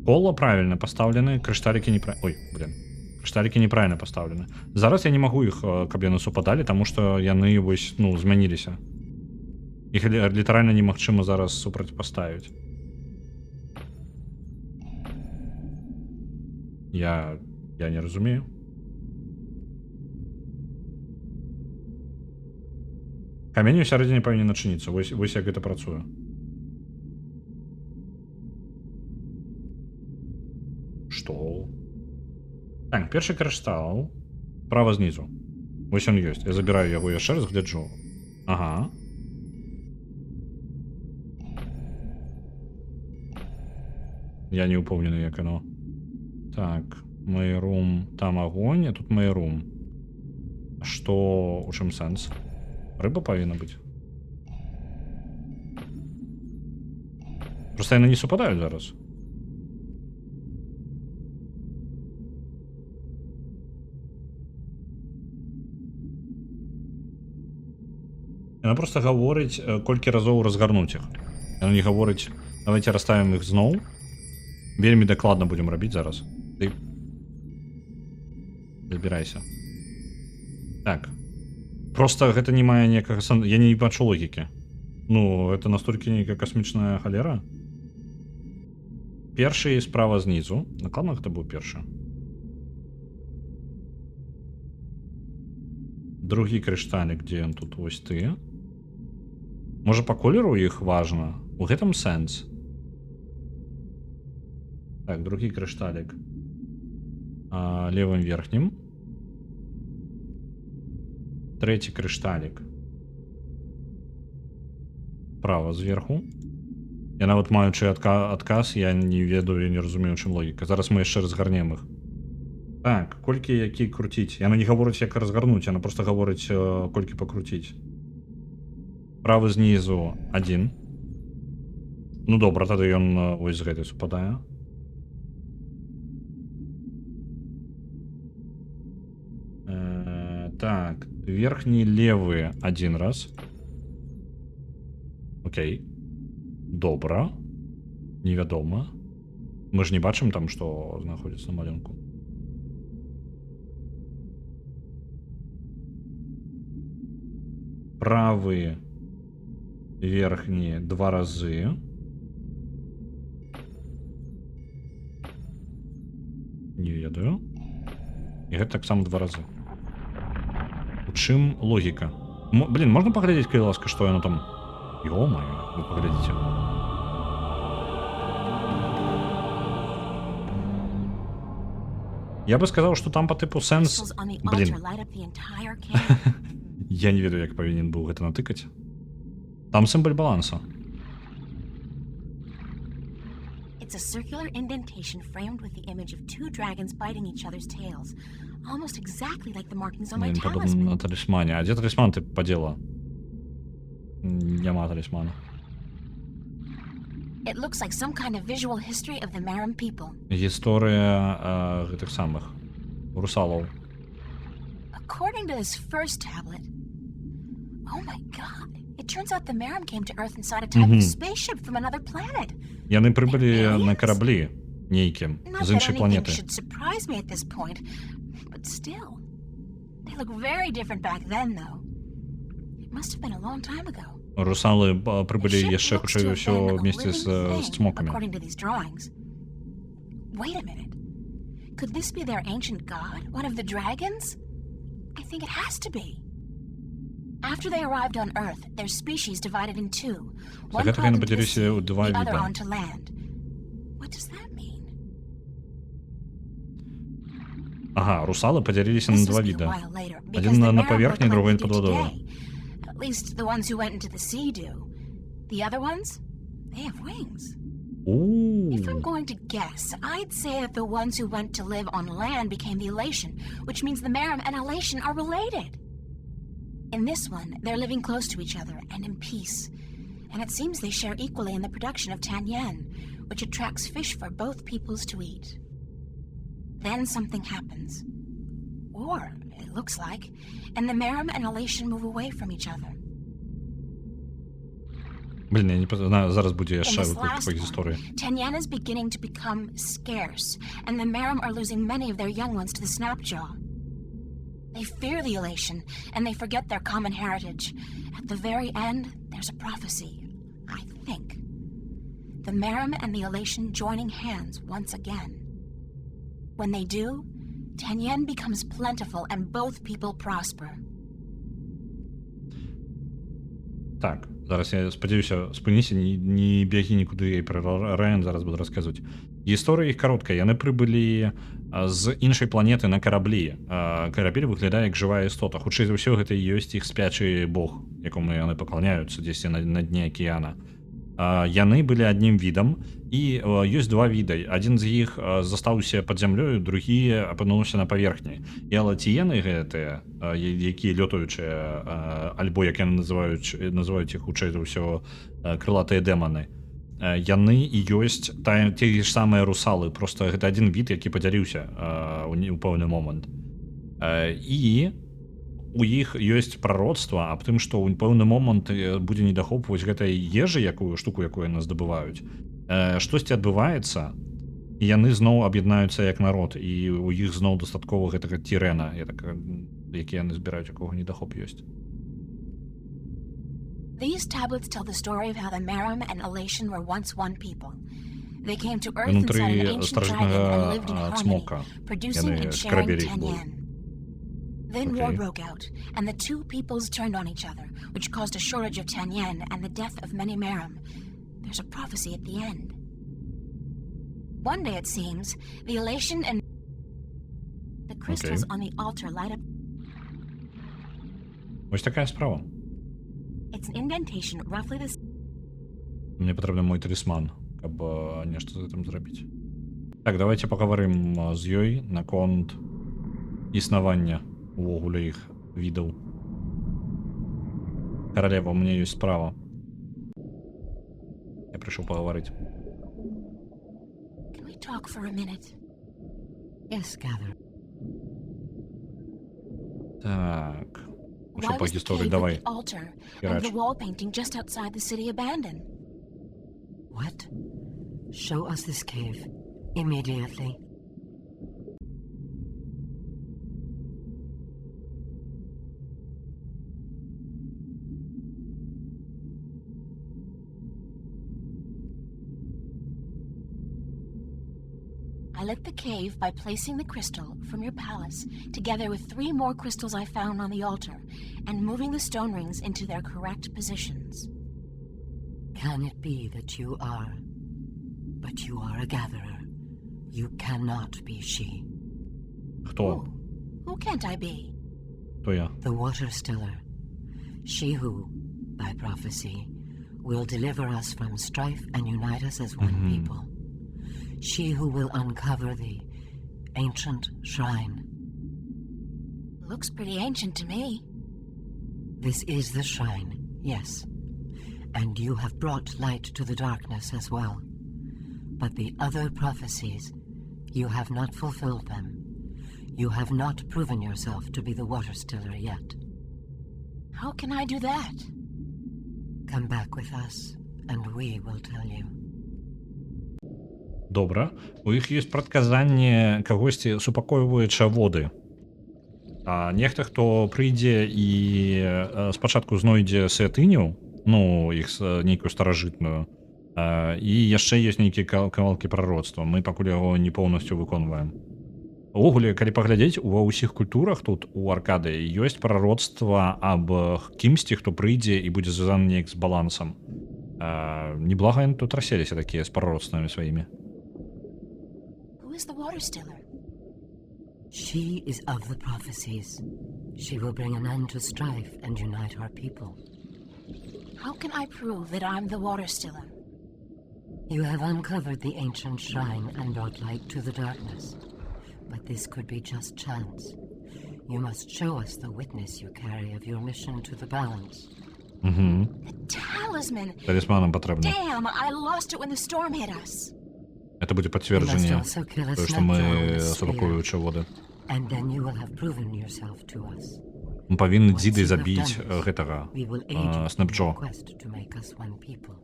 Кола правильно поставлены, крышталікі неправильно. Ой, блин. Крышталікі неправильно поставлены. Зараз я не магу іх, каб яны супадалі, таму што яны вось, ну, змяніліся. Іх літаральна немагчыма зараз супрацьпаставіць. Я не разумею. Камень у сярэдзіне павінен начыніцца. Вось як гэта працуе. Што? Так, першы крыштал справа знізу. Вось ён ёсць. Я забіраю яго яшчэ раз, гляджу. Ага. Я не упэўнены, як яно. Так, майрум, там агонь, а тут майрум. Што, у чым сэнс? Рыба павінна быць. Просто яны не супадаюць зараз. Яна просто гаворыць, колькі разоў разгарнуць іх. Яна не гаворыць, давайте расставім іх зноў. Вельмі дакладна будзем рабіць зараз. Ты забірайся. Так. Просто гэта не мае ніякага сэнсу. Я не бачу логікі. Ну, гэта настолькі нейкая касмічная халера. Першы справа знізу. Накладна гэта быў першы. Другі крышталік, дзе ён тут, вось ты. Можа, па колеру іх важна? У гэтым сэнс. Так, другі крышталік. Левым верхнім. Трэці крышталік. Права зверху. Я нават маючы адказ, я не ведаю, я не разумею, чым логіка. Зараз мы яшчэ разгарнем іх. Так, колькі які круціць. Яна не гаворыць, як разгарнуць, яна просто гаворыць, колькі пакруціць. Правы знізу 1. Ну добра, тады ён вось з гэтай супадае. Так, верхні левы 1 раз. Окей. Добра. Невядома. Мы ж не бачым там, што знаходзіцца на малюнку. Правы верхні 2 разы. Не ведаю. І гэта таксама 2 разы. У чым логіка? Блин, можна паглядзець, калі ласка, што яно там? Ё-маё, вы паглядзіце. Я бы сказаў, што там па тыпу сэнс... Блин. Я не ведаю, як павінен быў гэта натыкаць. Там сімбаль баланса. It's a circular indentation framed with the image of two dragons biting each other's tails, almost exactly like the markings on my Блин, подобно talisman. на талисмане. А где талисман ты подела? Нема талисмана. It looks like some kind of visual history of the Maram people. Гісторыя гэтых самых русалаў. According to this first tablet, oh my god, it turns out the Maram came to Earth inside a type of spaceship from another planet. Яны прыбылі на караблі нейкім Not з that іншай anything планеты. should surprise me at this point, but still, they look very different back then, though. It must have been a long time ago. Русалы The прыбылі ship яшчэ looks хутчэй to have ўсё been a вместе living з thing, цмокамі. according to these drawings. Wait a minute. Could this be their ancient god? One of the dragons? I think it has to be. After they arrived on Earth, their species divided in two. One гэта crawled яны into the падзяліся sea, ў два the other віда. onto land. What does that mean? Ага, русалы падзяліліся на This два must be a віда. while later, because Один the на Maram паверхні, look like другой they под do водою. today. At least the ones who went into the sea do. The other ones, they have wings. If I'm going to guess, I'd say that the ones who went to live on land became the Elation, which means the Maram and Elation are related. In this one, they're living close to each other and in peace. And it seems they share equally in the production of Tanyan, which attracts fish for both peoples to eat. Then something happens. Or, it looks like, and the Maram and Elation move away from each other. Блін, я не знаю, зараз будзе In яшчэ this выклік last па one, гісторыі. Tanyan is beginning to become scarce, and the Maram are losing many of their young ones to the Snapjaw. They fear the Elation, and they forget their common heritage. At the very end, there's a prophecy, I think. The Maram and the Elation joining hands once again. When they do, Tanyan becomes plentiful and both people prosper. Так, зараз я спадзяюся, спыніся, не бягі нікуды пра Райан, зараз буду расказваць. Гісторыя іх кароткая, яны прыбылі з іншай планеты на караблі. Карабель выглядае як жывая істота. Хутчэй за ўсё гэта і ёсць іх спячы бог, якому яны пакланяюцца дзесьці на дне акіяна. Яны былі адным відам, і ёсць два віды. Адзін з іх застаўся пад зямлёю, другі апынуўся на паверхні. І алаціены гэтыя, якія лётаючыя, альбо як яны называюць іх хутчэй за ўсё крылатыя дэманы, яны і ёсць тыя ж самыя русалы, просто гэта адзін від, які падзяліўся ў пэўны момант. І у іх ёсць прароцтва аб тым, што ў пэўны момант будзе недахоп вось гэтай ежы, якую штуку, якую яны здабываюць. Штосьці адбываецца, і яны зноў аб'яднаюцца як народ, і у іх зноў дастаткова гэтага тірэна, які яны збіраюць, якога недахоп ёсць. These tablets tell the story of how the Maram and Elation were once one people. They came to Earth inside an Внутрі ancient dragon and lived in стражнага harmony, цмока producing яны and sharing скрабелі іх були. Tanyan. Then war Okay. broke out, and the two peoples turned on each other, which caused a shortage of Tanyan and the death of many Maram. There's a prophecy at the end. One day, it seems, the Elation and the crystals on the altar light up. Ось такая справа. It's an indentation roughly the Мне патрэбны мой талісман, каб нешта з гэтым зрабіць. Так, давайте пагаварым з ёй наконт існавання увогуле іх відаў. Каралева, у мяне ёсць справа. Я прыйшоў пагаварыць. Can we talk for a minute? Yes, Gather. Так. Ну Why що, по was the історії, cave давай. with the altar and Херач. the wall painting just outside the city abandoned? What? Show us this cave. Immediately. I lit the cave by placing the crystal from your palace together with 3 more crystals I found on the altar and moving the stone rings into their correct positions. Can it be that you are? But you are a gatherer. You cannot be she. Хто? Who can't I be? Хто я? The water stiller. She who, by prophecy, will deliver us from strife and unite us as one people. She who will uncover the ancient shrine. Looks pretty ancient to me. This is the shrine, yes. And you have brought light to the darkness as well. But the other prophecies, you have not fulfilled them. You have not proven yourself to be the water stiller yet. How can I do that? Come back with us, and we will tell you. Добра. У іх ёсць прадказанне кагосьці супакойваюча воды. А нехта, хто прыйдзе і спачатку знойдзе святыню, ну, іх нейкую старажытную, і яшчэ ёсць нейкія кавалкі прароцтва. Мы пакуль яго не поўнасцю выконваем. Увогуле, калі паглядзець, ува ўсіх культурах тут у Аркадыі ёсць прароцтва аб кімсьці, хто прыйдзе і будзе звязаны неяк з балансам. Неблага яны тут расселіся такія з прароцтвамі сваімі. Who is the water stiller? She is of the prophecies. She will bring an end to strife and unite our people. How can I prove that I'm the water stiller? You have uncovered the ancient shrine and brought light to the darkness. But this could be just chance. You must show us the witness you carry of your mission to the balance. Угу. The talisman! Талісманам патрэбна. Damn, I lost it when the storm hit us. Это будзе пацверджанне, тое, што мы супакоюючы воды. And then you will have proven yourself to us. Мы павінны Once дзідай you have забіць done this, гэтага we will aid you in Снэпджо. your quest to make us one people.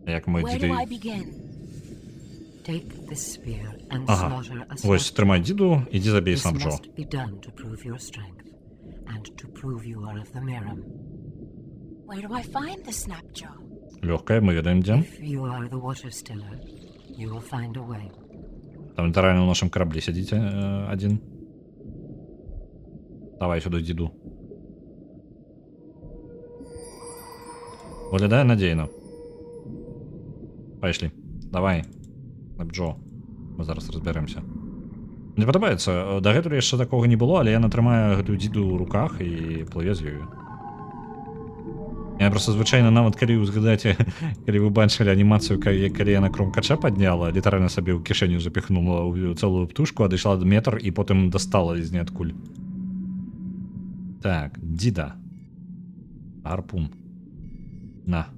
Як мы Where do I дзідай... begin? Take this spear and Ага. slaughter a Вось, Snapjaw. трымай дзіду, ідзі забей This Снэпджо. must be done to prove your strength and to prove you are of the Miram. Where do I find the Snapjaw? Лёгкая, мы ведаем дзе. If you are the water stiller, you will find a way. Там літаральна ў нашым караблі сядзіце адзін. Давай сюда дзіду. Выглядае надзейна. Пайшлі. Давай. Снэпджо. Мы зараз разбярэмся. Мне падабаецца, дагэтуль яшчэ такога не было, але яна трымае гэтую дзіду ў руках і плыве з ёю. Я просто звычайна нават калі узгадаце, калі вы бачылі анімацыю, калі яна кромкача падняла, літаральна сабе ў кішэню запіхнула цэлую птушку, адышла да метр і потым дастала з ніадкуль. Так, дзіда. Гарпун. На.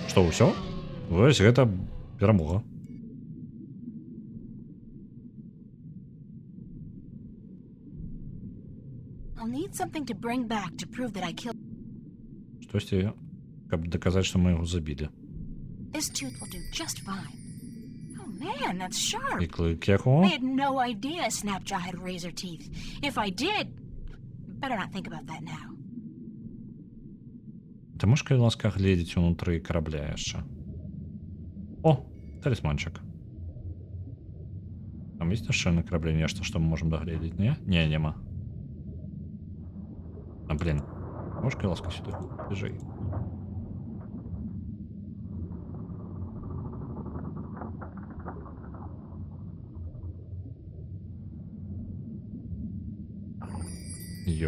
Што, ўсё? Вось гэта перамога. I'll need something to bring back to prove that I killed. Штосьці, каб даказаць, што мы яго забілі. This tooth will do just fine. Oh man, that's sharp. І клык яго. I had no idea Snapjaw had razor teeth. If I did, better not think about that now. Ты можаш, калі ласка, гледзець унутры карабля яшчэ? О, талісманчык. Там ёсць яшчэ на караблі нешта, што мы можам дагледзець, не? Не, няма. А, блин. Можешь, калі ласка, сюды? Бежай.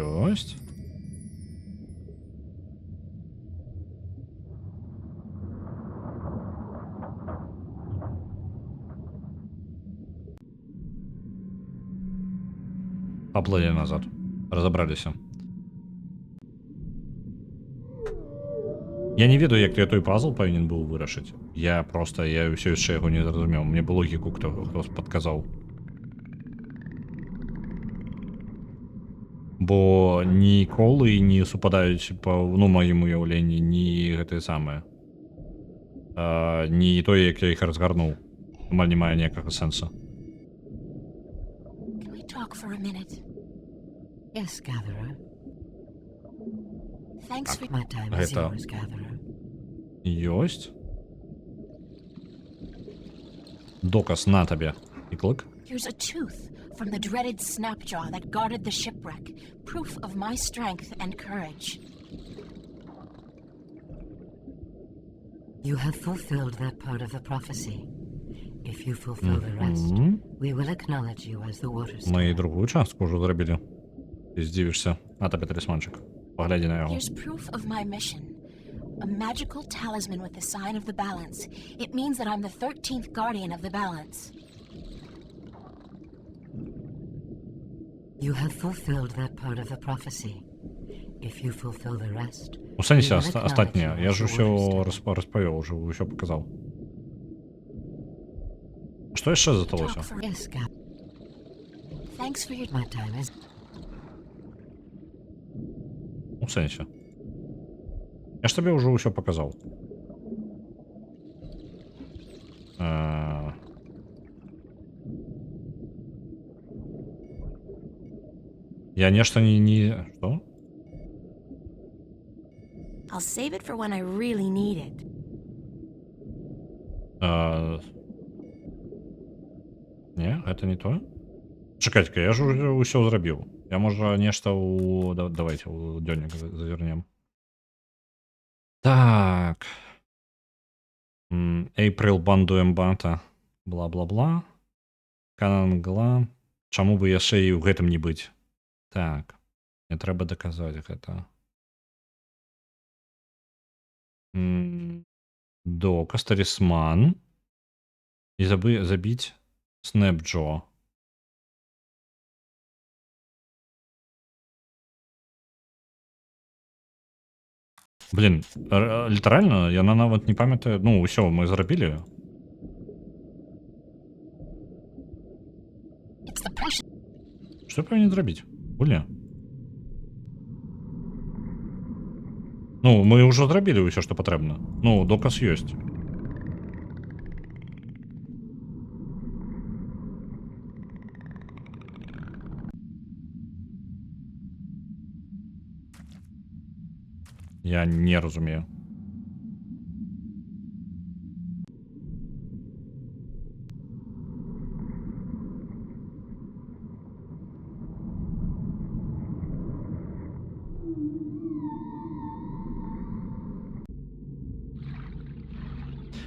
Ёсць. Поплыли назад. Разобраліся. Я не ведаю, як я той пазл павінен быў вырашыць. Я ўсё яшчэ яго не зразумеў. Мне бы логіку хто падказаў. Бо ніколы не супадаюць па маім уяўленні ні гэтае самае. Ні тое, як я іх разгарнуў. Амаль не мае ніякага сэнсу. Can we talk for a minute? Yes, Gatherer. Thanks for My time is Это- yours, Gatherer. Ёсць. Доказ на табе. І клык. Here's a tooth from the dreaded Snapjaw that guarded the shipwreck. Proof of my strength and courage. You have fulfilled that part of the prophecy. If you fulfill the rest, we will acknowledge you as the water Мы stiller. і другую частку ўжо зрабілі. Ты здзівішся. На табе талісманчык. Паглядзі на яго. Here's proof of my mission. A magical talisman with the sign of the balance. It means that I'm the 13th guardian of the balance. You have fulfilled that part of the prophecy. If you fulfill the rest, У сенсі you will acknowledge остатнє. you Я are ж the усё Waterstone. розповів, усё показав. Що ще засталося? Talk for- Yes, Cap. Thanks for your... My time is... У сенсі. Я ж тобі вже усё показав. Я нечто не... Что? I'll save it for when I really need it. Не, это не то. Чекайте-ка, я ж уже усё зрабіў. Я, можа, нешта у... Давайте у дзённік завернем. Так. April банду эмбата. Бла-бла-бла. Канангла. Чаму бы яшчэ і ў гэтым не быць? Так. Мне трэба даказаць гэта. Доказ, талісман. І забіць Снэпджо. Блін, літаральна, яна нават не памятае, ну, усё, мы зрабілі. It's the precious... Што я павінен зрабіць? Гульня. Ну, мы ўжо зрабілі ўсё, што патрэбна. Ну, доказ ёсць. Я не разумею.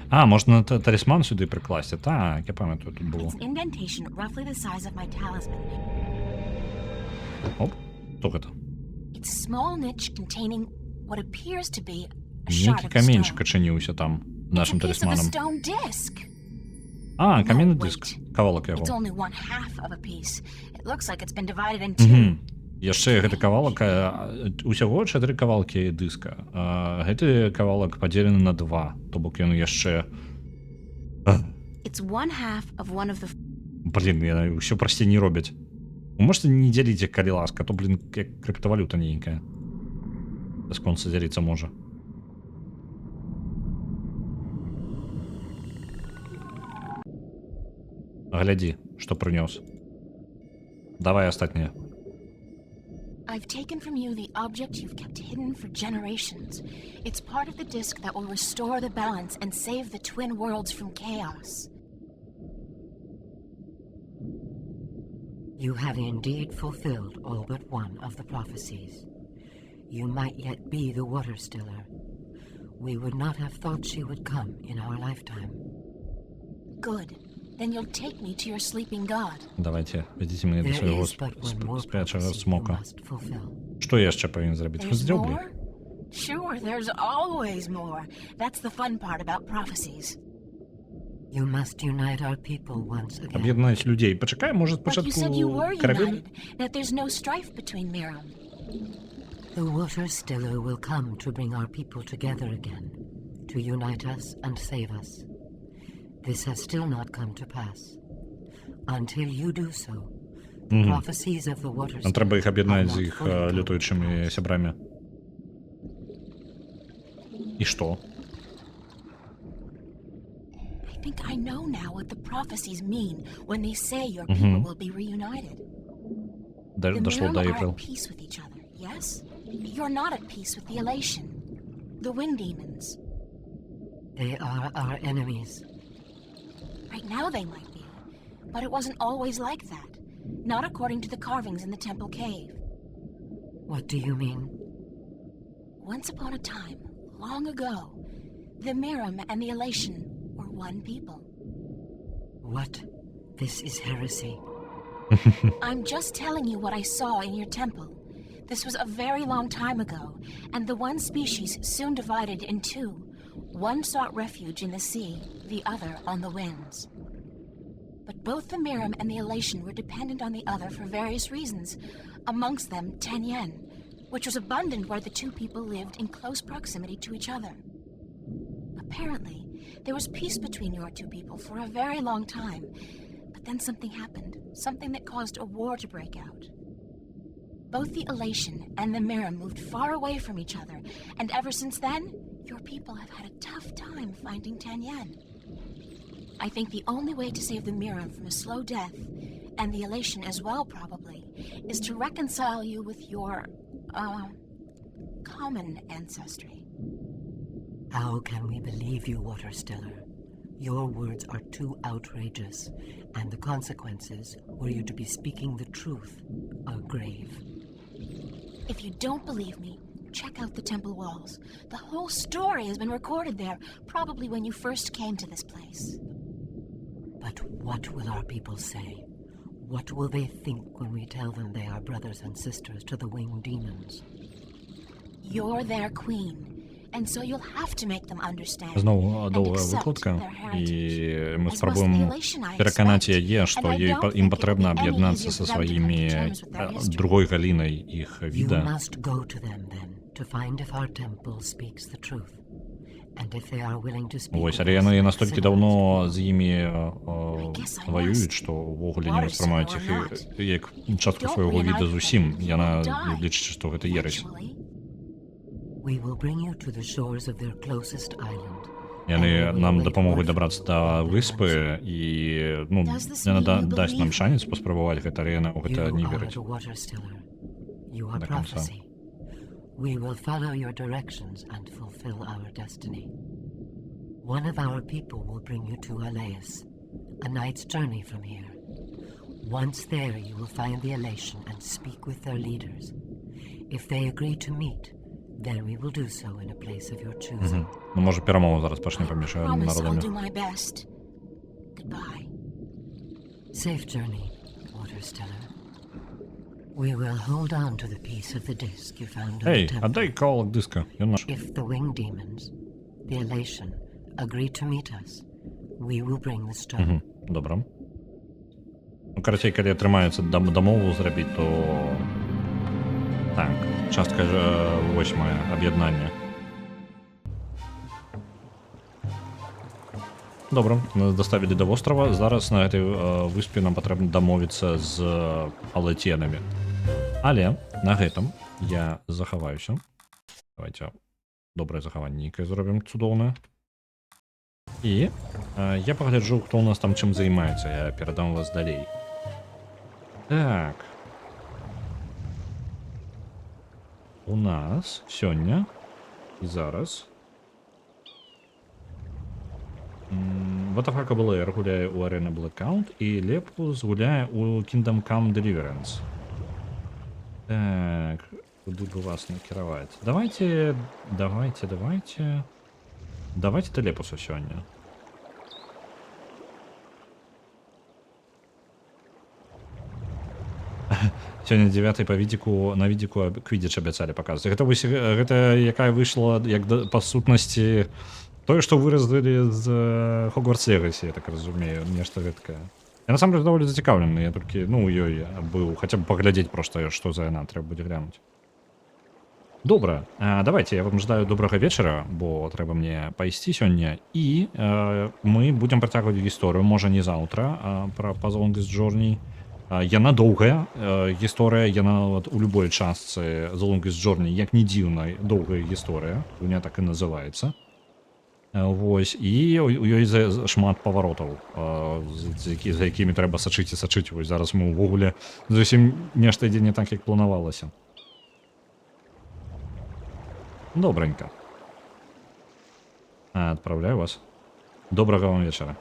А, можна талісман сюди прикласти. Так, я пам'ятаю, тут було. It's an indentation roughly the size of my talisman. Оп, що це? It's a small niche containing what appears to be a shard Некий of камінчик stone. очинився там, It's нашим a piece of the талісманом. stone disc. А, камінний No, диск. wait. Кавалок It's його. only one half of a piece. It looks like it's been divided in two. Угу. Яшчэ гэты кавалак, усяго 4 кавалкі дыска. Гэты кавалак падзелены на 2, то бок ён яшчэ... It's one half of one of the... Блін, ўсё прасцей не робяць. Вы можете не дзяліць, калі ласка, то, блін, як крыптавалюта нейкая. Бясконца дзяліцца можа. Глядзі, што прынёс. Давай астатняе. I've taken from you the object you've kept hidden for generations. It's part of the disc that will restore the balance and save the twin worlds from chaos. You have indeed fulfilled all but one of the prophecies. You might yet be the Water Stiller. We would not have thought she would come in our lifetime. Good. Then you'll take me to your sleeping god. Давайте, ведите мяне да There свайго is but one more спячага prophecy you смока. must fulfill. Што яшчэ павінен зрабіць? There's Раздзеўблі? more? Sure, there's always more. That's the fun part about prophecies. You must unite our people once again. Аб'яднаць людзей. Пачакай, можа, But you said you were спачатку карабель? united, that there's no strife between Miram. The Water Stiller will come to bring our people together again, to unite us and save us. This has still not come to pass. Until you do so, the prophecies of the Water Нам трэба іх Stiller аб'яднаць are з not іх fully лютуючымі сябрамі. І што? I think I know now what the prophecies mean when they say your people will be reunited. The Дошло Miram до are April. at peace with each other, yes? You're not at peace with the Elation, the Wind Demons. They are our enemies. Right now they might be, but it wasn't always like that. Not according to the carvings in the Temple Cave. What do you mean? Once upon a time, long ago, the Miram and the Elation were one people. What? This is heresy. I'm just telling you what I saw in your temple. This was a very long time ago, and the one species soon divided in two. One sought refuge in the sea, the other on the winds. But both the Miram and the Elation were dependent on the other for various reasons, amongst them Tenyen, which was abundant where the two people lived in close proximity to each other. Apparently, there was peace between your two people for a very long time, but then something happened, something that caused a war to break out. Both the Elation and the Miram moved far away from each other, and ever since then, your people have had a tough time finding Tenyen. I think the only way to save the Miram from a slow death, and the Elation as well probably, is to reconcile you with your, common ancestry. How can we believe you, Waterstellar? Your words are too outrageous, and the consequences, were you to be speaking the truth, are grave. If you don't believe me, check out the temple walls. The whole story has been recorded there, probably when you first came to this place. But what will our people say? What will they think when we tell them they are brothers and sisters to the winged demons? You're their queen, and so you'll have to make them understand. Знову and довга accept викладка, their heritage. і ми As was the спробуємо Elation I переконати expect. її, що And I don't think їм it потрібно would be any об'єднатися easier зі for them to come to своїми terms with their history. другою галиною їх You вида. must go to them then, to find if our temple speaks the truth. And if they are willing to speak Ось, with але us вони like настільки civilized давно people. з ними guess I воюють, must. що вогулі не восприймають їх Waterstellar or як частку Don't свого reunite виду з усім. them. Яна You'll die. лічить, що це єресь. Eventually. We will bring you to the shores of their closest island. Вони нам допомогуть добратися до виспи, і ну, вона дасть нам шанс поспробувати гэта арена, у гэта не You are верить. the Waterstellar. You are До конца. prophecy. We will follow your directions and fulfill our destiny. One of our people will bring you to Aleus, a night's journey from here. Once there, you will find the Elation and speak with their leaders. If they agree to meet, then we will do so in a place of your choosing. Ну, може, перемову зараз почне поміж Promise I'll народами. do my best. Goodbye. Safe journey, Waterstellar. We will hold on to the piece of the disc you found on the Ей, temple. отдай кавалок диска, він наш. If the winged demons, the Elation, agree to meet us, we will bring the stone. Добре. Ну, коротше, коли тримається домову зробити, то... Так, частка 8, об'єднання. Добре, нас доставили до острова. Зараз на цій виспі нам потрібно домовитися з алетенами. Але на гэтым я захаваюся. Давайте добрае захаванне нейкае зробім цудоўнае. І я пагляджу, хто у нас там чым займаецца. Я перадам вас далей. Так. У нас сёння і зараз Ватафака БЛР гуляе у Arena Blackout і Лепус гуляе у Kingdom Come Deliverance. Так, куды бы вас накіраваць? Давайте до Лепуса сёння. Сёння 9 па відзіку на відзіку Квідзіч абяцалі паказваць. Гэта якая выйшла як па сутнасці тое, што выразілі з Hogwarts Legacy, я так разумею, нешта гэткае. Я насамрэч даволі зацікаўлены, я толькі, ну, ёй быў, хаця б паглядзець проста, што за яна, трэба будзе глянуць. Добра, давайте, я вам жадаю добрага вечара, бо трэба мне пайсці сёння, і мы будзем працягваць гісторыю, можа не заўтра, пра The Longest Journey. Яна доўгая гісторыя, яна у любой частцы The Longest Journey, як не дзіўна, доўгая гісторыя, у меня так і называецца. Вось, і у ёй шмат паваротаў, за якімі трэба сачыць і сачыць. Вось зараз мы ўвогуле зусім нешта ідзе не так, як планавалася. Добренько. Адпраўляю вас. Добрага вам вечара.